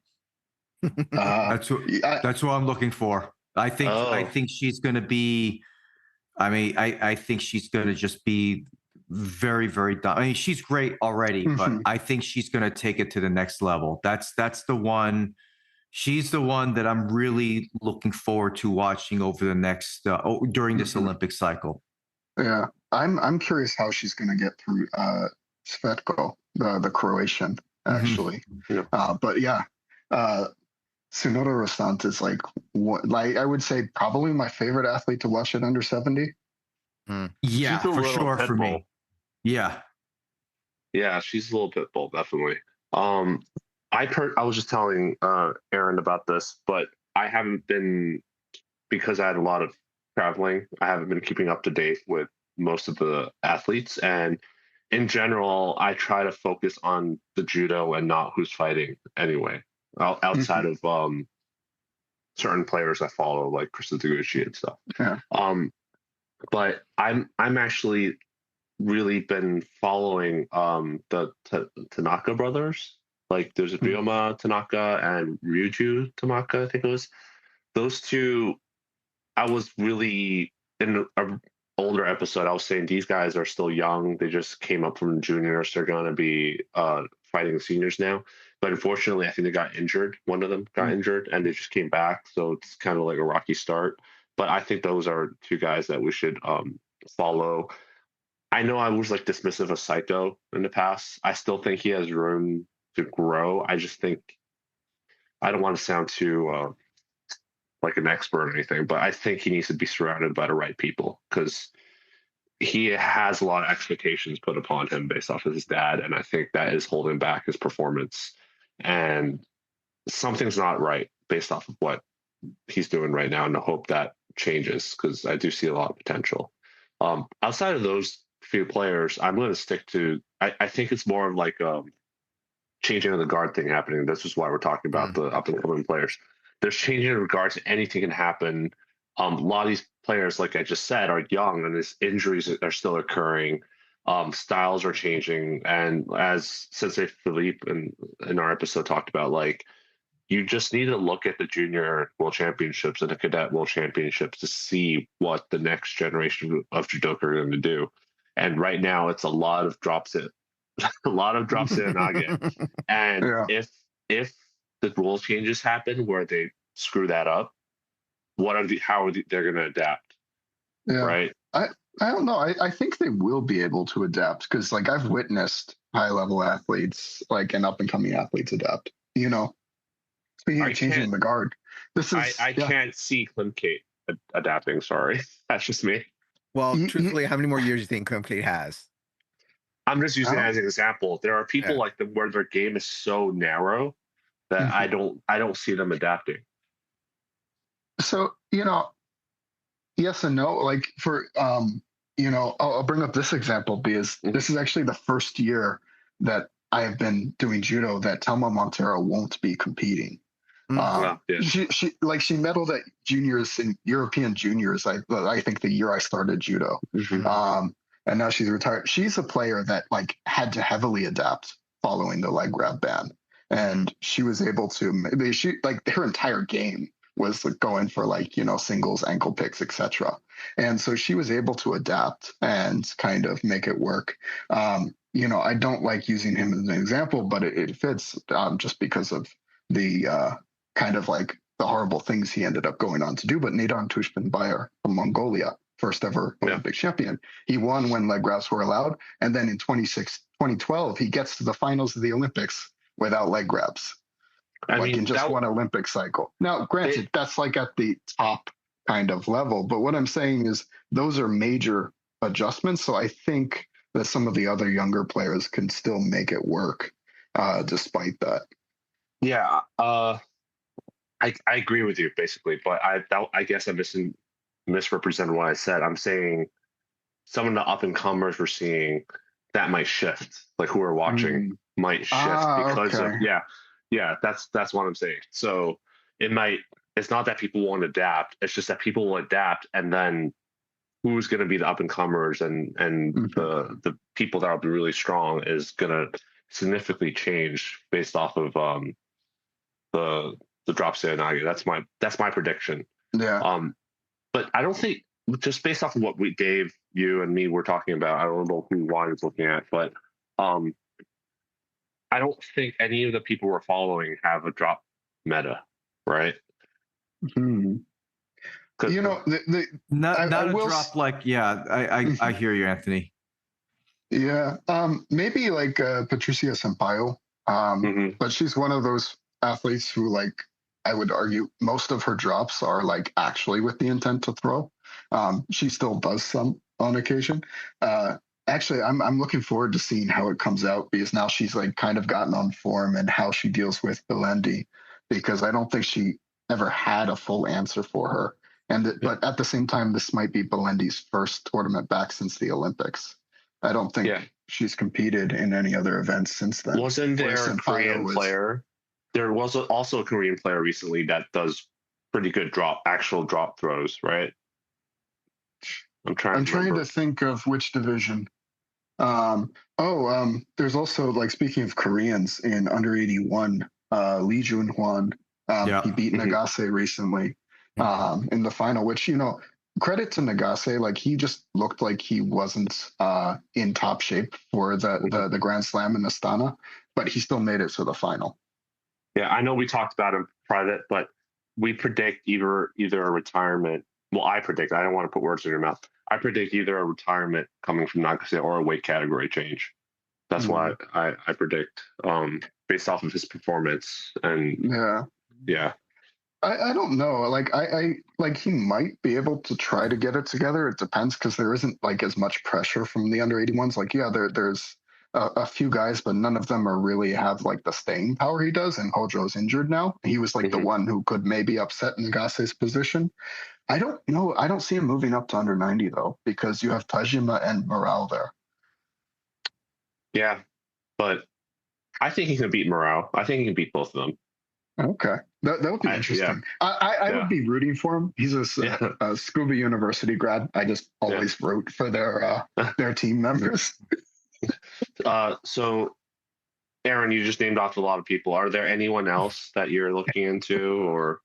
That's what I'm looking for. I think she's going to be. I mean, I think she's going to just be very, very. I mean, she's great already, but I think she's going to take it to the next level. That's the one. She's the one that I'm really looking forward to watching over the next during this Olympic cycle. Yeah, I'm curious how she's going to get through Svetko, the Croatian, actually. But yeah. Sunoda Rosant is like I would say probably my favorite athlete to watch at under 70. Yeah, for sure for me. Yeah, she's a little pit bull, definitely. I was just telling Aaron about this, but I haven't been, because I had a lot of traveling. I haven't been keeping up to date with most of the athletes, and in general, I try to focus on the judo and not who's fighting anyway. Outside of certain players I follow, like Krista Taguchi and stuff. But I'm actually really been following the Tanaka brothers. Like there's a Ryoma Tanaka and Ryuju Tanaka, I think it was. Those two, I was really in an older episode, I was saying these guys are still young. They just came up from juniors. They're going to be fighting seniors now. But unfortunately, I think they got injured. One of them got injured, and they just came back. So it's kind of like a rocky start. But I think those are 2 guys that we should follow. I know I was like dismissive of Saito in the past. I still think he has room to grow. I just think I don't want to sound too like an expert or anything, but I think he needs to be surrounded by the right people because he has a lot of expectations put upon him based off of his dad, and I think that is holding back his performance. And something's not right based off of what he's doing right now, and I hope that changes because I do see a lot of potential. Outside of those few players, I'm going to stick to. I think it's more of like changing of the guard thing happening. This is why we're talking about the up and coming players. There's changing in regards to anything can happen. A lot of these players, like I just said, are young, and these injuries are still occurring. Styles are changing, and as Sensei Philippe in our episode talked about, like you just need to look at the junior world championships and the cadet world championships to see what the next generation of judoka are going to do. And right now, it's a lot of drops in, a lot of drops in Nage. And if the rule changes happen where they screw that up, they're going to adapt? Yeah. Right. I don't know. I think they will be able to adapt because like I've witnessed high level athletes like and up and coming athletes adapt. You know, speaking of changing the guard, this is I can't see Klimkate adapting. Sorry, that's just me. Well, truthfully, how many more years do you think Klimkate has? I'm just using it as an example. There are people like them where their game is so narrow that I don't see them adapting. So, yes and no. Like for I'll bring up this example because this is actually the first year that I have been doing judo that Telma Montero won't be competing. She medaled at juniors in European juniors. I think the year I started judo, and now she's retired. She's a player that like had to heavily adapt following the leg grab ban, and she was able to. Her entire game was like going for singles, ankle picks, etc. And so she was able to adapt and kind of make it work. I don't like using him as an example, but it fits just because of the kind of like the horrible things he ended up going on to do. But Nadan Tushpanbayar from Mongolia, first ever Olympic champion, he won when leg grabs were allowed. And then in 2012, he gets to the finals of the Olympics without leg grabs. In just one Olympic cycle. Now, granted, that's like at the top kind of level, but what I'm saying is those are major adjustments. So I think that some of the other younger players can still make it work despite that. Yeah, I agree with you basically, but I guess I'm misrepresenting what I said. I'm saying some of the up and comers we're seeing that might shift, like who are watching might shift because of that's what I'm saying. So it's not that people won't adapt, it's just that people will adapt, and then who's going to be the up and comers and the people that will be really strong is going to significantly change based off of the drop DrSeoiNage. That's my prediction. Yeah. But I don't think, just based off of what Dave, you and me were talking about, I don't know who Juan is looking at, but I don't think any of the people we're following have a drop meta, right? Not a drop like I hear you, Anthony. Yeah, maybe like Patricia Sampaio, but she's one of those athletes who, like, I would argue most of her drops are like actually with the intent to throw. She still does some on occasion. Actually, I'm looking forward to seeing how it comes out because now she's like kind of gotten on form and how she deals with Belendi, because I don't think she ever had a full answer for her. But at the same time, this might be Belendi's first tournament back since the Olympics. I don't think she's competed in any other events since then. Wasn't there a Korean player? There was also a Korean player recently that does pretty good actual drop throws, right? I'm trying to think of which division. There's also, like, speaking of Koreans in under 81, Lee Junhwan. He beat Nagase recently in the final, which, credit to Nagase, like he just looked like he wasn't in top shape for the Grand Slam in Astana, but he still made it to the final. Yeah, I know we talked about him private, but we predict either a retirement. Well, I predict. I don't want to put words in your mouth. I predict either a retirement coming from Nagase or a weight category change. That's why I predict based off of his performance. And yeah. I don't know. Like I like he might be able to try to get it together. It depends because there isn't like as much pressure from the under 81s. Like yeah, there's a few guys, but none of them are really have like the staying power he does. And Hojo's injured now. He was like the one who could maybe upset Nagase's position. I don't know. I don't see him moving up to under 90 though, because you have Tajima and Morale there. Yeah, but I think he can beat Morale. I think he can beat both of them. Okay, that would be interesting. I would be rooting for him. He's a Scuba University grad. I just always root for their team members. So, Aaron, you just named off a lot of people. Are there anyone else that you're looking into or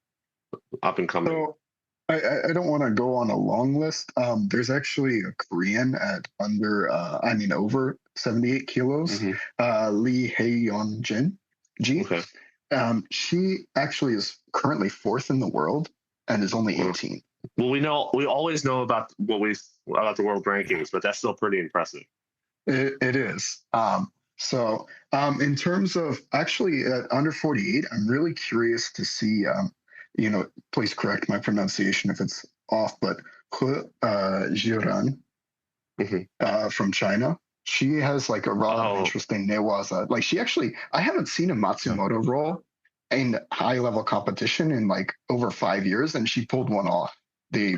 up and coming? So, I don't want to go on a long list. There's actually a Korean at over 78 kilos, Lee Hae-yeon Ji. Okay. She actually is currently 4th in the world and is only 18. Well, we always know about the world rankings, but that's still pretty impressive. It is. In terms of actually at under 48, I'm really curious to see, please correct my pronunciation if it's off, but He Jiran from China. She has like a lot of interesting newaza. Like I haven't seen a Matsumoto roll in high level competition in like over 5 years, and she pulled one off the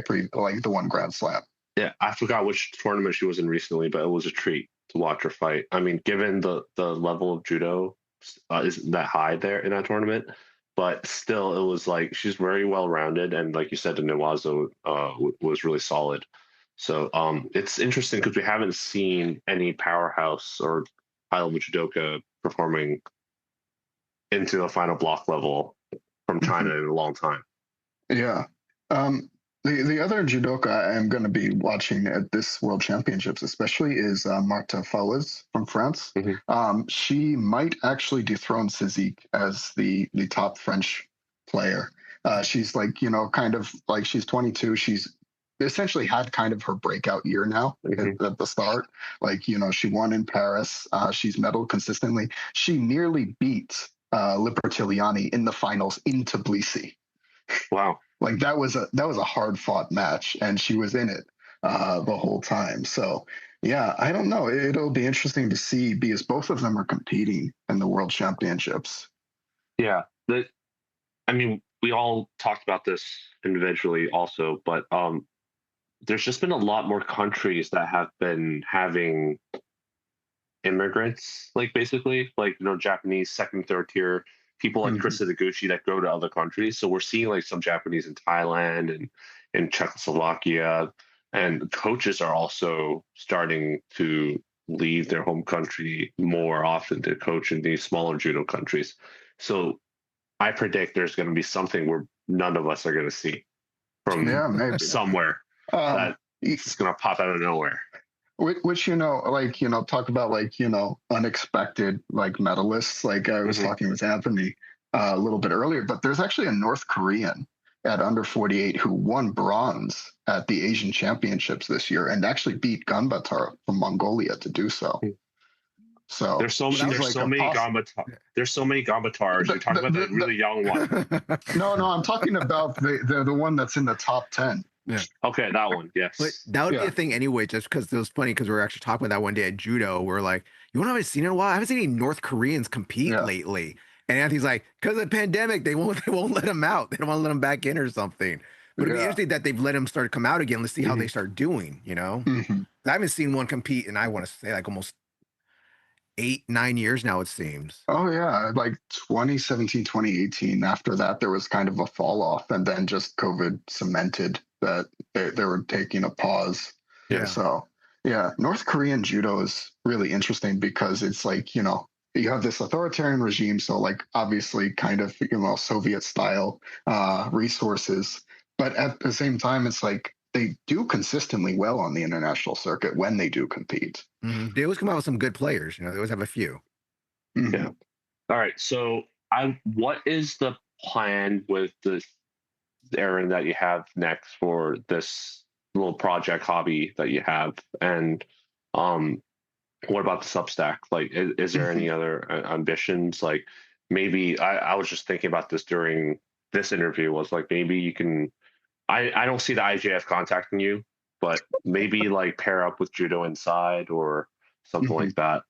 one Grand Slam. Yeah, I forgot which tournament she was in recently, but it was a treat to watch her fight. I mean, given the level of judo isn't that high there in that tournament, but still, it was like she's very well rounded, and like you said, the newaza was really solid. So it's interesting because we haven't seen any powerhouse or high-level judoka performing into a final block level from China in a long time. Yeah. The other judoka I am going to be watching at this World Championships, especially, is Marta Fawaz from France. She might actually dethrone Cizik as the top French player. She's like, kind of like she's 22. She's essentially had kind of her breakout year now at the start. Like, she won in Paris. She's medaled consistently. She nearly beat Libertiliani in the finals in Tbilisi. Wow. Like that was a hard fought match, and she was in it the whole time. So yeah, I don't know. It'll be interesting to see because both of them are competing in the World Championships. Yeah, we all talked about this individually also, but there's just been a lot more countries that have been having immigrants, like basically, like Japanese second, third tier people like Chris Itaguchi that go to other countries. So we're seeing like some Japanese in Thailand and in Czechoslovakia, and coaches are also starting to leave their home country more often to coach in these smaller judo countries. So I predict there's going to be something where none of us are going to see from somewhere that it's going to pop out of nowhere. Which talk about unexpected medalists. Like I was talking with Anthony a little bit earlier, but there's actually a North Korean at under 48 who won bronze at the Asian Championships this year and actually beat Ganbatar from Mongolia to do so. So there's so many Ganbatars. There's so many Ganbatars. You're talking about the really young one. No, I'm talking about the one that's in the top 10. Yeah. Okay, that one. Yes. But that would be a thing anyway, just because it was funny because we were actually talking about that one day at judo. We're like, you know what I haven't seen in a while? I haven't seen any North Koreans compete lately. And Anthony's like, because of the pandemic, they won't let them out. They don't want to let them back in or something. But it'd be interesting that they've let them start to come out again. Let's see how they start doing, I haven't seen one compete and I want to say like almost 8-9 years now, it seems. Oh yeah, like 2017, 2018. After that, there was kind of a fall off, and then just COVID cemented that they were taking a pause. Yeah. So yeah, North Korean judo is really interesting because it's like you have this authoritarian regime, so like obviously kind of Soviet style resources, but at the same time, it's like they do consistently well on the international circuit when they do compete. They always come out with some good players. They always have a few. Yeah. All right. So, what is the plan with this, Aaron, that you have next for this little project hobby that you have? And what about the Substack? Like, is there any other ambitions? Like, maybe I was just thinking about this during this interview was like, maybe you can. I don't see the IJF contacting you, but maybe like pair up with Judo Inside or something like that.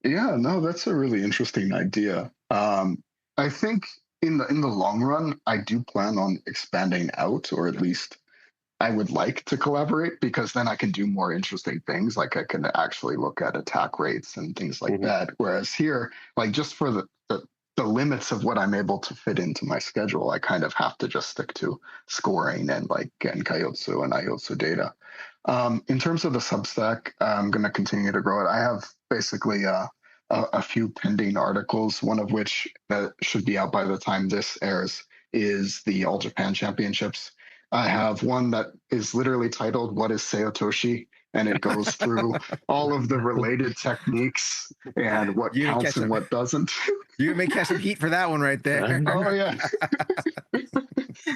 Yeah, no, that's a really interesting idea. I think in the long run, I do plan on expanding out, or at least I would like to collaborate, because then I can do more interesting things. Like I can actually look at attack rates and things like that. Whereas here, like just for the limits of what I'm able to fit into my schedule, I kind of have to just stick to scoring and like Genkaiotsu and Iotsu data. In terms of the Substack, I'm going to continue to grow it. I have basically a few pending articles, one of which that should be out by the time this airs is the All Japan Championships. I have one that is literally titled "What is Seotoshi?" and it goes through all of the related techniques and what counts and what doesn't. You may catch some heat for that one right there. Oh yeah.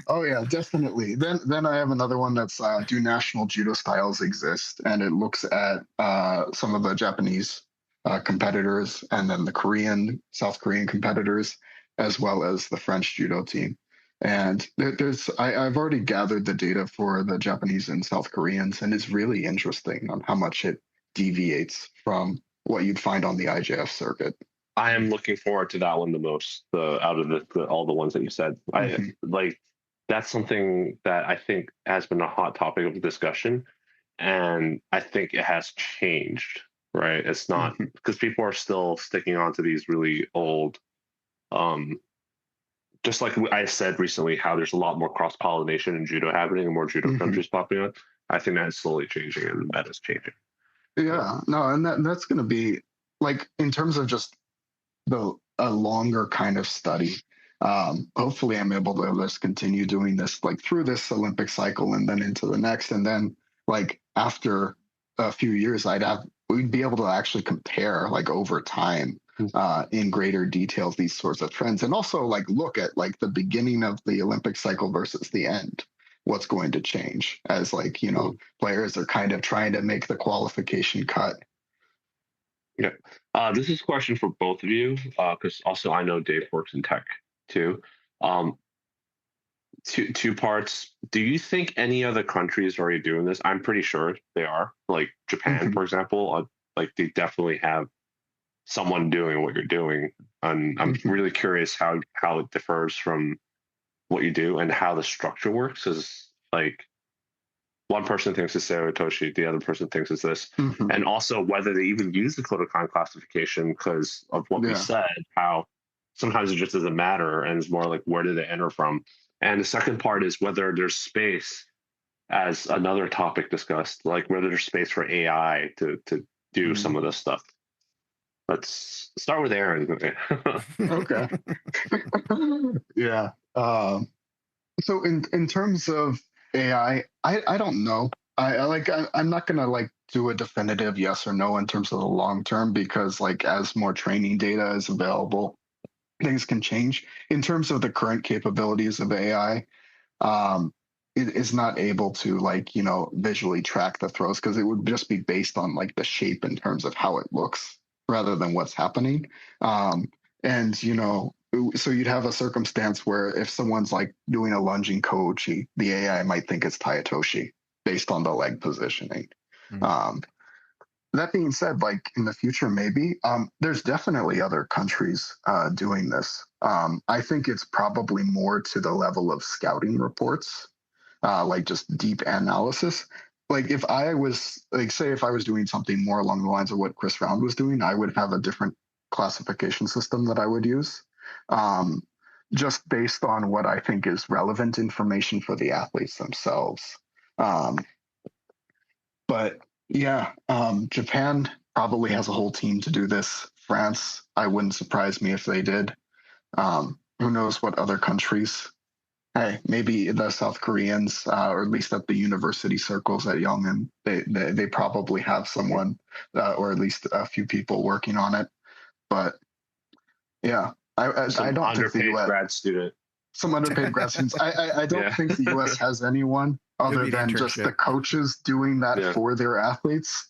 Oh yeah, definitely. Then I have another one that's do national judo styles exist, and it looks at some of the Japanese competitors, and then the South Korean competitors, as well as the French judo team. And I've already gathered the data for the Japanese and South Koreans, and it's really interesting on how much it deviates from what you'd find on the IJF circuit. I am looking forward to that one the most. Out of all the ones that you said, I like. That's something that I think has been a hot topic of discussion, and I think it has changed. Right? It's not because people are still sticking on to these really old. Just like I said recently, how there's a lot more cross pollination in judo happening and more judo countries popping up. I think that's slowly changing, and that is changing. Yeah, no, and that's going to be like in terms of just a longer kind of study. Hopefully I'm able to just continue doing this like through this Olympic cycle and then into the next. And then like after a few years, we'd be able to actually compare like over time in greater details these sorts of trends, and also like look at like the beginning of the Olympic cycle versus the end. What's going to change as like, players are kind of trying to make the qualification cut. Yeah. This is a question for both of you, because also I know Dave works in tech too. Two parts. Do you think any other countries are already doing this? I'm pretty sure they are. Like Japan, for example, like they definitely have someone doing what you're doing. And I'm really curious how it differs from what you do and how the structure works. Is like one person thinks it's Seotoshi, the other person thinks it's this, and also whether they even use the Kodokan classification because of what we said, how sometimes it just doesn't matter and it's more like where did it enter from. And the second part is whether there's space, as another topic discussed, like whether there's space for AI to do some of this stuff. Let's start with Aaron. Okay. Yeah. So in terms of AI, I don't know. I'm not gonna like do a definitive yes or no in terms of the long term, because like as more training data is available, things can change. In terms of the current capabilities of AI, it is not able to like visually track the throws, because it would just be based on like the shape in terms of how it looks rather than what's happening. And so you'd have a circumstance where if someone's like doing a lunging koichi, the AI might think it's taitoshi based on the leg positioning. That being said, like in the future, maybe there's definitely other countries doing this. I think it's probably more to the level of scouting reports, like just deep analysis. Like if I was like, say, if I was doing something more along the lines of what Chris Round was doing, I would have a different classification system that I would use, just based on what I think is relevant information for the athletes themselves. But yeah, Japan probably has a whole team to do this. France, I wouldn't surprise me if they did. Who knows what other countries? Hey, maybe the South Koreans, or at least at the university circles at Yongin, they probably have someone, or at least a few people working on it. But yeah, I don't think the US grad student. Some underpaid grad students. I don't think the US has anyone other than just the coaches doing that for their athletes.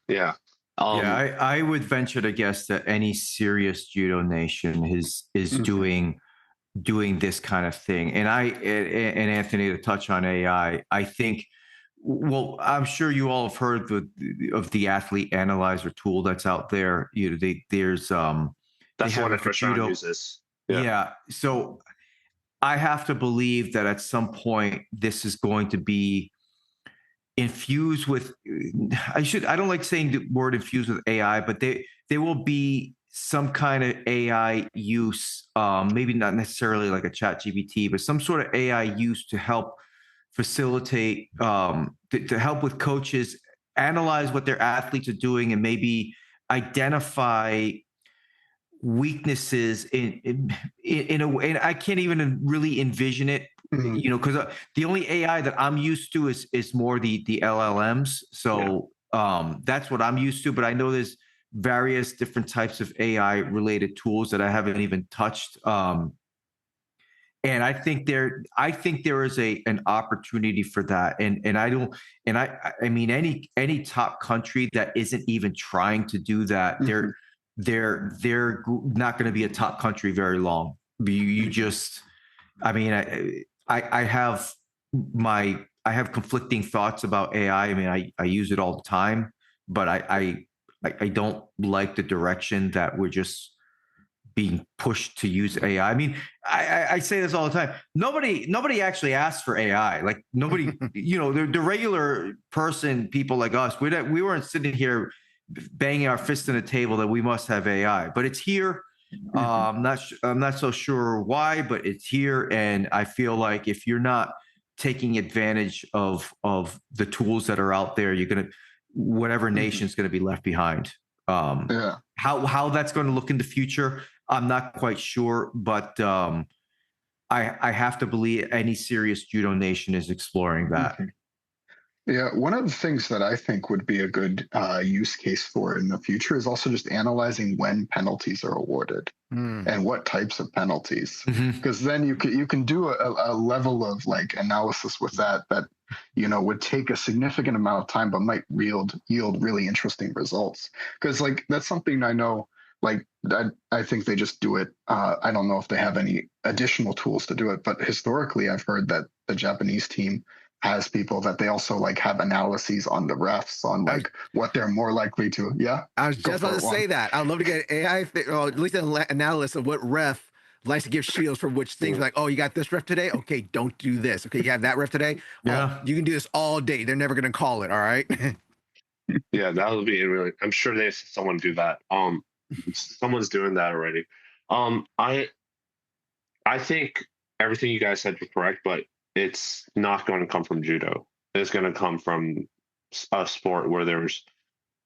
Yeah. I would venture to guess that any serious judo nation is doing doing this kind of thing. And Anthony, to touch on AI, I think, well, I'm sure you all have heard of the athlete analyzer tool that's out there. There's they That's the have one it that for Chris Brown judo. uses. Yeah. So I have to believe that at some point this is going to be infused with, I don't like saying the word infused with AI, but there will be some kind of AI use, maybe not necessarily like a chat GPT, but some sort of AI use to help facilitate, to help with coaches analyze what their athletes are doing and maybe identify weaknesses in a way. And I can't even really envision it, because the only AI that I'm used to is more the LLMs. So that's what I'm used to. But I know there's various different types of AI related tools that I haven't even touched. And I think there is an opportunity for that. And I mean, any top country that isn't even trying to do that, they're not going to be a top country very long. You just, I mean, I have conflicting thoughts about AI. I mean, I use it all the time, but I don't like the direction that we're just being pushed to use AI. I mean, I say this all the time. Nobody actually asks for AI. Like nobody, the regular person, people like us, we weren't sitting here banging our fist in the table that we must have AI, but it's here. I'm not so sure why, but it's here, and I feel like if you're not taking advantage of the tools that are out there, whatever nation's gonna be left behind. How that's going to look in the future, I'm not quite sure, but I have to believe any serious judo nation is exploring that. Yeah, one of the things that I think would be a good use case for in the future is also just analyzing when penalties are awarded and what types of penalties, because then you can do a level of like analysis with that would take a significant amount of time but might yield really interesting results. Because like that's something I know. Like I think they just do it. I don't know if they have any additional tools to do it, but historically I've heard that the Japanese team has people that they also like have analyses on the refs on like what they're more likely to. Yeah, I was just about to say that. I'd love to get AI, or at least an analysis of what ref likes to give shields for which things. Like, oh, you got this ref today? Okay, don't do this. Okay, you have that ref today? Yeah. Oh, you can do this all day. They're never going to call it, all right? Yeah, that would be really. I'm sure they someone do that. Someone's doing that already. I think everything you guys said was correct, but it's not going to come from judo. It's going to come from a sport where there's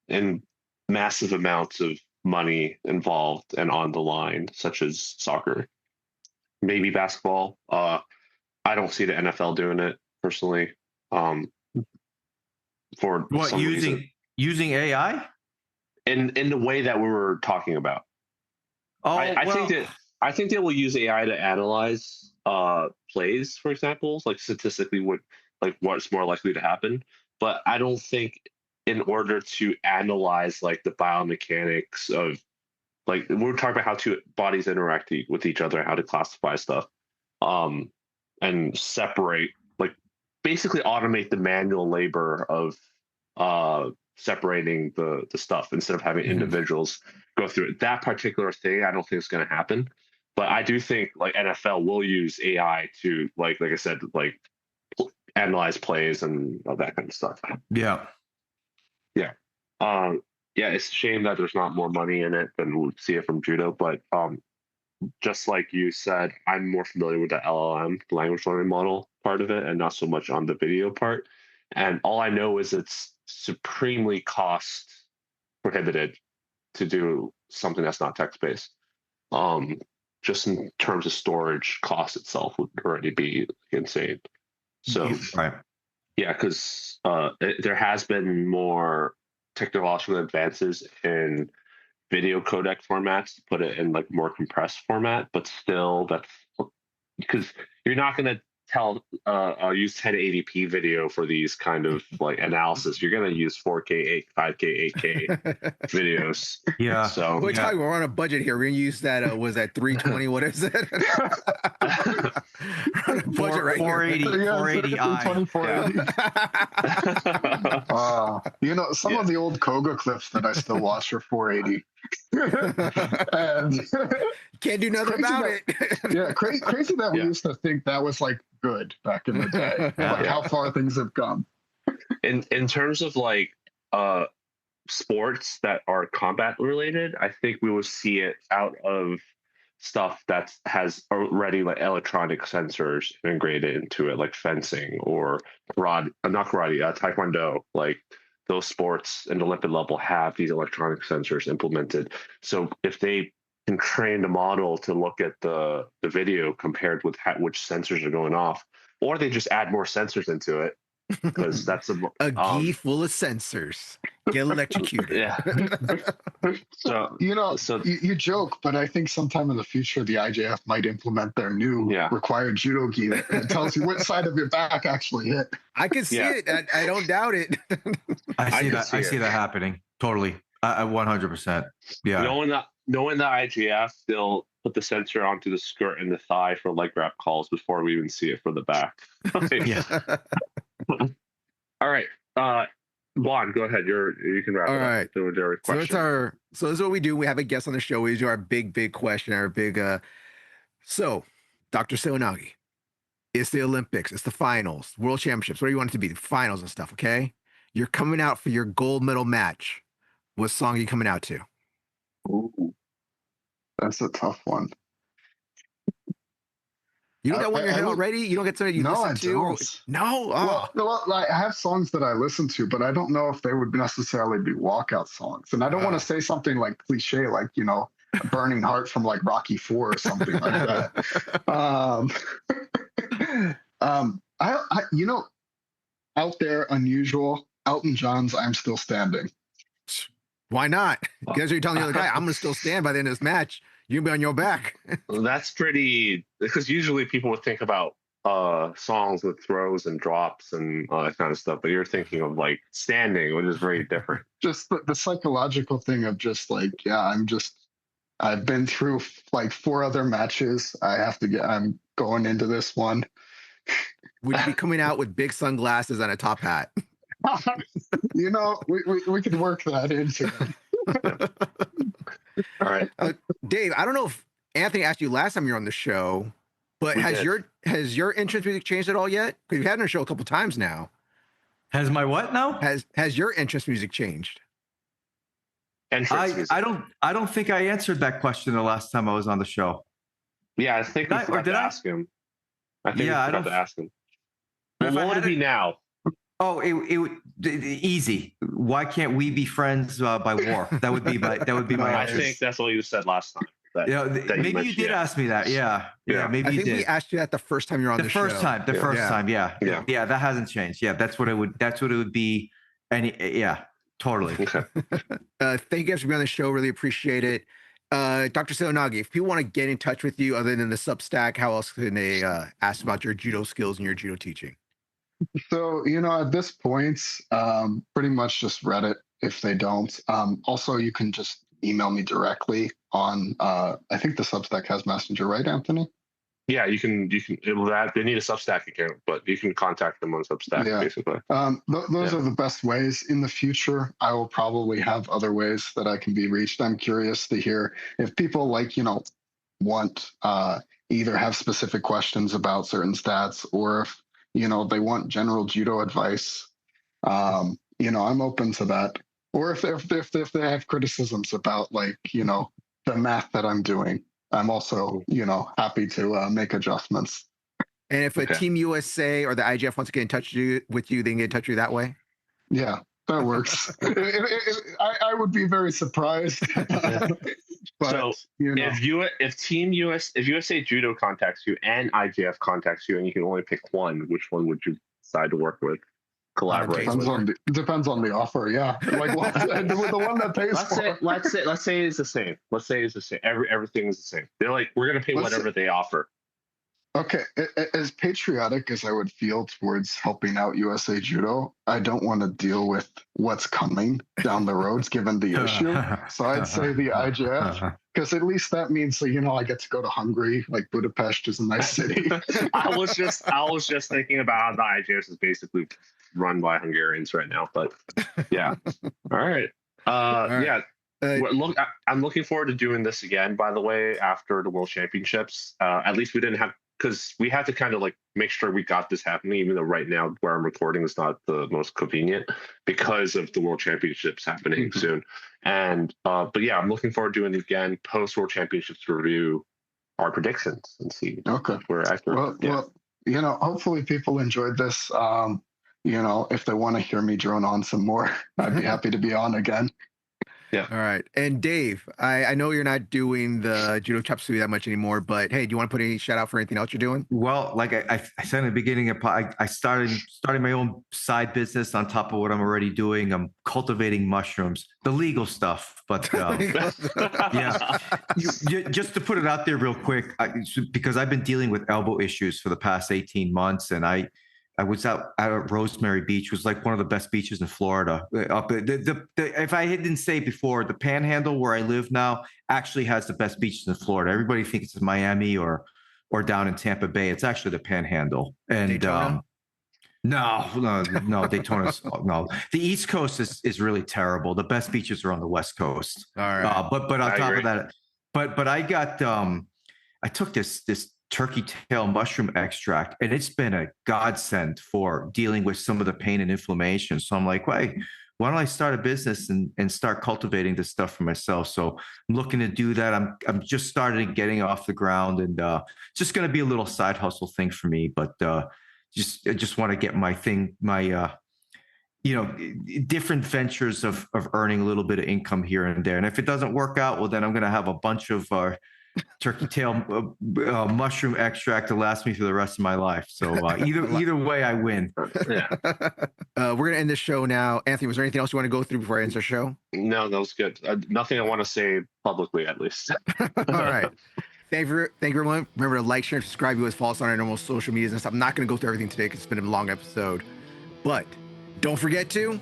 in massive amounts of money involved and on the line, such as soccer, maybe basketball. I don't see the NFL doing it personally. For what some reason, using AI in the way that we were talking about. I think they will use AI to analyze plays, for example, like statistically what's more likely to happen. But I don't think in order to analyze like the biomechanics of like we're talking about how two bodies interact with each other, how to classify stuff, and separate like basically automate the manual labor of separating the stuff instead of having individuals go through it. That particular thing, I don't think is going to happen. But I do think like NFL will use AI to like I said, like analyze plays and all that kind of stuff. Yeah. Yeah. Yeah, it's a shame that there's not more money in it than we'll see it from judo. But just like you said, I'm more familiar with the LLM, the language learning model part of it, and not so much on the video part. And all I know is it's supremely cost prohibited to do something that's not text based. Just in terms of storage, cost itself would already be insane. So, right. Yeah, because there has been more technological advances in video codec formats to put it in like more compressed format, but still that's because you're not going to use 1080p video for these kind of like analysis. You're gonna use 4K, 5K, 8K videos. Yeah. So We're talking. We're on a budget here. We're gonna use that. Was that 320? What is it? We're on a budget right 480, here. 480i. 480. Some of the old Koga clips that I still watch are 480. And can't do nothing about it. Crazy that we used to think that was like good back in the day. Like how far things have come. In terms of like sports that are combat related, I think we will see it out of stuff that has already like electronic sensors integrated into it, like fencing or taekwondo. Like those sports in the Olympic level have these electronic sensors implemented. So if they can train the model to look at the video compared with which sensors are going off, or they just add more sensors into it, because that's a gi full of sensors. Get electrocuted. Yeah. You joke, but I think sometime in the future the IJF might implement their new required judo gi that tells you which side of your back actually hit. I can see it. I don't doubt it. I see that happening. Totally. 100%. Yeah. Knowing the IJF, they'll put the sensor onto the skirt and the thigh for leg wrap calls before we even see it for the back. Yeah. All right. Juan, go ahead. You can wrap it up. All right. So this is what we do. We have a guest on the show. We do our big question, our big so Dr. DrSeoiNage, it's the Olympics, it's the finals, world championships, what do you want it to be? The finals and stuff, okay? You're coming out for your gold medal match. What song are you coming out to? Ooh, that's a tough one. You don't got one in your head already? You don't get something you listen to? Don't. No? Oh. Well, I have songs that I listen to, but I don't know if they would necessarily be walkout songs. And I don't want to say something like cliche, like, Burning Heart from like Rocky IV or something like that. Out there, unusual, Elton John's I'm Still Standing. Why not? Because you're telling the other guy, I'm going to still stand by the end of this match. You can be on your back. Well, that's pretty, because usually people would think about songs with throws and drops and all that kind of stuff, but you're thinking of like standing, which is very different. Just the psychological thing of just like, I've been through like 4 other matches. I'm going into this one. Would you be coming out with big sunglasses and a top hat? We could work that into it. All right. Dave, I don't know if Anthony asked you last time you were on the show, but has your entrance music changed at all yet? Because you've had it on the show a couple times now. Has my what now? Has your entrance music changed? I don't think I answered that question the last time I was on the show. Yeah, I think we forgot to ask him. I think we forgot to ask him. What would it be now? Oh, it easy. Why can't we be friends by war? That would be my I think that's what you said last time. Maybe you did ask me that. Yeah. Maybe you did. We asked you that the first time you were on the show. The first time. Yeah. That hasn't changed. Yeah, that's what it would be. Totally. Okay. Thank you guys for being on the show. Really appreciate it. Dr. DrSeoiNage, if people want to get in touch with you other than the Substack, how else can they ask about your judo skills and your judo teaching? So, at this point, pretty much just Reddit if they don't. Also, you can just email me directly on, I think the Substack has Messenger, right, Anthony? Yeah, you can. They need a Substack account, but you can contact them on Substack, basically. Those are the best ways. In the future, I will probably have other ways that I can be reached. I'm curious to hear if people want either have specific questions about certain stats, or if they want general judo advice. I'm open to that. Or if they have criticisms about the math that I'm doing, I'm also happy to make adjustments. And if a Team USA or the IJF wants to get in touch with you, they can get in touch with you that way. Yeah, that works. I would be very surprised. But, so if USA Judo contacts you and IJF contacts you, and you can only pick one, which one would you decide to work with? Collaborate. Depends on the offer. Yeah, like the one that pays. Let's say it's the same. Let's say it's the same. Everything is the same. They're like, we're gonna pay whatever they offer. Okay, as patriotic as I would feel towards helping out USA Judo, I don't want to deal with what's coming down the roads given the issue. So I'd say the IJF, because at least that means that, I get to go to Hungary. Like Budapest is a nice city. I was just thinking about how the IJS is basically run by Hungarians right now. But yeah, all right. Yeah. I'm looking forward to doing this again, by the way, after the World Championships. At least we didn't have, because we had to kind of like make sure we got this happening, even though right now where I'm recording is not the most convenient because of the World Championships happening soon. And but yeah, I'm looking forward to doing it again post World Championships to review our predictions and see if we're accurate. Well, hopefully people enjoyed this. If they want to hear me drone on some more, I'd be happy to be on again. Yeah. All right. And Dave, I know you're not doing the Judo Chop Suey that much anymore, but hey, do you want to put any shout out for anything else you're doing? Well, like I said in the beginning, I started my own side business on top of what I'm already doing. I'm cultivating mushrooms, the legal stuff. But yeah, just to put it out there real quick, because I've been dealing with elbow issues for the past 18 months, and I was out at Rosemary Beach, was like one of the best beaches in Florida. If I didn't say before, the Panhandle where I live now actually has the best beaches in Florida. Everybody thinks it's Miami or down in Tampa Bay. It's actually the Panhandle. And Daytona? No, Daytona's no. The East Coast is really terrible. The best beaches are on the West Coast. All right. But on top of that, but I got I took this turkey tail mushroom extract, and it's been a godsend for dealing with some of the pain and inflammation. So I'm like, wait, why don't I start a business and start cultivating this stuff for myself? So I'm looking to do that. I'm just started getting off the ground, and just going to be a little side hustle thing for me. But I just want to get my different ventures of earning a little bit of income here and there. And if it doesn't work out, well, then I'm going to have a bunch of turkey tail mushroom extract to last me for the rest of my life. So either way, I win. Yeah. We're gonna end this show now. Anthony, was there anything else you want to go through before I end the show? No, that was good. Nothing I want to say publicly, at least. All right. Thank you, everyone. Remember to like, share, and subscribe. You always follow us on our normal social medias and stuff. I'm not going to go through everything today because it's been a long episode. But don't forget to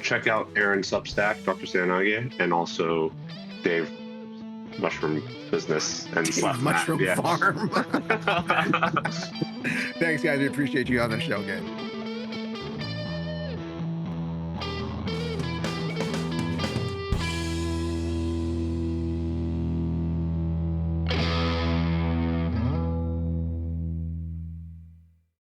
check out Aaron's Substack, DrSeoiNage, and also Dave Mushroom Business and Mushroom Farm. Thanks, guys. We appreciate you on the show again.